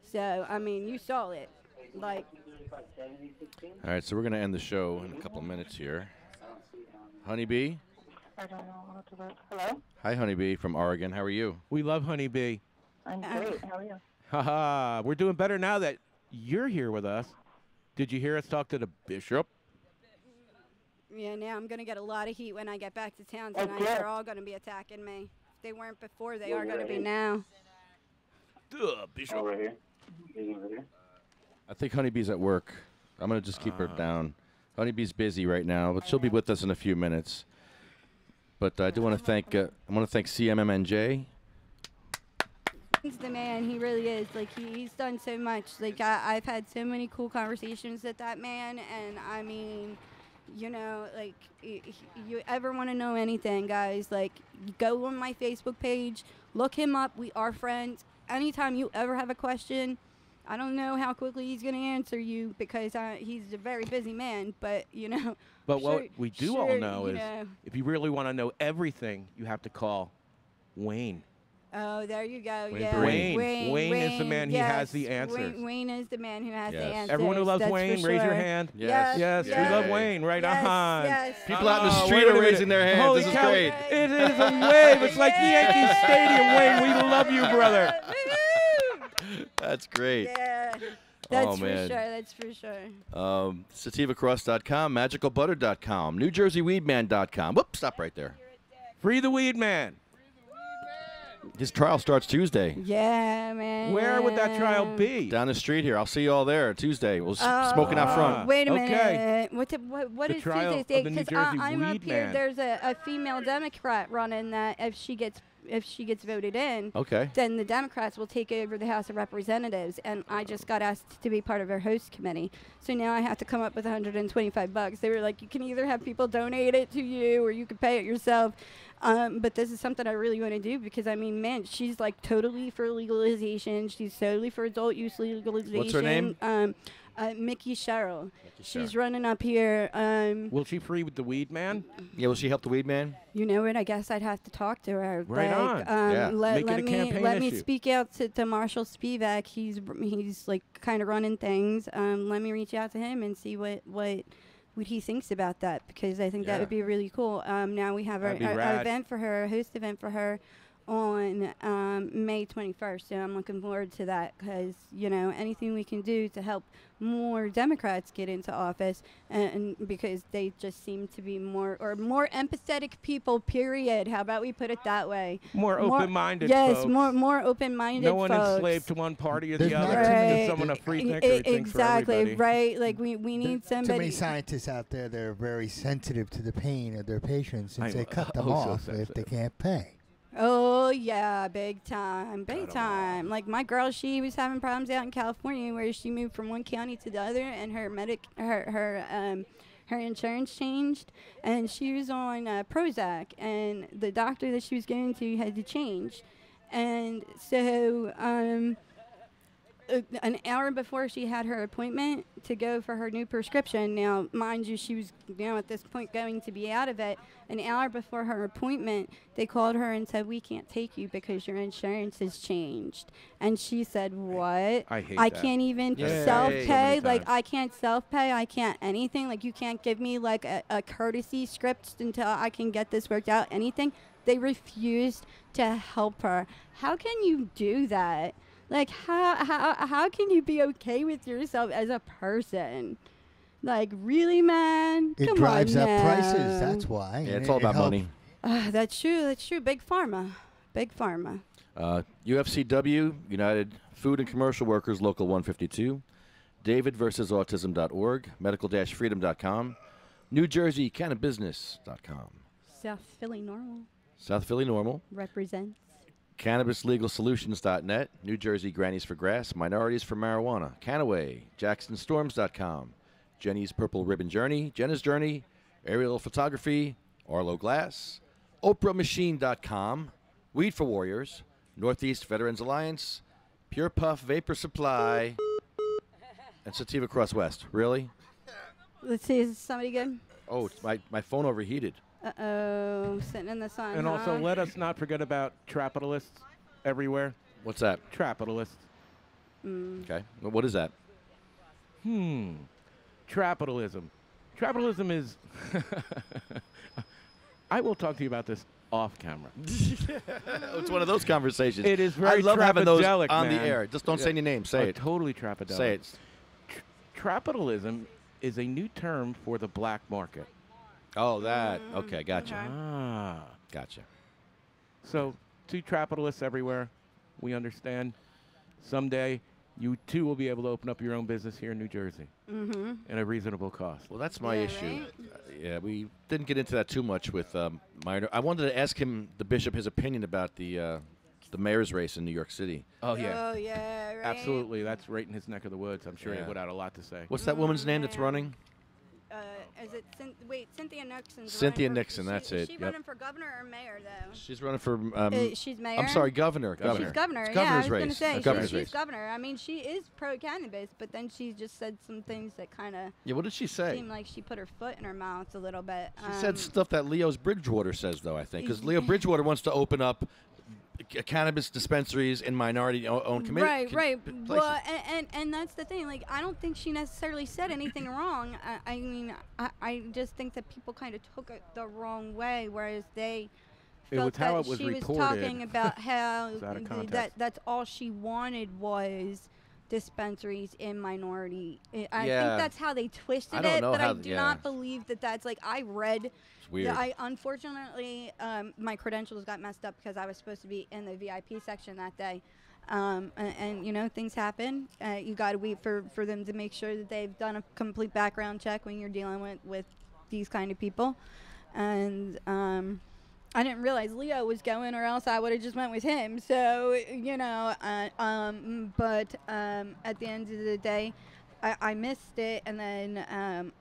So I mean, you saw it, like. All right, so we're going to end the show in a couple of minutes here. Honeybee? I don't know how to work. Hello? Hi, Honeybee from Oregon. How are you? We love Honeybee. I'm great. How are you? Haha, we're doing better now that you're here with us. Did you hear us talk to the bishop? Yeah, now I'm going to get a lot of heat when I get back to town tonight. They're all going to be attacking me. If they weren't before, they are going to be now. Bishop. Over here. Over here. I think Honeybee's at work. I'm going to just keep her down. Honeybee's busy right now, but she'll be with us in a few minutes. But I do want to thank CMMNJ. He's the man. He really is. Like, he's done so much. Like, I've had so many cool conversations with that man. And, I mean, you know, like, you ever want to know anything, guys, like, go on my Facebook page. Look him up. We are friends. Anytime you ever have a question, I don't know how quickly he's going to answer you because he's a very busy man, but, you know. But what we do all know is know. if you really want to know everything, you have to call Wayne. Oh, there you go. Wayne Yeah. Wayne. Wayne is the man. He has the yes. answers. Wayne is the man who has the Yes. answers. Everyone who loves that's Wayne, for raise your sure. hand. Yes. Yes, Yes. we love Wayne. Right Yes. on. Yes. People out in the street wait a are minute. raising their hands. Holy This is cow. great. It is a wave. It's like Yankee Stadium, Wayne. We love you, brother. That's great. Yeah. That's Oh, for man. sure. That's for sure. SativaCross.com, MagicalButter.com, NewJerseyWeedman.com. Whoops, stop right there. Free the weed man. His trial starts Tuesday. Yeah, man. Where would that trial be? Down the street here. I'll see you all there Tuesday. We'll smoking out front. Wait a Okay. minute. What The is trial Tuesday's of date? the New Because Jersey I'm up Weed here. Man. There's a female Democrat running that if she gets voted in, Okay. then the Democrats will take over the House of Representatives. And I just got asked to be part of their host committee. So now I have to come up with $125. They were like, you can either have people donate it to you or you can pay it yourself. But this is something I really want to do because, I mean, man, she's like totally for legalization. She's totally for adult use legalization. What's her name? Mickey Sherrill. She's running up here. Will she free with the weed man? Yeah, will she help the weed man? You know what? I guess I'd have to talk to her. Right like, on. Yeah. Make it a Let campaign me issue. speak out to Marshall Spivak. He's like kind of running things. Let me reach out to him and see what he thinks about that because I think that would be really cool. Now we have our event for her, a host event for her on May 21st. So I'm looking forward to that because, you know, anything we can do to help more Democrats get into office and because they just seem to be more empathetic people, period. How about we put it that way? More open-minded Yes, folks. more open-minded No one folks. enslaved to one party or There's the not other. too many- Just someone a free thinker who thinks for Exactly, everybody. right? Like we need Too many somebody. scientists out there that are very sensitive to the pain of their patients I and they know. cut them Oh, so off if sensitive. they can't pay. Oh yeah, big time. Like my girl, she was having problems out in California where she moved from one county to the other, and her insurance changed, and she was on Prozac, and the doctor that she was going to had to change, and so an hour before she had her appointment to go for her new prescription. Now, mind you, she was at this point going to be out of it. An hour before her appointment, they called her and said, we can't take you because your insurance has changed. And she said, what? I hate I that. can't even Yeah. self-pay. So many Like, times. I can't self-pay. I can't anything. Like, you can't give me, like, a courtesy script until I can get this worked out. Anything. They refused to help her. How can you do that? Like, how can you be okay with yourself as a person? Like, really, man? It Come drives on up now. prices. That's why. Yeah, and it's all it about helps. money. That's true. Big pharma. Big Pharma. UFCW, United Food and Commercial Workers, Local 152. David versus Autism.org, medical-freedom.com. New Jersey Cannabusiness.com. South Philly Normal. South Philly Normal. Represents. CannabisLegalSolutions.net. New Jersey Grannies for Grass, Minorities for Marijuana. Canaway. JacksonStorms.com. Jenny's Purple Ribbon Journey. Jenna's Journey. Aerial Photography. Arlo Glass. OprahMachine.com. Weed for Warriors. Northeast Veterans Alliance. PurePuff Vapor Supply. And Sativa Cross West. Really? Let's see, is somebody good? Oh, my phone overheated. Uh-oh, sitting in the sun, And also, huh? let us not forget about trapitalists everywhere. What's that? Trapitalists. Okay. Well, what is that? Trapitalism. Trapitalism is... I will talk to you about this off camera. It's one of those conversations. It is very I love having those trapidelic, on the man. air. Just don't say any names. Say it. Totally trapidelic. Say it. Trapitalism is a new term for the black market. Oh, that. Okay, gotcha. Ah. Gotcha. So, to trapitalists everywhere, we understand. Someday, you too will be able to open up your own business here in New Jersey at a reasonable cost. Well, that's my issue. Yeah, we didn't get into that too much with minor. I wanted to ask him, the bishop, his opinion about the mayor's race in New York City. Oh, yeah. Oh, yeah, right? Absolutely. That's right in his neck of the woods. I'm sure he would have a lot to say. What's that woman's name that's running? Is it Cynthia Nixon? Cynthia Nixon, that's it. Is she Yep. running for governor or mayor, though? She's running for. She's mayor? I'm sorry, governor. She's governor. It's Yeah, I governor's was going race. to say, Governor's she's race. governor. I mean, she is pro-cannabis, but then she just said some things that kind of Yeah, what did she say? seemed like she put her foot in her mouth a little bit. She said stuff that Leo's Bridgewater says, though, I think. Because Leo Bridgewater wants to open up cannabis dispensaries in minority-owned communities. Right. Well, and that's the thing. Like, I don't think she necessarily said anything wrong. I mean, I just think that people kind of took it the wrong way, whereas they felt how that it was she was reported. talking about how It's out of context. that's all she wanted was dispensaries in minority. I think Yeah. that's how they twisted I don't it, know but how I do yeah. not believe that that's like I read. It's weird. I unfortunately my credentials got messed up because I was supposed to be in the VIP section that day. And you know, things happen. You got to wait for them to make sure that they've done a complete background check when you're dealing with these kind of people. And I didn't realize Leo was going, or else I would have just went with him. So, you know, but at the end of the day, I missed it. And then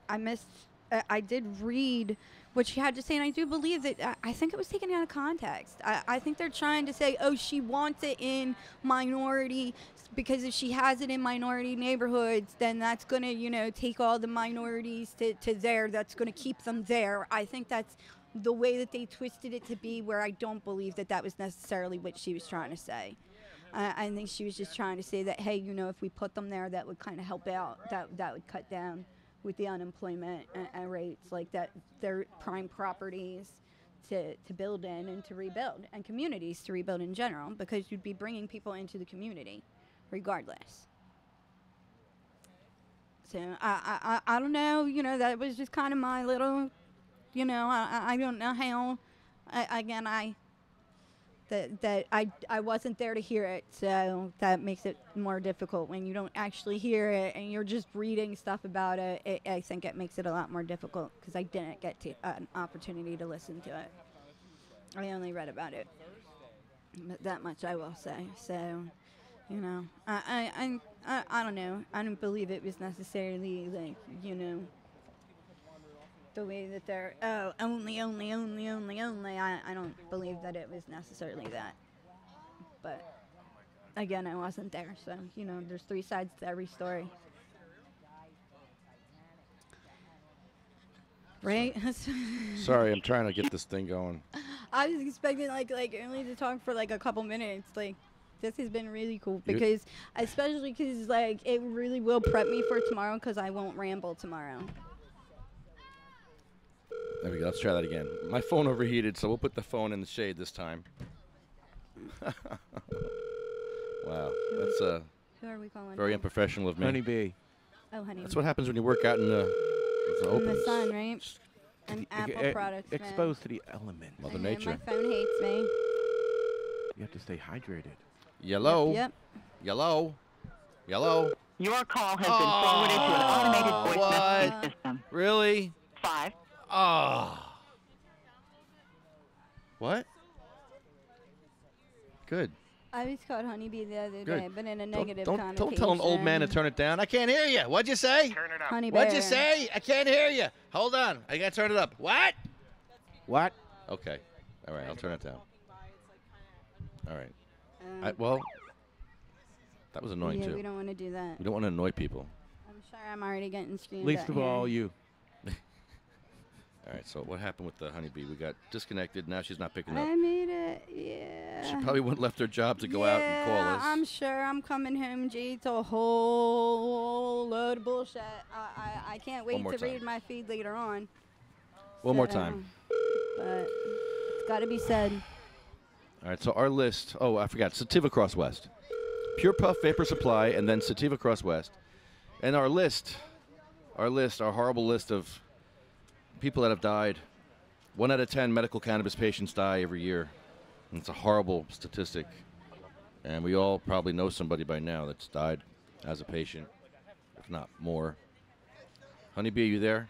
I did read what she had to say, and I do believe that I think it was taken out of context. I think they're trying to say, oh, she wants it in minority, because if she has it in minority neighborhoods, then that's going to, you know, take all the minorities to there. That's going to keep them there. I think that's the way that they twisted it to be, where I don't believe that that was necessarily what she was trying to say. I think she was just trying to say that, hey, you know, if we put them there, that would kind of help out. That would cut down with the unemployment rates, like that they're prime properties to build in and to rebuild, and communities to rebuild in general, because you'd be bringing people into the community regardless. So I don't know, you know, that was just kind of my little, you know, I don't know how, I wasn't there to hear it, so that makes it more difficult when you don't actually hear it and you're just reading stuff about it. I think it makes it a lot more difficult because I didn't get an opportunity to listen to it. I only read about it, but that much I will say. So, you know, I don't know. I don't believe it was necessarily like, you know, the way that they're, only. I don't believe that it was necessarily that. But, again, I wasn't there. So, you know, there's three sides to every story. Right? Sorry, I'm trying to get this thing going. I was expecting, like only to talk for, like, a couple minutes. Like, this has been really cool because, especially because, like, it really will prep me for tomorrow because I won't ramble tomorrow. There we go. Let's try that again. My phone overheated, so we'll put the phone in the shade this time. Wow, that's Who are we calling? very unprofessional of me. Honeybee. Oh, Honey. That's what happens when you work out in the open. In the sun, right? And Apple products, exposed to the element. Mother I know, Nature. my phone hates me. You have to stay hydrated. Yellow. Yep. Yellow. Yellow. Your call has been forwarded to an automated voice messaging system. Really? 5. Ah. What? Good. I was called Honeybee the other Good. day, but in a negative connotation. Don't tell an old man to turn it down. I can't hear you. What'd you say? Turn it up. Honey What'd bear. you say? I can't hear you. Hold on. I got to turn it up. What? What? Okay. All right. I'll turn it down. All right. Um, Well, that was annoying yeah, too. we don't want to do that. We don't want to annoy people. I'm sure I'm already getting screamed Least at of here. all, you. All right. So what happened with the honeybee? We got disconnected. Now she's not picking up. I made it, yeah. She probably wouldn't left her job to go out and call us. I'm sure I'm coming home, G. It's a whole load of bullshit. I can't wait more to time. read my feed later on. One more So, time. But it's got to be said. All right, so our list. Oh, I forgot. Sativa Cross West, PurePuff Vapor Supply, and then Sativa Cross West. And our horrible list of people that have died. 1 out of 10 medical cannabis patients die every year. And it's a horrible statistic. And we all probably know somebody by now that's died as a patient, if not more. Honeybee, are you there?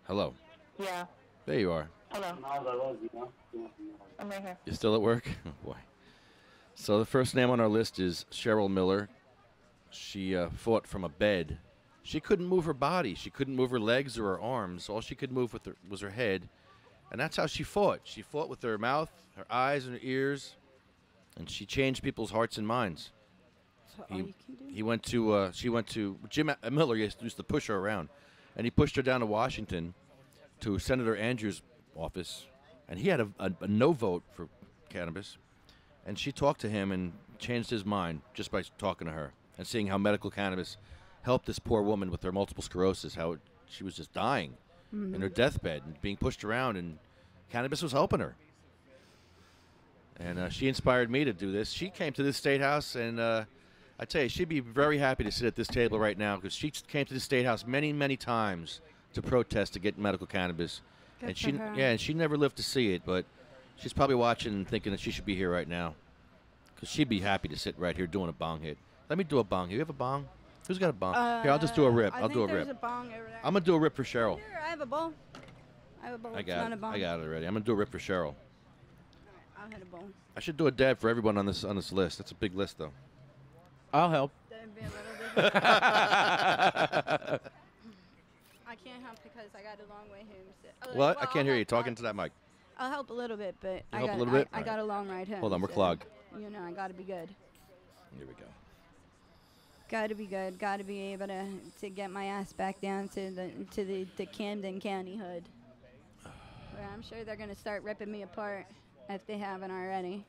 Hello. Yeah. There you are. Hello. I'm right here. You still at work? Oh, boy. So the first name on our list is Cheryl Miller. She fought from a bed. She couldn't move her body. She couldn't move her legs or her arms. All she could move was her head. And that's how she fought. She fought with her mouth, her eyes, and her ears. And she changed people's hearts and minds. So all you can do? She went to, Jim Miller used to push her around. And he pushed her down to Washington to Senator Andrews' office. And he had a no vote for cannabis. And she talked to him and changed his mind just by talking to her and seeing how medical cannabis helped this poor woman with her multiple sclerosis, how she was just dying in her deathbed and being pushed around, and cannabis was helping her. And she inspired me to do this. She came to this State House, and I tell you, she'd be very happy to sit at this table right now because she came to the State House many, many times to protest to get medical cannabis. Good And for she, her. and she never lived to see it, but she's probably watching and thinking that she should be here right now because she'd be happy to sit right here doing a bong hit. Let me do a bong. You have a bong? Who's got a bong? Here, I'll just do a rip. I'll do a rip. There's a bong over there. I'm gonna do a rip for Cheryl. Here, I have a bowl. I have a bowl. I It's got not a it. bong. I got it already. I'm gonna do a rip for Cheryl. I'll hit a bowl. I should do a dab for everyone on this list. That's a big list, though. I'll help. That'd be a little bit. I can't help because I got a long way home. So, What? I well, can't hear you. I'll Talking to that mic. I'll help a little bit, but I help a got little bit? I got a long ride home. Hold on, we're so, clogged. You know, I got to be good. Here we go. Got to be good. Got to be able to get my ass back down to the Camden County hood. Where I'm sure they're gonna start ripping me apart if they haven't already.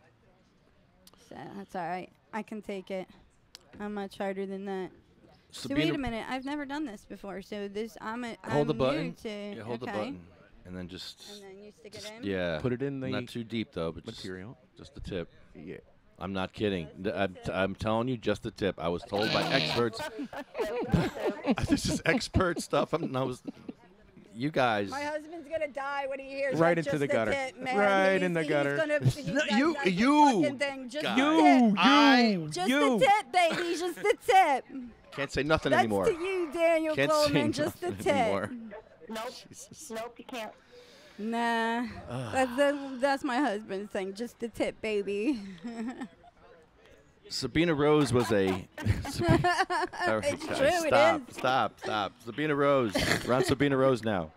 So that's all right. I can take it. I'm much harder than that. So wait a minute. I've never done this before. So this I'm Hold the new button. to. Yeah, hold the okay. button, and then just. And then you stick it in. Yeah. Put it in the Not too deep though, but material. Just the tip. Yeah. I'm not kidding. I'm telling you, just the tip. I was told by experts. This is expert stuff. You guys. My husband's gonna die when he hears Right that into just the gutter. Tip, man. Right in the gutter. He's No, got you- nothing you. fucking thing. Just God. the tip. Just you. the tip, baby. Just the tip. Can't say nothing That's anymore. to you, Daniel Can't say Goldman. Just the nothing tip. anymore. Nope, you can't. Nah, that's my husband's thing. Just the tip, baby. Sabina Rose was a. It's true, it is. Stop. Sabina Rose. We're on Sabina Rose now.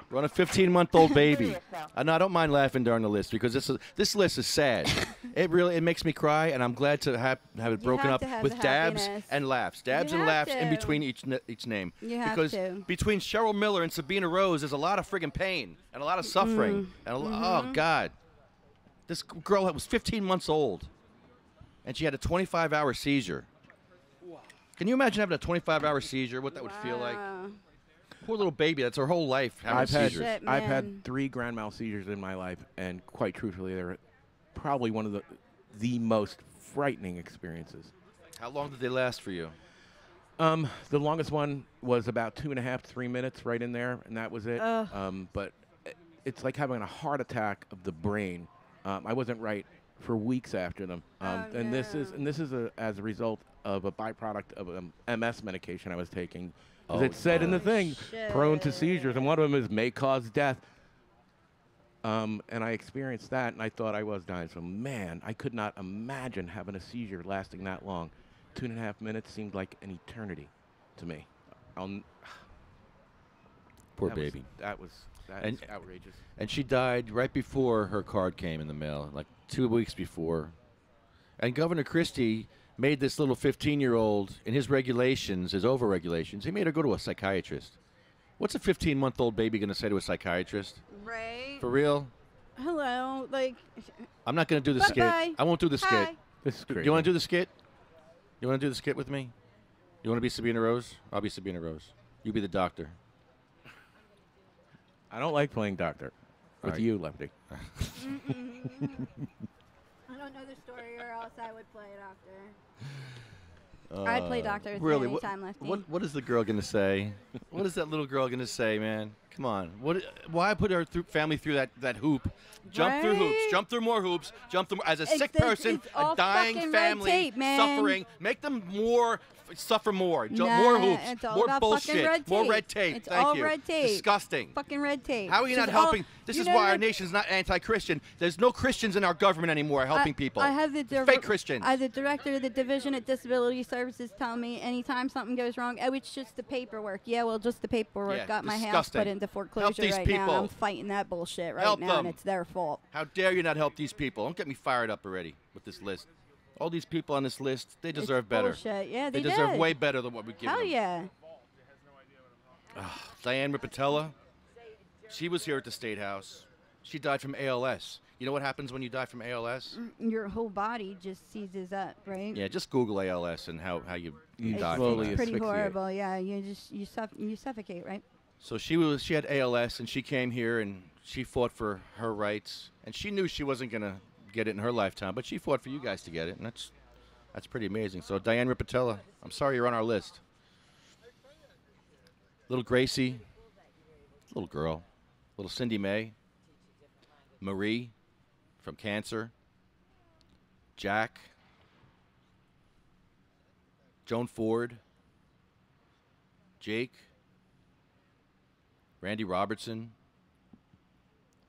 We're on a 15-month-old baby. No, I don't mind laughing during the list because this list is sad. It makes me cry, and I'm glad to have it broken have up to have with the dabs happiness. and laughs. Dabs You and have laughs in to. between each name. You have because to. between Cheryl Miller and Sabina Rose, there's a lot of friggin' pain and a lot of suffering. And oh God, this girl was 15 months old, and she had a 25-hour seizure. Can you imagine having a 25-hour seizure? What that would feel like? Poor little baby. That's her whole life having seizures. I've had 3 grand mal seizures in my life, and quite truthfully, they're probably one of the most frightening experiences. How long did they last for you? The longest one was about 2.5 to 3 minutes, right in there, and that was it. But it's like having a heart attack of the brain. I wasn't right for weeks after them. And this is as a result of a byproduct of MS medication I was taking. Because it said in the thing, prone to seizures, and one of them is may cause death. And I experienced that, and I thought I was dying. So, man, I could not imagine having a seizure lasting that long. 2.5 minutes seemed like an eternity to me. Poor baby. That was outrageous. And she died right before her card came in the mail, like 2 weeks before. And Governor Christie made this little 15-year-old, in his regulations, his over-regulations, he made her go to a psychiatrist. What's a 15-month-old baby going to say to a psychiatrist? Right. For real? Hello. Like. I'm not going to do the skit. Bye. I won't do the skit. Hi. This is crazy. Do you want to do the skit? You want to do the skit with me? You want to be Sabina Rose? I'll be Sabina Rose. You be the doctor. I don't like playing doctor with you, Lefty. I don't know the story, or else I would play doctor. I'd play doctor with really? you anytime, Lefty. What is the girl going to say? What is that little girl going to say, man? Come on. Why put our family through that hoop? Jump through hoops. Jump through more hoops. Jump through as a sick person, a dying family, suffering. Make them suffer more. More hoops. More bullshit. More red tape. It's Thank all you. red tape. Disgusting. Fucking red tape. How are you not helping? This is know why our what? nation's not anti-Christian. There's no Christians in our government anymore helping people. I have the fake Christians. The director of the Division of Disability Services telling me anytime something goes wrong, oh, it's just the paperwork. Yeah, well, just the paperwork got my house put into foreclosure these right people. now. I'm fighting that bullshit right Help now, them. and it's their fault. How dare you not help these people? Don't get me fired up already with this list. All these people on this list, they deserve better. Bullshit. Yeah, they deserve did. way better than what we give Hell them. yeah. Diane Ripatella, she was here at the State House. She died from ALS. You know what happens when you die from ALS? Your whole body just seizes up, right? Yeah, just Google ALS and how you die. slowly It's pretty asphyxiate. horrible. Yeah, you suffocate, right? So she had ALS, and she came here and she fought for her rights, and she knew she wasn't gonna get it in her lifetime, but she fought for you guys to get it, and that's pretty amazing. So Diane Ripatella, I'm sorry you're on our list. Little Gracie, little girl, little Cindy May, Marie from cancer, Jack, Joan Ford, Jake, Randy Robertson,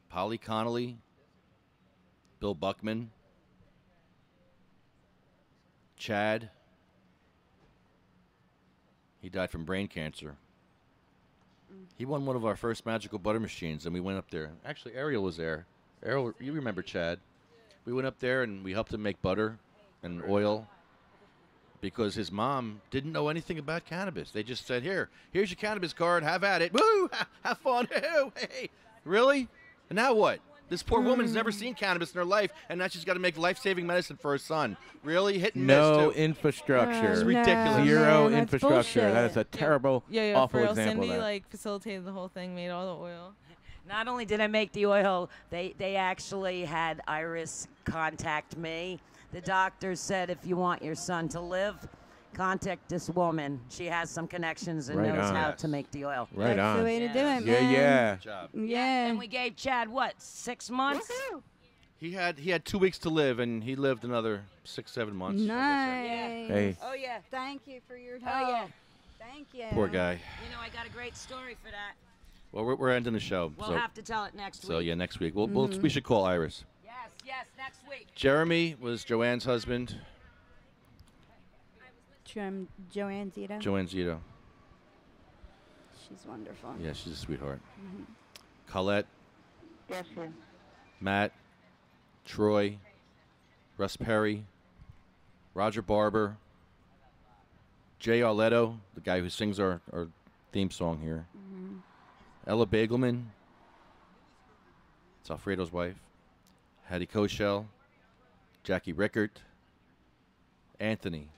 Polly Connolly, Bill Buckman, Chad. He died from brain cancer. He won one of our first magical butter machines, and we went up there. Actually, Ariel was there. Ariel, you remember Chad. We went up there, and we helped him make butter and oil because his mom didn't know anything about cannabis. They just said, here's your cannabis card. Have at it. Woo! Have fun. Hey. Really? And now what? This poor woman's never seen cannabis in her life, and now she's got to make life-saving medicine for her son. Really? Hit and miss, No too. infrastructure. It's ridiculous. Zero that's infrastructure. bullshit. That is a terrible, awful for real, example Cindy of that. like facilitated the whole thing, made all the oil. Not only did I make the oil, they actually had Iris contact me. The doctor said, if you want your son to live, contact this woman. She has some connections and Right knows on. how Yes. to make the oil. Right That's on. the way to do it, Yeah, man. yeah. Good job. Yeah. And we gave Chad, what, 6 months? He had 2 weeks to live, and he lived another 6-7 months. like I said. Nice. Hey. Oh, yeah. Thank you for your Oh, help. yeah. Thank you. Poor guy. You know, I got a great story for that. Well, we're ending the show. We'll so have to tell it next so week. yeah, next week. We should call Iris. Yes, next week. Jeremy was Joanne's husband. Joanne Zito. Joanne Zito. She's wonderful. Yeah, she's a sweetheart. Colette, Yes, sir. Matt, Troy, Russ Perry, Roger Barber, Jay Arletto, the guy who sings our theme song here. Ella Bagelman. It's Alfredo's wife. Hattie Koshel, Jackie Rickert, Anthony,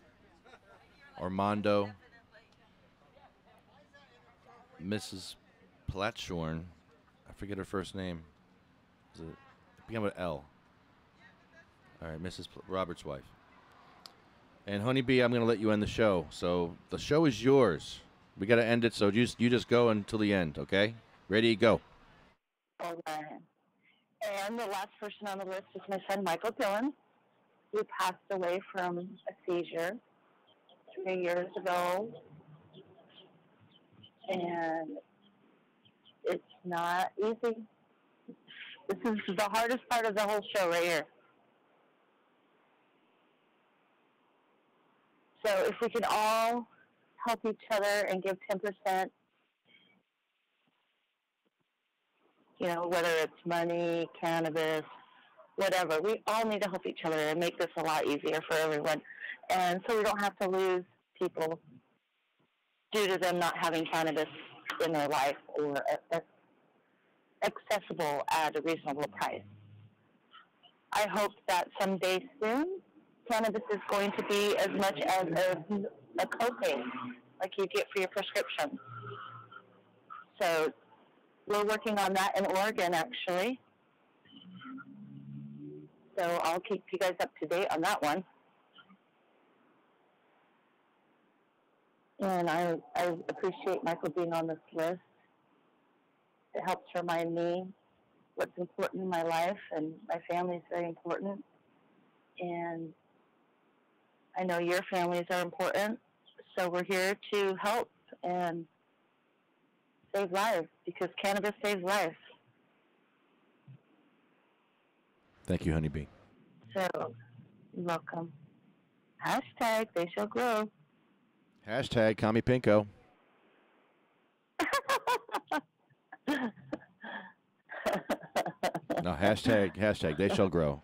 Armando, Mrs. Platshorn. I forget her first name. Is it began with L? All right, Mrs. Robert's wife. And Honeybee, I'm going to let you end the show. So the show is yours. We got to end it, so you just go until the end, okay? Ready, go. All right. And the last person on the list is my son, Michael Dillon, who passed away from a seizure 3 years ago. And it's not easy. This is the hardest part of the whole show right here. So if we can all help each other and give 10%, you know, whether it's money, cannabis, whatever, we all need to help each other and make this a lot easier for everyone. And so we don't have to lose people due to them not having cannabis in their life or accessible at a reasonable price. I hope that someday soon, cannabis is going to be as much as a copay like you get for your prescription. So we're working on that in Oregon, actually. So I'll keep you guys up to date on that one. And I appreciate Michael being on this list. It helps remind me what's important in my life, and my family is very important. And I know your families are important, so we're here to help and save lives, because cannabis saves lives. Thank you, Honeybee. So, you're welcome. Hashtag they shall grow. Hashtag Kami Pinko. No, hashtag they shall grow.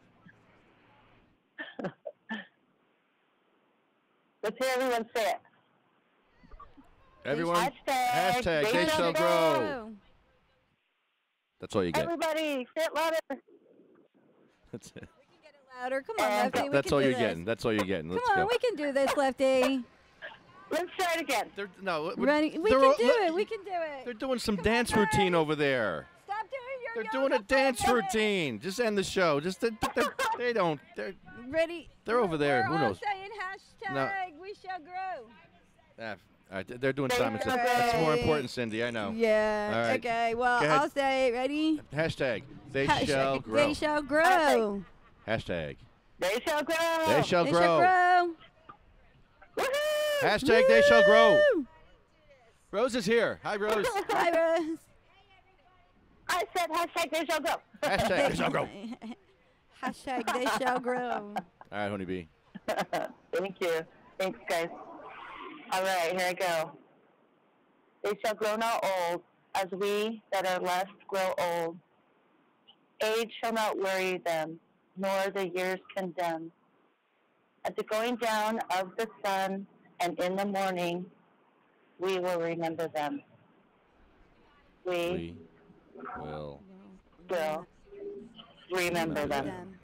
Let's hear everyone say it. Everyone, hashtag they shall grow. That's all you get. Everybody, say it louder. That's it. Louder. Come on, Lefty. We That's can all do you're this. getting. That's all you're getting. Let's Come on, go. we can do this, Lefty. Let's try it again. Ready? We can do it. We can do it. They're doing some dance routine over there. Stop doing your They're doing a dance routine. Just end the show. Just they don't. Ready? They're over there. We're Who all knows? saying hashtag we shall grow. They're doing Simon Says. That's more important, Cindy. I know. Yeah. All right. Okay. Well, Go ahead. I'll say it. Ready? Hashtag they Hashtag shall grow. They shall grow. Hashtag they shall grow. they shall They grow. shall grow. Hashtag they shall grow. Rose is here. Hi, Rose. Hi, Rose. I said hashtag they shall grow. Hashtag they shall grow. Hashtag they shall grow. All right, Honeybee. Thank you. Thanks, guys. All right, here I go. They shall grow not old, as we that are left grow old. Age shall not worry them, nor the years condemn. At the going down of the sun and in the morning, we will remember them. We will remember them.